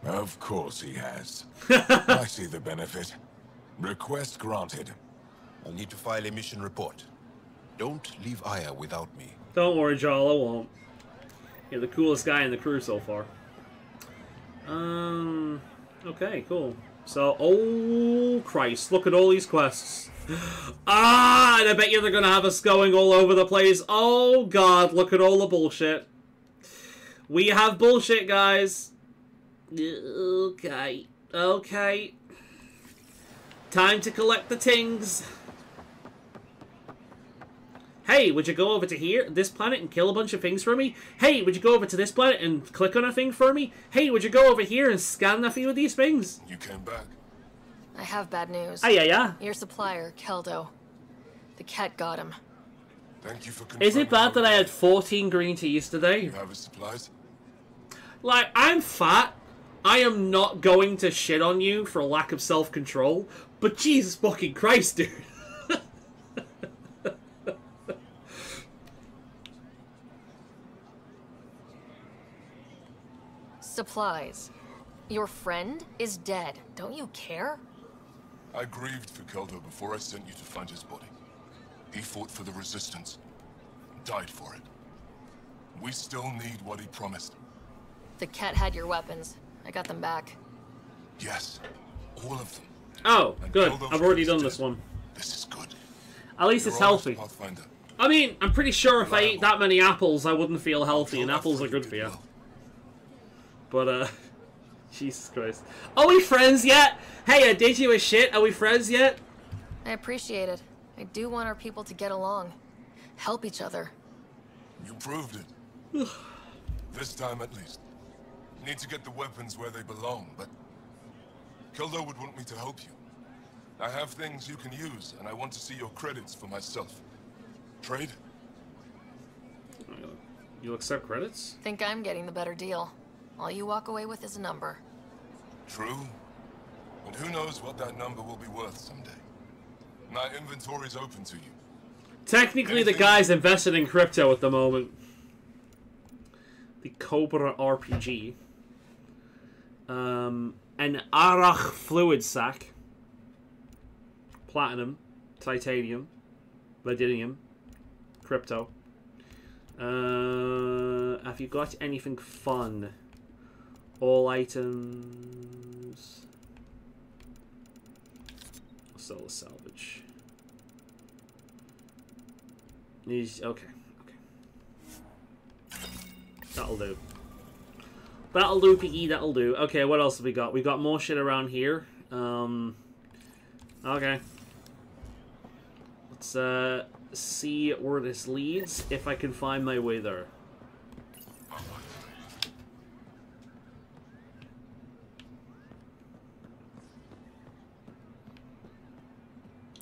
Of course he has. I see the benefit. Request granted. I'll need to file a mission report. Don't leave Aya without me. Don't worry, Jarl, I won't. You're the coolest guy in the crew so far. Okay, cool. So, oh Christ, look at all these quests. Ah, and I bet you they're gonna have us going all over the place. Oh God, look at all the bullshit. We have bullshit, guys. Okay, okay. Time to collect the tings. Hey, would you go over to here, this planet, and kill a bunch of things for me? Hey, would you go over to this planet and click on a thing for me? Hey, would you go over here and scan a few of these things? You came back. I have bad news. Ah, yeah. Your supplier, Keldo. The Ket got him. Thank you for confirming. Is it bad that I had 14 green teas today? You have his supplies? Like, I'm fat. I am not going to shit on you for a lack of self-control. But Jesus fucking Christ, dude. Supplies. Your friend is dead. Don't you care? I grieved for Keldo before I sent you to find his body. He fought for the Resistance. Died for it. We still need what he promised. The cat had your weapons. I got them back. Yes, all of them. Oh, good. I've already done this one. This is good. At least it's healthy. I mean, I'm pretty sure if I ate that many apples, I wouldn't feel healthy, and apples are good for you. But, Jesus Christ. Are we friends yet? Hey, I did you a shit. Are we friends yet? I appreciate it. I do want our people to get along. Help each other. You proved it. This time, at least. Need to get the weapons where they belong, but... Kildo would want me to help you. I have things you can use, and I want to see your credits for myself. Trade? You'll accept credits? Think I'm getting the better deal. All you walk away with is a number. True. But who knows what that number will be worth someday. My inventory's open to you. Technically, the guy's invested in crypto at the moment. The Cobra RPG. An Arach fluid sac. Platinum. Titanium. Ladinium. Crypto. Have you got anything fun? All items. Sell a salvage. Okay. That'll do. That'll do, Piggy, that'll do. Okay, what else have we got? We got more shit around here. Okay. Let's see where this leads, if I can find my way there.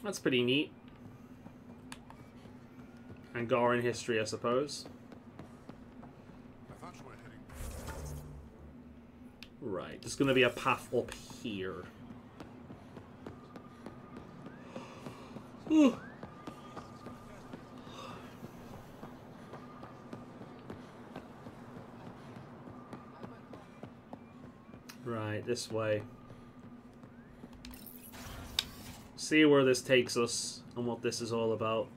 That's pretty neat. Angaran history, I suppose. Right, there's going to be a path up here. Ooh. Right, this way. See where this takes us and what this is all about.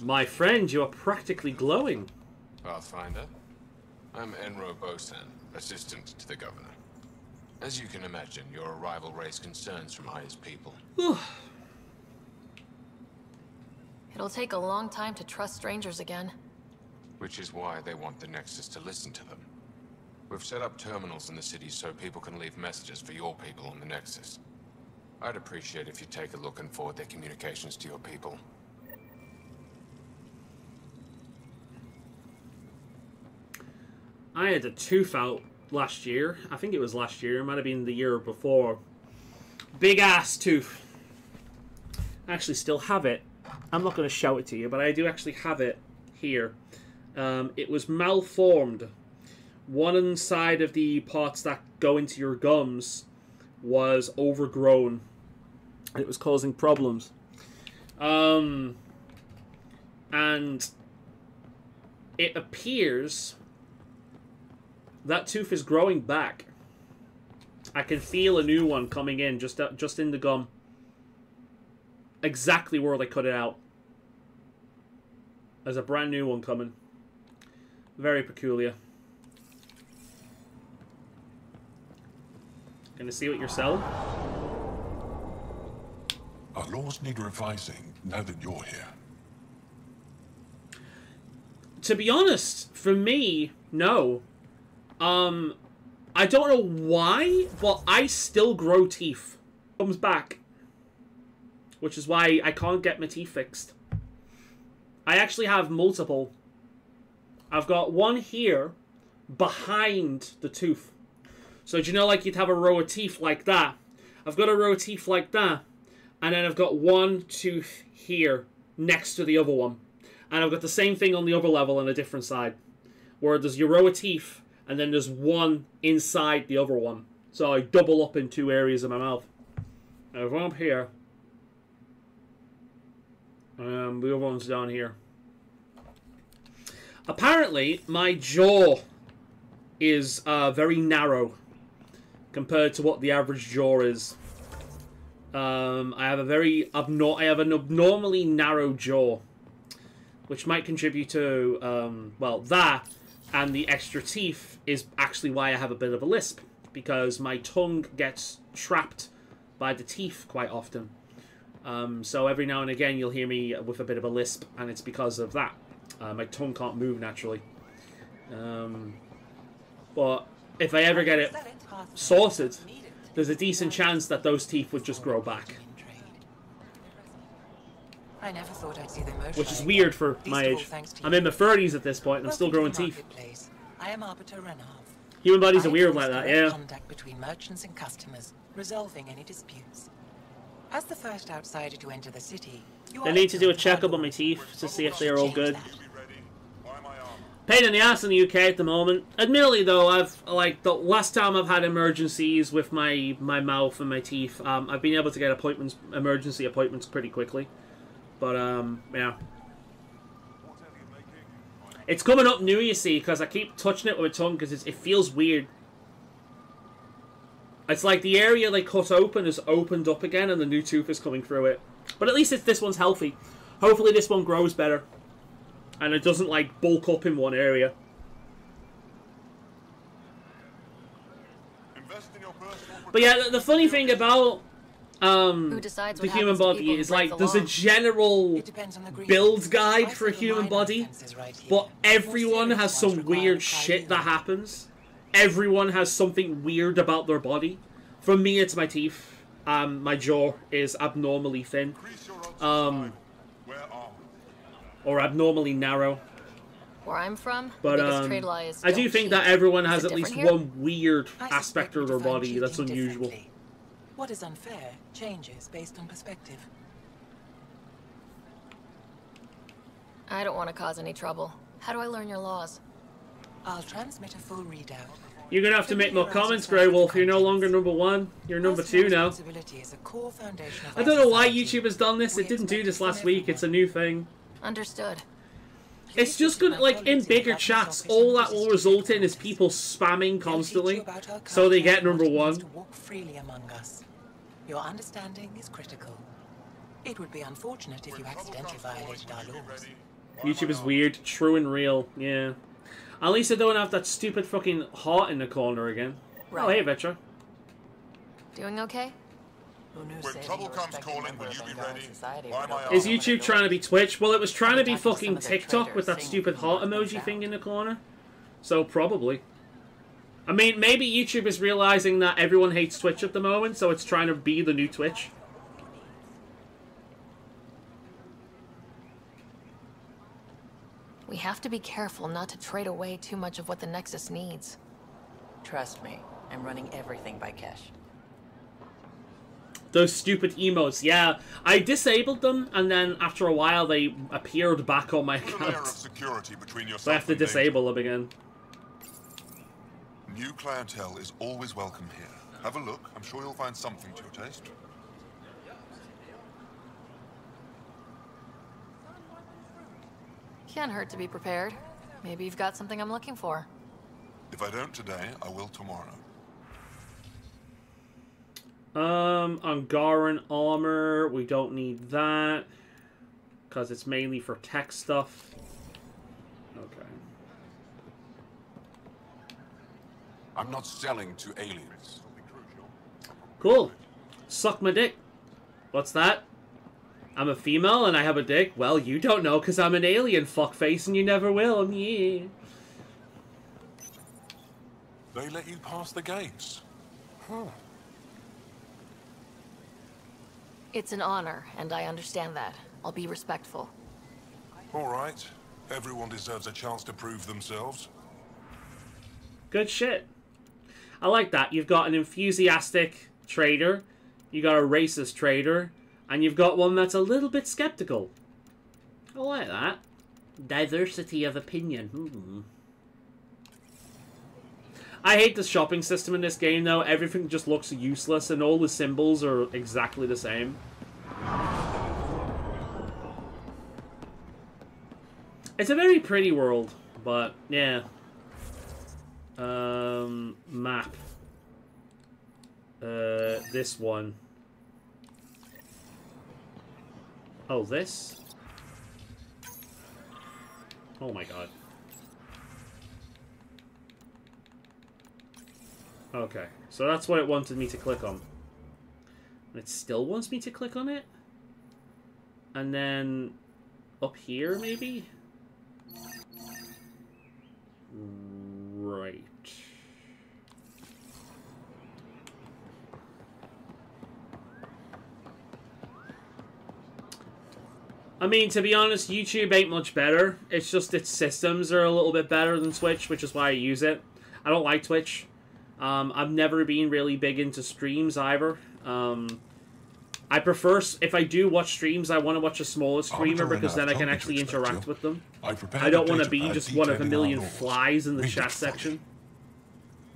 My friend, you are practically glowing. Pathfinder, I'm Enro Bosan, assistant to the governor. As you can imagine, your arrival raised concerns from Aya's people. It'll take a long time to trust strangers again. Which is why they want the Nexus to listen to them. We've set up terminals in the city so people can leave messages for your people on the Nexus. I'd appreciate if you take a look and forward their communications to your people. I had a tooth out last year. I think it was last year. It might have been the year before. Big ass tooth. I actually still have it. I'm not going to shout it to you, but I do actually have it here. It was malformed. One side of the parts that go into your gums was overgrown. It was causing problems. And it appears that tooth is growing back. I can feel a new one coming in just in the gum. Exactly where they cut it out. There's a brand new one coming. Very peculiar. Gonna see what you're selling? Our laws need revising now that you're here. To be honest, for me, no. I don't know why, but I still grow teeth. Comes back. Which is why I can't get my teeth fixed. I actually have multiple. I've got one here behind the tooth. So do you know, like, you'd have a row of teeth like that? I've got a row of teeth like that. And then I've got one tooth here next to the other one. And I've got the same thing on the other level on a different side. Where there's your row of teeth, and then there's one inside the other one. So I double up in two areas of my mouth. I have one up here. The other one's down here. Apparently, my jaw is very narrow compared to what the average jaw is. I have an abnormally narrow jaw. which might contribute to, well, that, and the extra teeth is actually why I have a bit of a lisp, because my tongue gets trapped by the teeth quite often. So every now and again you'll hear me with a bit of a lisp, and it's because of that. My tongue can't move naturally. But if I ever get it sorted, there's a decent chance that those teeth would just grow back. I never thought I'd see the motion. Which is weird for my age. I'm in my 30s at this point, and I'm still growing teeth. I am Arbiter Renard. Human bodies are weird like that, yeah. Contact between merchants and customers, resolving any disputes. As the first outsider to enter the city, I need to do a checkup on my teeth to see if they're all good. Pain in the ass in the UK at the moment. Admittedly, though, the last time I've had emergencies with my mouth and my teeth, I've been able to get emergency appointments pretty quickly. But, yeah. It's coming up new, you see, because I keep touching it with my tongue because it feels weird. It's like the area they cut open is opened up again and the new tooth is coming through it. But at least this one's healthy. Hopefully this one grows better. And it doesn't, like, bulk up in one area. But yeah, the funny thing about the human body is, like, there's a general build guide for a human body, but everyone has some weird shit that happens. Everyone has something weird about their body. For me, it's my teeth. My jaw is abnormally thin. Or abnormally narrow. Where I'm from, but the biggest trade lie is I do think that everyone has at least here? one weird aspect of their body that's unusual. What is unfair changes based on perspective. I don't want to cause any trouble. How do I learn your laws? I'll transmit a full readout. You're gonna have to make more comments, Grey Wolf. You're no longer #1. You're #2 now. I don't know why YouTube has done this. It didn't do this last week. It's a new thing. Understood. It's just gonna, like, in bigger chats, all that will result in is people spamming constantly, so they get #1. Walk freely among us. Your understanding is critical. It would be unfortunate if you accidentally violated our laws. YouTube is weird, true and real, yeah. At least I don't have that stupid fucking heart in the corner again. Right. Oh, hey, Vetra. Doing okay? When trouble comes calling, will you be ready? Is YouTube trying to be Twitch? Well, it was trying to be fucking TikTok with that stupid heart emoji thing in the corner. So, probably. I mean, maybe YouTube is realizing that everyone hates Twitch at the moment, so it's trying to be the new Twitch. We have to be careful not to trade away too much of what the Nexus needs. Trust me, I'm running everything by cash. Those stupid emotes, yeah. I disabled them, and then after a while they appeared back on my account. So I have to disable them again. New clientele is always welcome here. Have a look. I'm sure you'll find something to your taste. Can't hurt to be prepared. Maybe you've got something I'm looking for. If I don't today, I will tomorrow. Angaran armor, we don't need that. Because it's mainly for tech stuff. Okay. I'm not selling to aliens. Cool. Suck my dick. What's that? I'm a female and I have a dick? Well, you don't know because I'm an alien fuckface and you never will. Yeah. They let you pass the gates. Huh. It's an honor, and I understand that. I'll be respectful. All right. Everyone deserves a chance to prove themselves. Good shit. I like that. You've got an enthusiastic trader, you got a racist trader, and you've got one that's a little bit skeptical. I like that. Diversity of opinion. I hate the shopping system in this game, though. Everything just looks useless, and all the symbols are exactly the same. It's a very pretty world, but, yeah. Map. This one. Oh, this? Oh my god. Okay, so that's what it wanted me to click on. It still wants me to click on it? And then up here, maybe? Right. I mean, to be honest, YouTube ain't much better. It's just its systems are a little bit better than Twitch, which is why I use it. I don't like Twitch. I've never been really big into streams either. I prefer, if I do watch streams, I want to watch a smaller streamer because then I can actually interact with them. I don't want to be just one of a million flies in the chat section,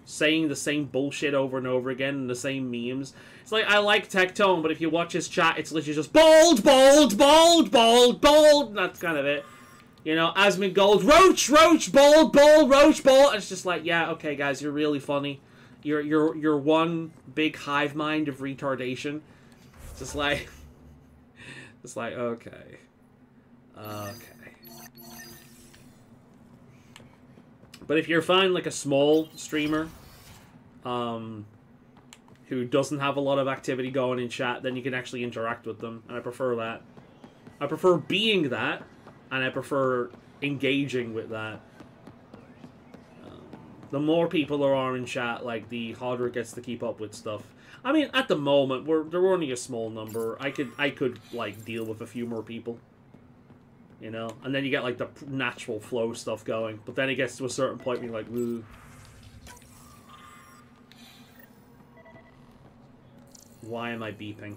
saying the same bullshit over and over again and the same memes. It's like, I like Tectone, but if you watch his chat, it's literally just bold, bold, bold, bold, bold. That's kind of it. You know, Asmund Gold, Roach, Roach, bold, bold, Roach, bold. It's just like, yeah, okay, guys, you're really funny. You're one big hive mind of retardation. It's like, okay. Okay. But if you're finding, like, a small streamer, who doesn't have a lot of activity going in chat, then you can actually interact with them, and I prefer that. I prefer being that, and I prefer engaging with that. The more people there are in chat, like, the harder it gets to keep up with stuff. I mean, at the moment, they're only a small number. I could like deal with a few more people, you know. And then you get like the natural flow stuff going. But then it gets to a certain point where you're like, woo. Why am I beeping?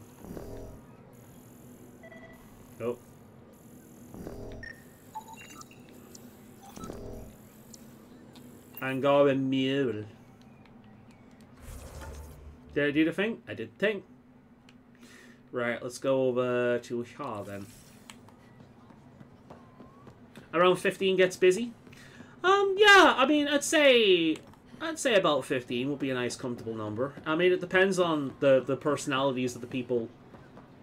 Oh. And go and mule. Did I do the thing? I did the thing. Right, let's go over to here then. Around 15 gets busy. Yeah, I mean, I'd say about 15 would be a nice, comfortable number. I mean, it depends on the personalities of the people,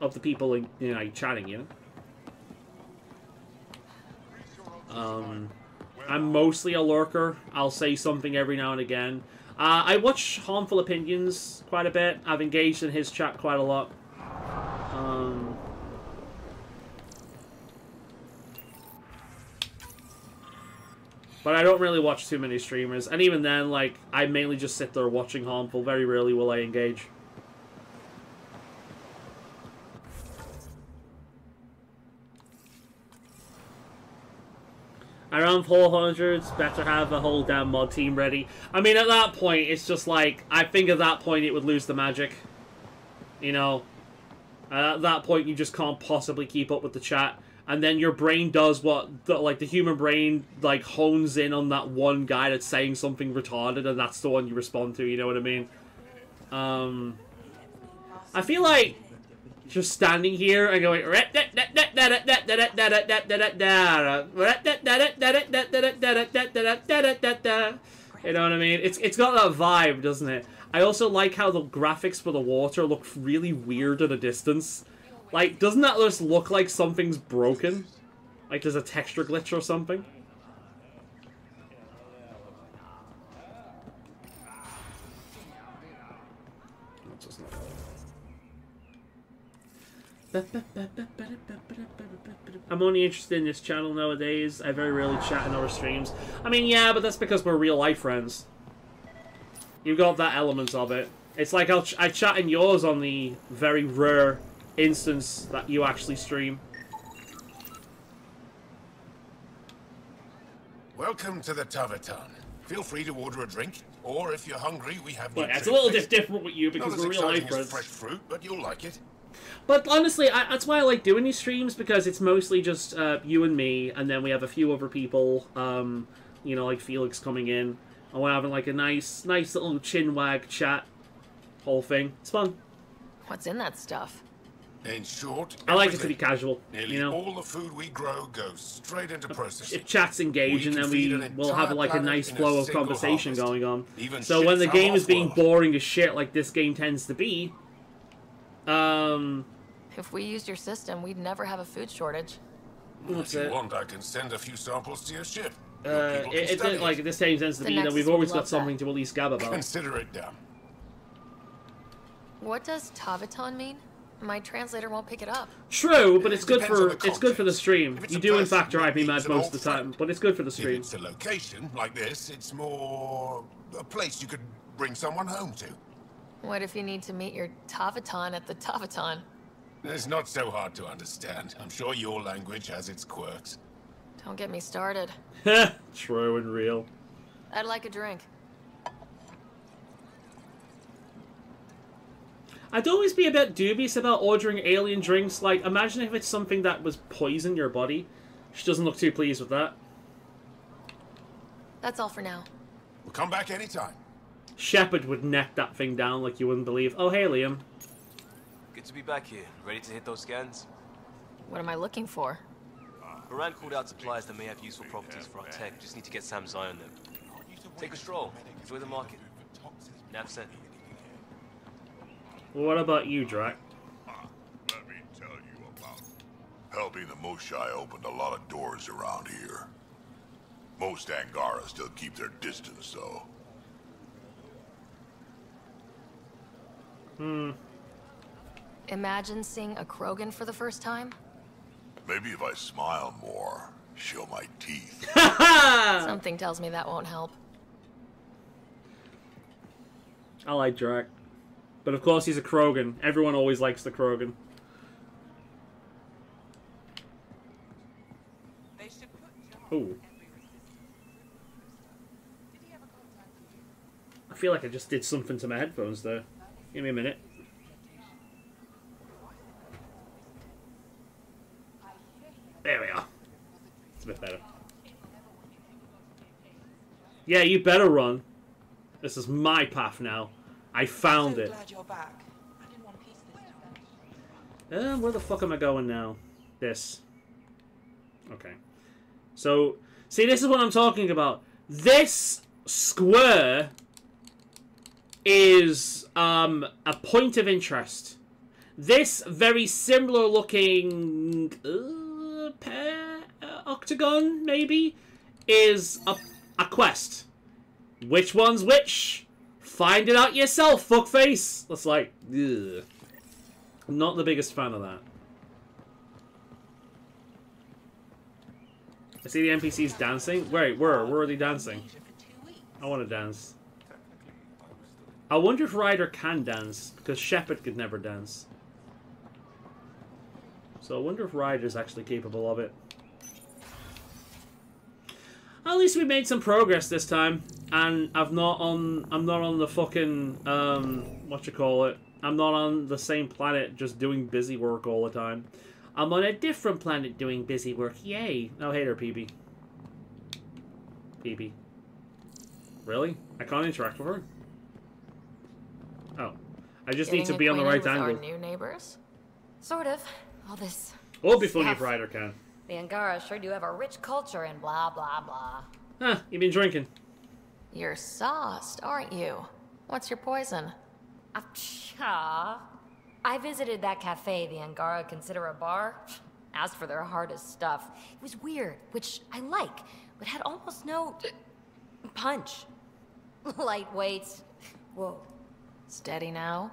you know, chatting. You know. I'm mostly a lurker. I'll say something every now and again. I watch Harmful Opinions quite a bit. I've engaged in his chat quite a lot. But I don't really watch too many streamers. And even then, like, I mainly just sit there watching Harmful. Very rarely will I engage. Around 400, it's better have a whole damn mod team ready. I mean, at that point, it's just like, I think at that point it would lose the magic. You know? At that point, you just can't possibly keep up with the chat. And then your brain does what, like, the human brain, like, hones in on that one guy that's saying something retarded, and that's the one you respond to, you know what I mean? I feel like just standing here and going, you know what I mean? It's got that vibe, doesn't it? I also like how the graphics for the water look really weird at a distance. Like, doesn't that just look like something's broken? Like there's a texture glitch or something? I'm only interested in this channel nowadays. I very rarely chat in other streams. I mean, yeah, but that's because we're real life friends. You've got that element of it. It's like I chat in yours on the very rare instance that you actually stream. Welcome to the Taverton. Feel free to order a drink, or if you're hungry, we have. Well, it's a little bit different with you because we're real life friends. Fresh fruit, but you'll like it. But honestly, that's why I like doing these streams, because it's mostly just you and me, and then we have a few other people, you know, like Felix coming in, and we're having like a nice little chinwag chat, whole thing. It's fun. What's in that stuff? In short, I like it to be casual, you know. All the food we grow goes straight into processing. If chat's engaged, and then we'll have like a nice flow of conversation going on. So when the game is being boring as shit, like this game tends to be, if we used your system, we'd never have a food shortage. That's If you it. want, I can send a few samples to your ship. Like this time tends to be that we've always got something to at least gab about. Consider it done. What does Taviton mean? My translator won't pick it up. True, but it's good for the stream. You do in fact drive me mad most of the time, but it's good for the If stream. it's a location like this, it's more a place you could bring someone home to. What if you need to meet your Taviton at the Taviton? It's not so hard to understand. I'm sure your language has its quirks. Don't get me started. True and real. I'd like a drink. I'd always be a bit dubious about ordering alien drinks. Like, imagine if it's something that was poison your body. She doesn't look too pleased with that. That's all for now. We'll come back anytime. Shepard would neck that thing down like you wouldn't believe. Oh, hey, Liam. Good to be back here. Ready to hit those scans? What am I looking for? Moran called out supplies that may have useful properties for our tech. Just need to get Sam's eye on them. Take a stroll. Enjoy the market. Nav sent. What about you, Drac? Let me tell you about helping the Moshai opened a lot of doors around here. Most Angara still keep their distance, though. Imagine seeing a Krogan for the first time? Maybe if I smile more, show my teeth. Something tells me that won't help. I like Drac. But of course he's a Krogan. Everyone always likes the Krogan. Ooh. I feel like I just did something to my headphones there. Give me a minute. There we are. It's a bit better. Yeah, you better run. This is my path now. I found it. Glad you're back. Where the fuck am I going now? This. Okay. So, see, this is what I'm talking about. This square is a point of interest. This very similar looking octagon, maybe, is a quest. Which one's which? Find it out yourself, fuckface. That's like, ugh. I'm not the biggest fan of that. I see the NPCs dancing. Wait, where are they dancing? I want to dance. I wonder if Ryder can dance, because Shepard could never dance. So I wonder if Ryder's actually capable of it. At least we made some progress this time, and I'm not on the fucking I'm not on the same planet just doing busy work all the time. I'm on a different planet doing busy work. Yay! Oh, hey there, PB. PB. Really? I can't interact with her? Oh. I just need to be on the right angle. Our new neighbors? Sort of. All this. It would be funny if Ryder can. The Angara sure do have a rich culture and blah, blah, blah. Huh, you been drinking? You're sauced, aren't you? What's your poison? I visited that cafe the Angara consider a bar. As for their hardest stuff, it was weird, which I like, but had almost no punch. Lightweight. Whoa. Steady now?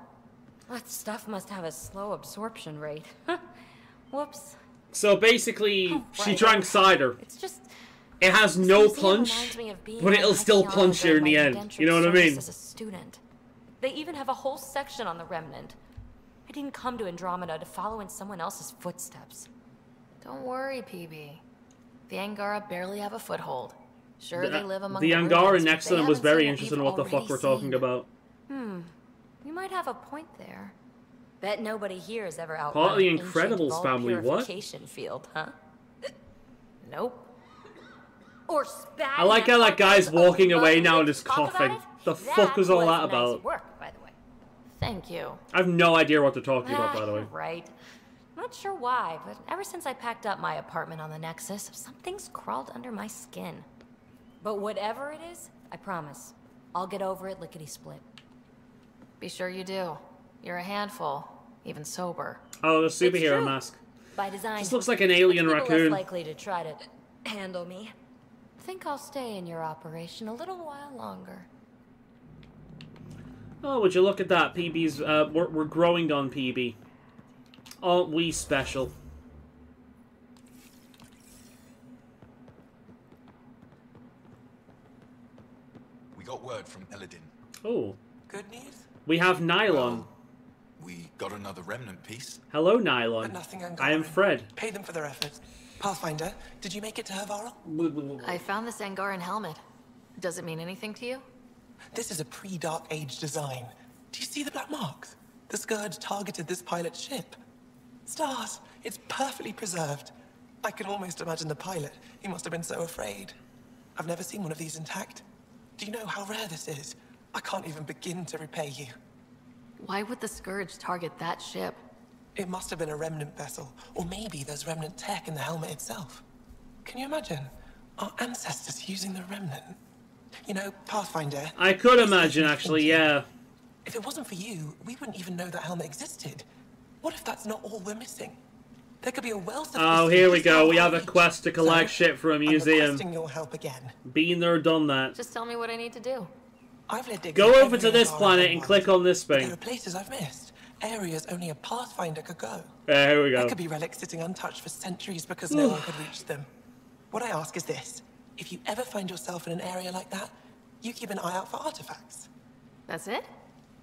That stuff must have a slow absorption rate. Whoops. So basically, she right. drank cider. It's just... It has no punch, but it'll still punch you in the end. You know what I mean? As a student. They even have a whole section on the Remnant. I didn't come to Andromeda to follow in someone else's footsteps. Don't worry, PB. The Angara barely have a foothold. Sure, they live among the Angara ruins, next but to they them was haven't very seen what interested in you've what the fuck we're already talking seen. about. You might have a point there. Bet nobody here has ever out. Part of the Incredibles family, what? Field, huh? Nope. Or I like how that guy's walking away now and is coughing. The fuck was all that about? Work, by the way. Thank you. I have no idea what they're talking about, by the way. Right. Not sure why, but ever since I packed up my apartment on the Nexus, something's crawled under my skin. But whatever it is, I promise, I'll get over it lickety-split. Be sure you do. You're a handful, even sober. Oh, the superhero mask. By design. Just looks like an alien People raccoon. less likely to try to handle me. Think I'll stay in your operation a little while longer. Oh, would you look at that? PB's, we're growing on PB. Aren't we special? We got word from Eladin. Oh. Good news? We have Nylon. Well, we got another remnant piece. Hello, Nylon. Nothing I am Fred. Pay them for their efforts. Pathfinder, did you make it to Hervarl? I found this Angaran helmet. Does it mean anything to you? This is a pre-Dark Age design. Do you see the black marks? The Scourge targeted this pilot's ship. Stars, it's perfectly preserved. I can almost imagine the pilot. He must have been so afraid. I've never seen one of these intact. Do you know how rare this is? I can't even begin to repay you. Why would the Scourge target that ship? It must have been a remnant vessel, or maybe there's remnant tech in the helmet itself. Can you imagine? Our ancestors using the remnant? You know, Pathfinder... I could imagine, actually, yeah. If it wasn't for you, we wouldn't even know that helmet existed. What if that's not all we're missing? There could be a wealth of... Oh, here we go. We have a quest to collect shit for a I'm museum. requesting your help again. Been there, done that. Just tell me what I need to do. I've led diggers Go over to every this Angaran planet and click on this There thing. are places I've missed. Areas only a Pathfinder could go. Yeah, here we go. There could be relics sitting untouched for centuries because no one could reach them. What I ask is this. If you ever find yourself in an area like that, you keep an eye out for artifacts. That's it?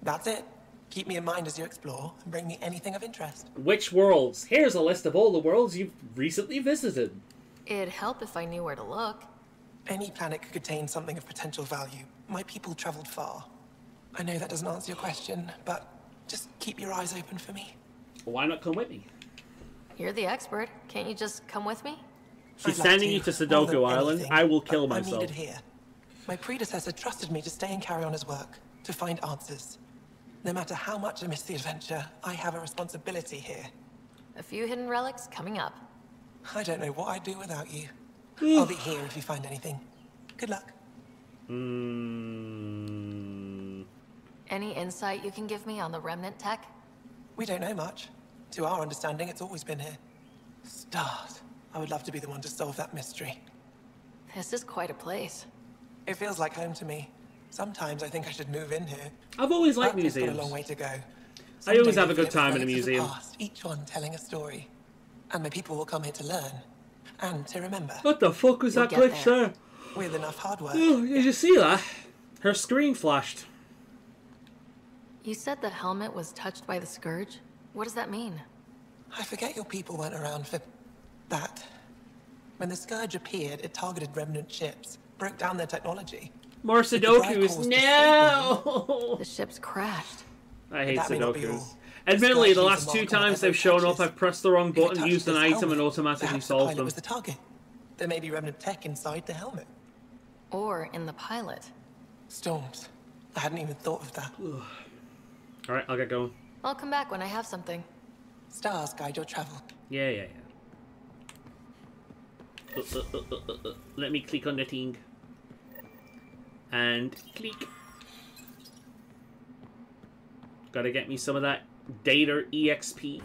That's it. Keep me in mind as you explore, and bring me anything of interest. Which worlds? Here's a list of all the worlds you've recently visited. It'd help if I knew where to look. Any planet could contain something of potential value. My people traveled far. I know that doesn't answer your question, but just keep your eyes open for me. Why not come with me? You're the expert. Can't you just come with me? She's I'd like sending you to Sudoku Island. anything, I will kill but myself. I'm needed here. My predecessor trusted me to stay and carry on his work, to find answers. No matter how much I miss the adventure, I have a responsibility here. A few hidden relics coming up. I don't know what I'd do without you. I'll be here if you find anything. Good luck. Any insight you can give me on the remnant tech? We don't know much. To our understanding, it's always been here. Stars. I would love to be the one to solve that mystery. This is quite a place. It feels like home to me. Sometimes I think I should move in here. I've always liked But it's got museums. a long way to go. I always Someday have a we'll good fill it time with in a relics of the museum. past, each one telling a story. And my people will come here to learn. And to remember. What the fuck was You'll that get glitch there. there? With enough hard work. Oh, did you see that? Her screen flashed. You said the helmet was touched by the Scourge? What does that mean? I forget your people weren't around for that. When the Scourge appeared, it targeted remnant ships, broke down their technology. More If the drive core Sudokus. was No! The ship's crashed. I hate That may not be Sudokus. all. Admittedly, the Scourge last leaves a two mark on times they've every shown up, purchase. I've pressed the wrong If it button, touched used an this item, helmet, and automatically perhaps the solved pilot them. was the target. There may be remnant tech inside the helmet. Or in the pilot. Storms. I hadn't even thought of that. Alright, I'll get going. I'll come back when I have something. Stars guide your travel. Yeah. Let me click on the thing. And click. Gotta get me some of that data EXP.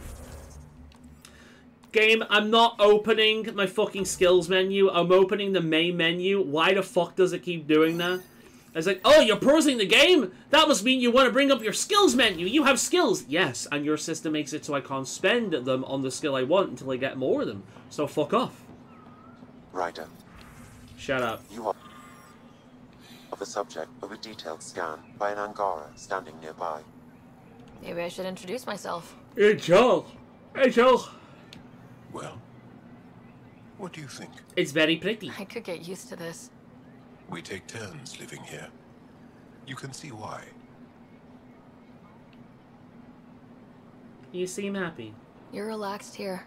Game, I'm not opening my fucking skills menu. I'm opening the main menu. Why the fuck does it keep doing that? I was like, oh, you're pausing the game? That must mean you want to bring up your skills menu. You have skills. Yes, and your system makes it so I can't spend them on the skill I want until I get more of them. So fuck off. Ryder, Shut up. you are the subject of a detailed scan by an Angara standing nearby. Maybe I should introduce myself. Hey, Joel. Hey, Joel. Well, what do you think? It's very pretty. I could get used to this. We take turns living here. You can see why. You seem happy. You're relaxed here.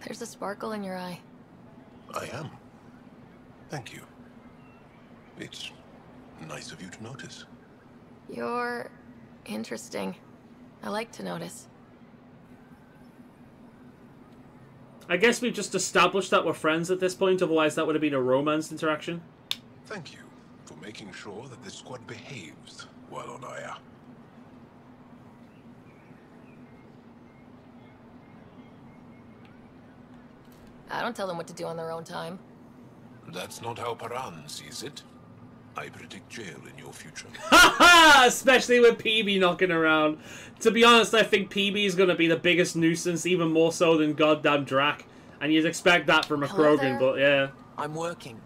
There's a sparkle in your eye. I am. Thank you. It's nice of you to notice. You're interesting. I like to notice. I guess we've just established that we're friends at this point, otherwise that would have been a romance interaction. Thank you for making sure that the squad behaves while on Aya. I don't tell them what to do on their own time. That's not how Paran sees it. I predict jail in your future. Haha! Especially with PB knocking around. To be honest, I think PB is going to be the biggest nuisance, even more so than goddamn Drac. And you'd expect that from a Krogan, but yeah. I'm working.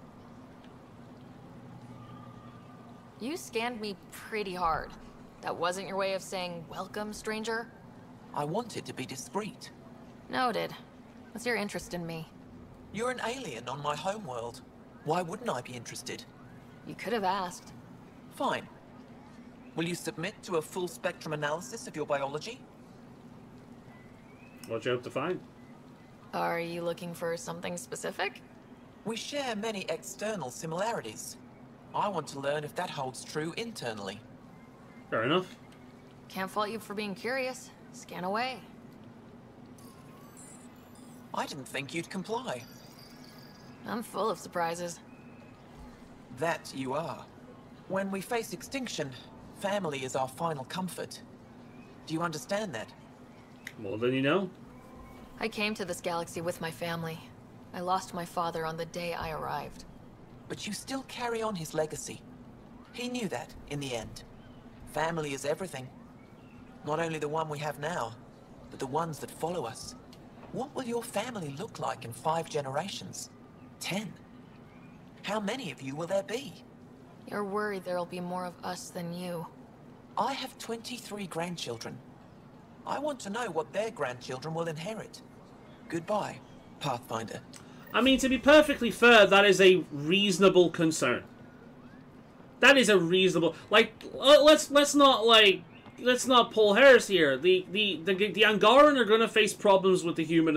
You scanned me pretty hard. That wasn't your way of saying, welcome, stranger? I wanted to be discreet. Noted. What's your interest in me? You're an alien on my homeworld. Why wouldn't I be interested? You could have asked. Fine. Will you submit to a full spectrum analysis of your biology? What you hope to find? Are you looking for something specific? We share many external similarities. I want to learn if that holds true internally. Fair enough. Can't fault you for being curious. Scan away. I didn't think you'd comply. I'm full of surprises. That you are. When we face extinction, family is our final comfort. Do you understand that? More than you know. I came to this galaxy with my family. I lost my father on the day I arrived. But you still carry on his legacy. He knew that, in the end. Family is everything. Not only the one we have now, but the ones that follow us. What will your family look like in 5 generations? 10? How many of you will there be? You're worried there'll be more of us than you. I have 23 grandchildren. I want to know what their grandchildren will inherit. Goodbye, Pathfinder. I mean, to be perfectly fair, that is a reasonable concern. That is a reasonable... Like, let's not pull hairs here. The Angaran are going to face problems with the humans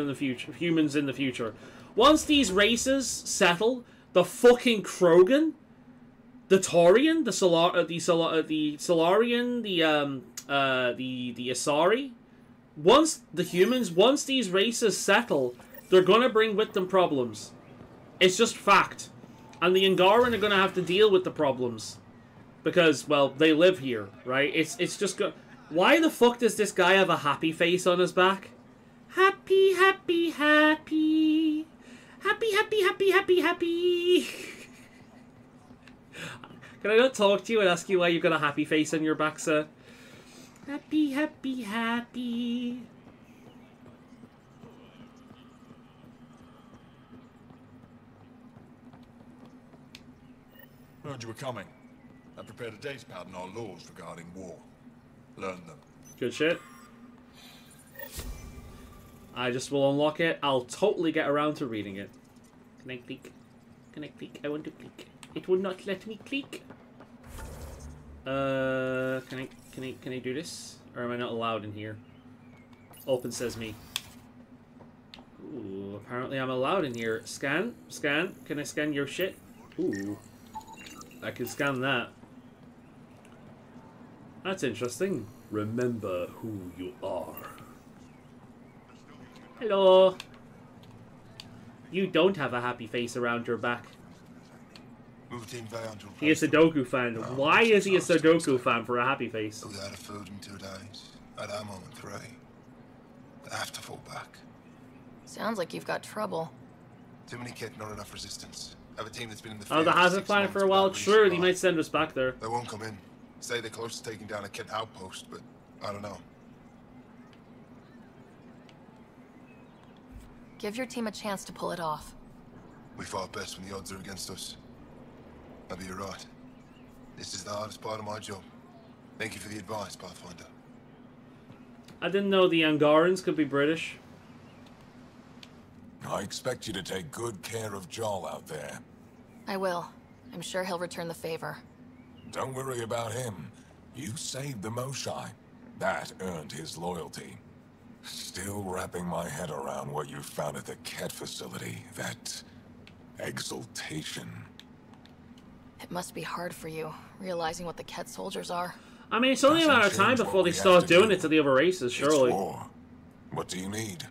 in the future. Once these races settle, the fucking Krogan, the Taurian, the Solarian, the Asari, once these races settle, they're going to bring with them problems. It's just fact. And the Angaran are going to have to deal with the problems. Because, well, they live here, right? It's just... Why the fuck does this guy have a happy face on his back? Happy, happy, happy. Happy, happy, happy, happy, happy. Can I not talk to you and ask you why you've got a happy face on your back, sir? Happy, happy, happy. Heard you were coming. I prepared a date pad and our laws regarding war. Learn them. Good shit. I just will unlock it. I'll totally get around to reading it. Can I click? Can I click? I want to click. It will not let me click. Can I do this? Or am I not allowed in here? Open sesame. Ooh, apparently I'm allowed in here. Scan? Scan? Can I scan your shit? Ooh. I can scan that. That's interesting. Remember who you are. Hello. You don't have a happy face around your back. He is a Sudoku fan. Why is he a Sudoku fan for a happy face? I was out of food in 2 days. I'd ammo in 3. I have to fall back. Sounds like you've got trouble. Too many kit, not enough resistance. I have a team that's been in the Oh, the hazard planet for a while? Sure, they might send us back there. They won't come in. Say they're close to taking down a kit outpost, but I don't know. Give your team a chance to pull it off. We fought best when the odds are against us. Maybe you're right. This is the hardest part of my job. Thank you for the advice, Pathfinder. I didn't know the Angarans could be British. I expect you to take good care of Jarl out there. I will. I'm sure he'll return the favor. Don't worry about him. You saved the Moshai. That earned his loyalty. Still wrapping my head around what you found at the Ket facility. That exultation. It must be hard for you, realizing what the Ket soldiers are. I mean, it's only a matter of time before they start doing it to the other races, surely. It's war. What do you need?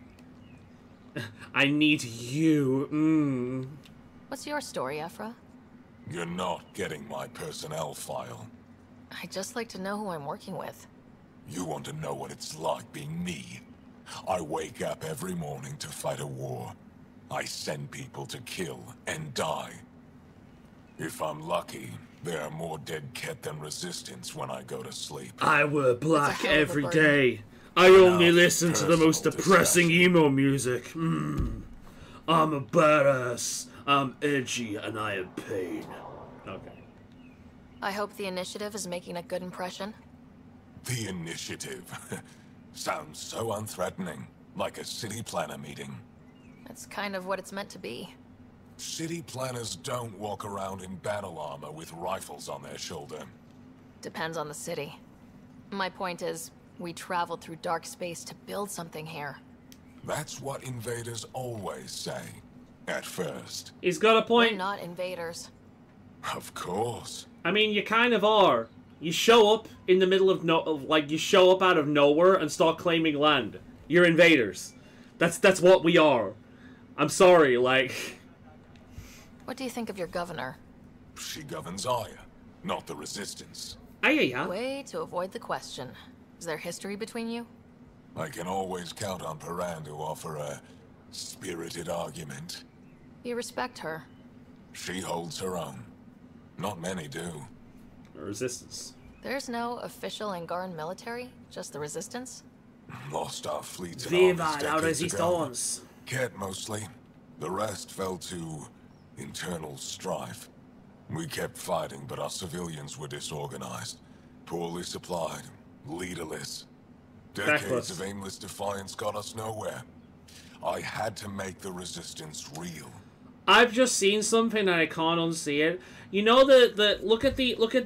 I need you. What's your story, Ephra? You're not getting my personnel file. I'd just like to know who I'm working with. You want to know what it's like being me? I wake up every morning to fight a war. I send people to kill and die. If I'm lucky, there are more dead Ket than resistance when I go to sleep. I wear black every day. I only listen to the most depressing emo music. I'm a badass. I'm edgy and I am pain. Okay. I hope the initiative is making a good impression. The initiative. Sounds so unthreatening. Like a city planner meeting. That's kind of what it's meant to be. City planners don't walk around in battle armor with rifles on their shoulder. Depends on the city. My point is, we traveled through dark space to build something here. That's what invaders always say. At first. He's got a point. We're not invaders. Of course. I mean, you kind of are. You show up in the middle of you show up out of nowhere and start claiming land. You're invaders. That's what we are. I'm sorry, like... What do you think of your governor? She governs Aya, not the Resistance. Aya? Way to avoid the question. Is there history between you? I can always count on Paran to offer a spirited argument. You respect her. She holds her own. Not many do. Resistance. There's no official Angaran military, just the Resistance? Lost our fleets and Viva armies la decades ago. Resistance. Ket mostly. The rest fell to internal strife. We kept fighting, but our civilians were disorganized, poorly supplied, leaderless. Decades of aimless defiance got us nowhere. I had to make the Resistance real. I've just seen something and I can't unsee it. You know the look at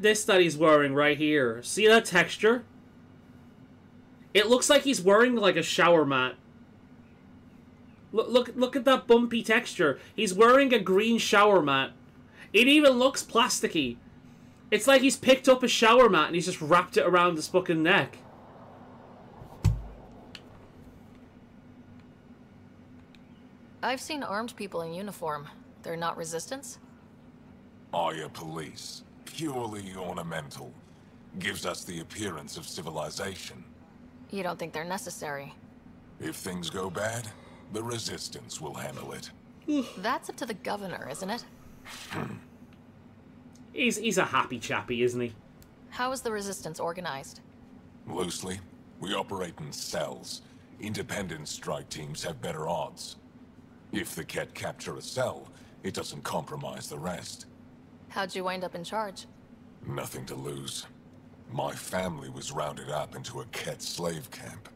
this that he's wearing right here. See that texture? It looks like he's wearing like a shower mat. Look at that bumpy texture. He's wearing a green shower mat. It even looks plasticky. It's like he's picked up a shower mat and he's just wrapped it around his fucking neck. I've seen armed people in uniform. They're not Resistance? Aya police. Purely ornamental. Gives us the appearance of civilization. You don't think they're necessary? If things go bad, the Resistance will handle it. That's up to the governor, isn't it? He's a happy chappy, isn't he? How is the Resistance organized? Loosely, we operate in cells. Independent strike teams have better odds. If the Ket capture a cell, it doesn't compromise the rest. How'd you wind up in charge? Nothing to lose. My family was rounded up into a Ket slave camp.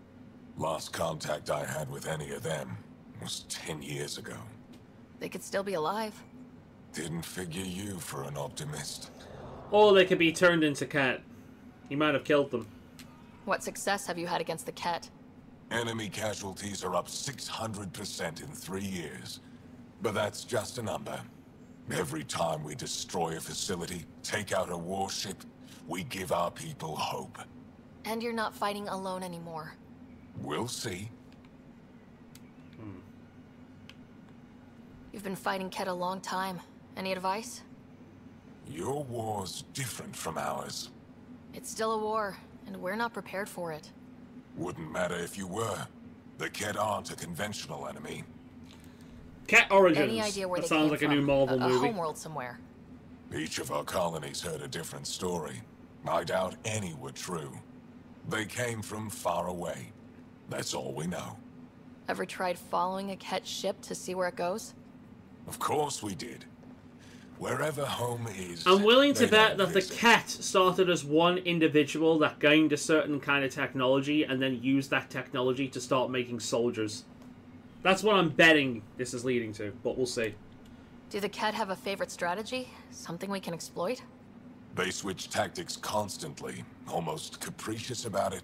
Last contact I had with any of them was 10 years ago. They could still be alive. Didn't figure you for an optimist. Or they could be turned into Ket. He might have killed them. What success have you had against the Ket? Enemy casualties are up 600% in 3 years. But that's just a number. Every time we destroy a facility, take out a warship, we give our people hope. And you're not fighting alone anymore. We'll see. You've been fighting Ket a long time. Any advice? Your war's different from ours. It's still a war, and we're not prepared for it. Wouldn't matter if you were. The Ket aren't a conventional enemy. Ket Origins. Any idea where that they sounds came like from? a new Marvel movie. A homeworld somewhere. Each of our colonies heard a different story. I doubt any were true. They came from far away. That's all we know. Ever tried following a Ket ship to see where it goes? Of course we did. Wherever home is... I'm willing to they bet don't that the visit. Ket started as one individual that gained a certain kind of technology and then used that technology to start making soldiers. That's what I'm betting this is leading to, but we'll see. Do the Ket have a favorite strategy? Something we can exploit? They switch tactics constantly, almost capricious about it.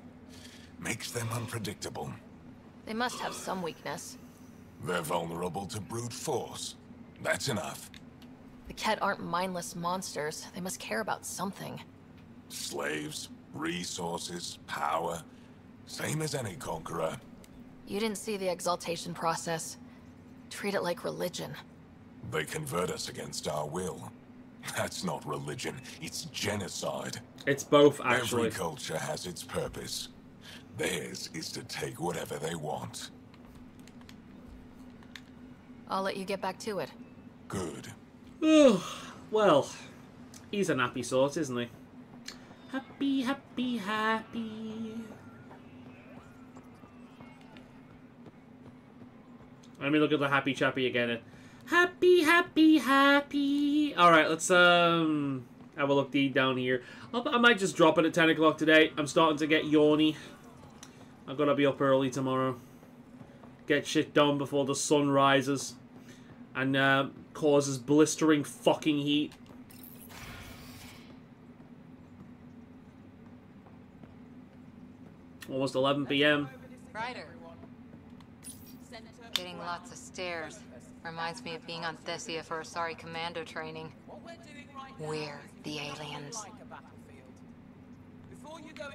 Makes them unpredictable. They must have some weakness. They're vulnerable to brute force. That's enough. The Ket aren't mindless monsters. They must care about something. Slaves, resources, power. Same as any conqueror. You didn't see the exaltation process. Treat it like religion. They convert us against our will. That's not religion, it's genocide. It's both, actually. Every culture has its purpose. Theirs is to take whatever they want. I'll let you get back to it. Good. Oh, well, he's an happy sort, isn't he? Happy, happy, happy. Let me look at the happy chappy again. Happy, happy, happy. Alright, let's have a look deep down here. I might just drop it at 10 o'clock today. I'm starting to get yawny. I've got to be up early tomorrow. Get shit done before the sun rises. And causes blistering fucking heat. Almost 11 p.m. Ryder. Getting lots of stares. Reminds me of being on Thessia for Asari commando training. We're the aliens.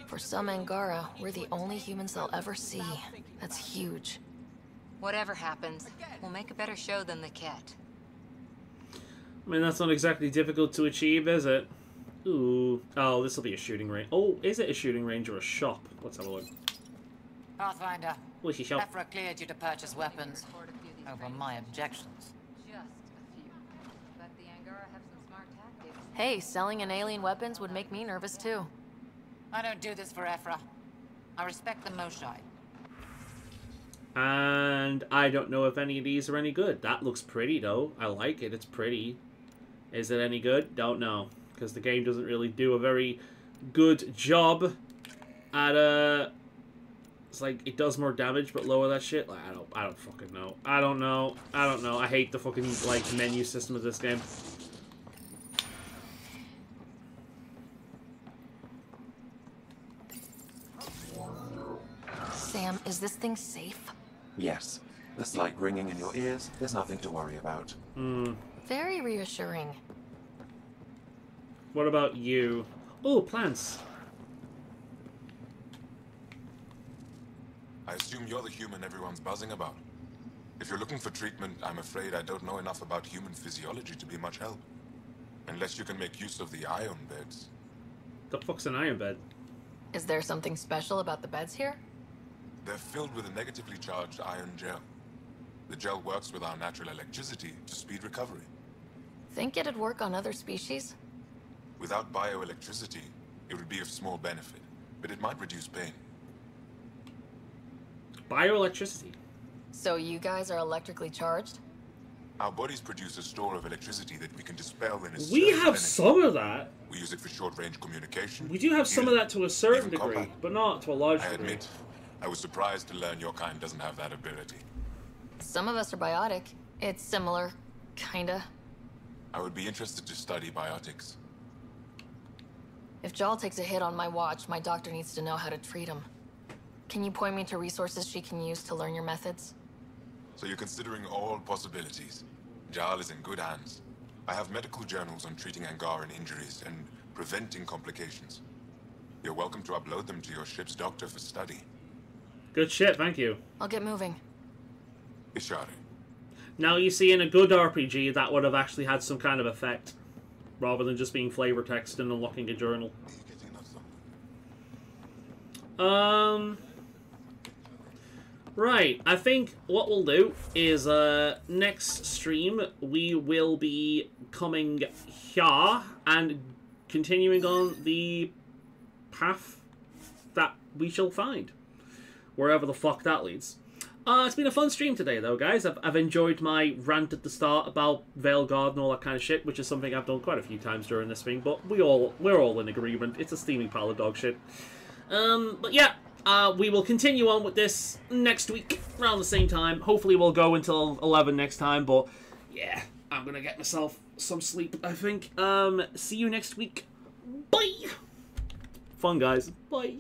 For some Angara, we're the only humans they'll ever see. That's huge. Whatever happens, we'll make a better show than the Ket. I mean, that's not exactly difficult to achieve, is it? Ooh. Oh, this will be a shooting range. Oh, is it a shooting range or a shop? Let's have a look. Pathfinder. What's your shop? Ephra cleared you to purchase weapons. Over my objections. Hey, selling an alien weapons would make me nervous too. I don't do this for Ephra. I respect the Moshai. And I don't know if any of these are any good. That looks pretty, though. I like it. It's pretty. Is it any good? Don't know. Because the game doesn't really do a very good job at, it's like, it does more damage, but lower that shit. Like, I don't fucking know. I don't know. I hate the fucking, like, menu system of this game. Sam, is this thing safe? Yes. The slight ringing in your ears, there's nothing to worry about. Very reassuring. What about you? Oh, plants. I assume you're the human everyone's buzzing about. If you're looking for treatment, I'm afraid I don't know enough about human physiology to be much help. Unless you can make use of the ion beds. The fuck's an ion bed? Is there something special about the beds here? They're filled with a negatively charged ion gel. The gel works with our natural electricity to speed recovery. Think it'd work on other species? Without bioelectricity, it would be of small benefit, but it might reduce pain. Bioelectricity? So you guys are electrically charged? Our bodies produce a store of electricity that we can dispel in a We have some of that. We use it for short-range communication. We do have some of that to a certain even degree, combat. but not to a large I degree. admit, I was surprised to learn your kind doesn't have that ability. Some of us are biotic. It's similar, kinda. I would be interested to study biotics. If Jal takes a hit on my watch, my doctor needs to know how to treat him. Can you point me to resources she can use to learn your methods? So you're considering all possibilities. Jal is in good hands. I have medical journals on treating Angaran injuries and preventing complications. You're welcome to upload them to your ship's doctor for study. Good shit, thank you. I'll get moving. Ishari. Now, you see, in a good RPG, that would have actually had some kind of effect. Rather than just being flavor text and unlocking a journal. Right, I think what we'll do is, next stream, we will be coming here and continuing on the path that we shall find. Wherever the fuck that leads. It's been a fun stream today, though, guys. I've enjoyed my rant at the start about Veilguard and all that kind of shit, which is something I've done quite a few times during this thing, but we're all in agreement. It's a steaming pile of dog shit. But yeah, we will continue on with this next week, around the same time. Hopefully we'll go until 11 next time, but yeah, I'm gonna get myself some sleep, I think. See you next week. Bye! Fun, guys. Bye.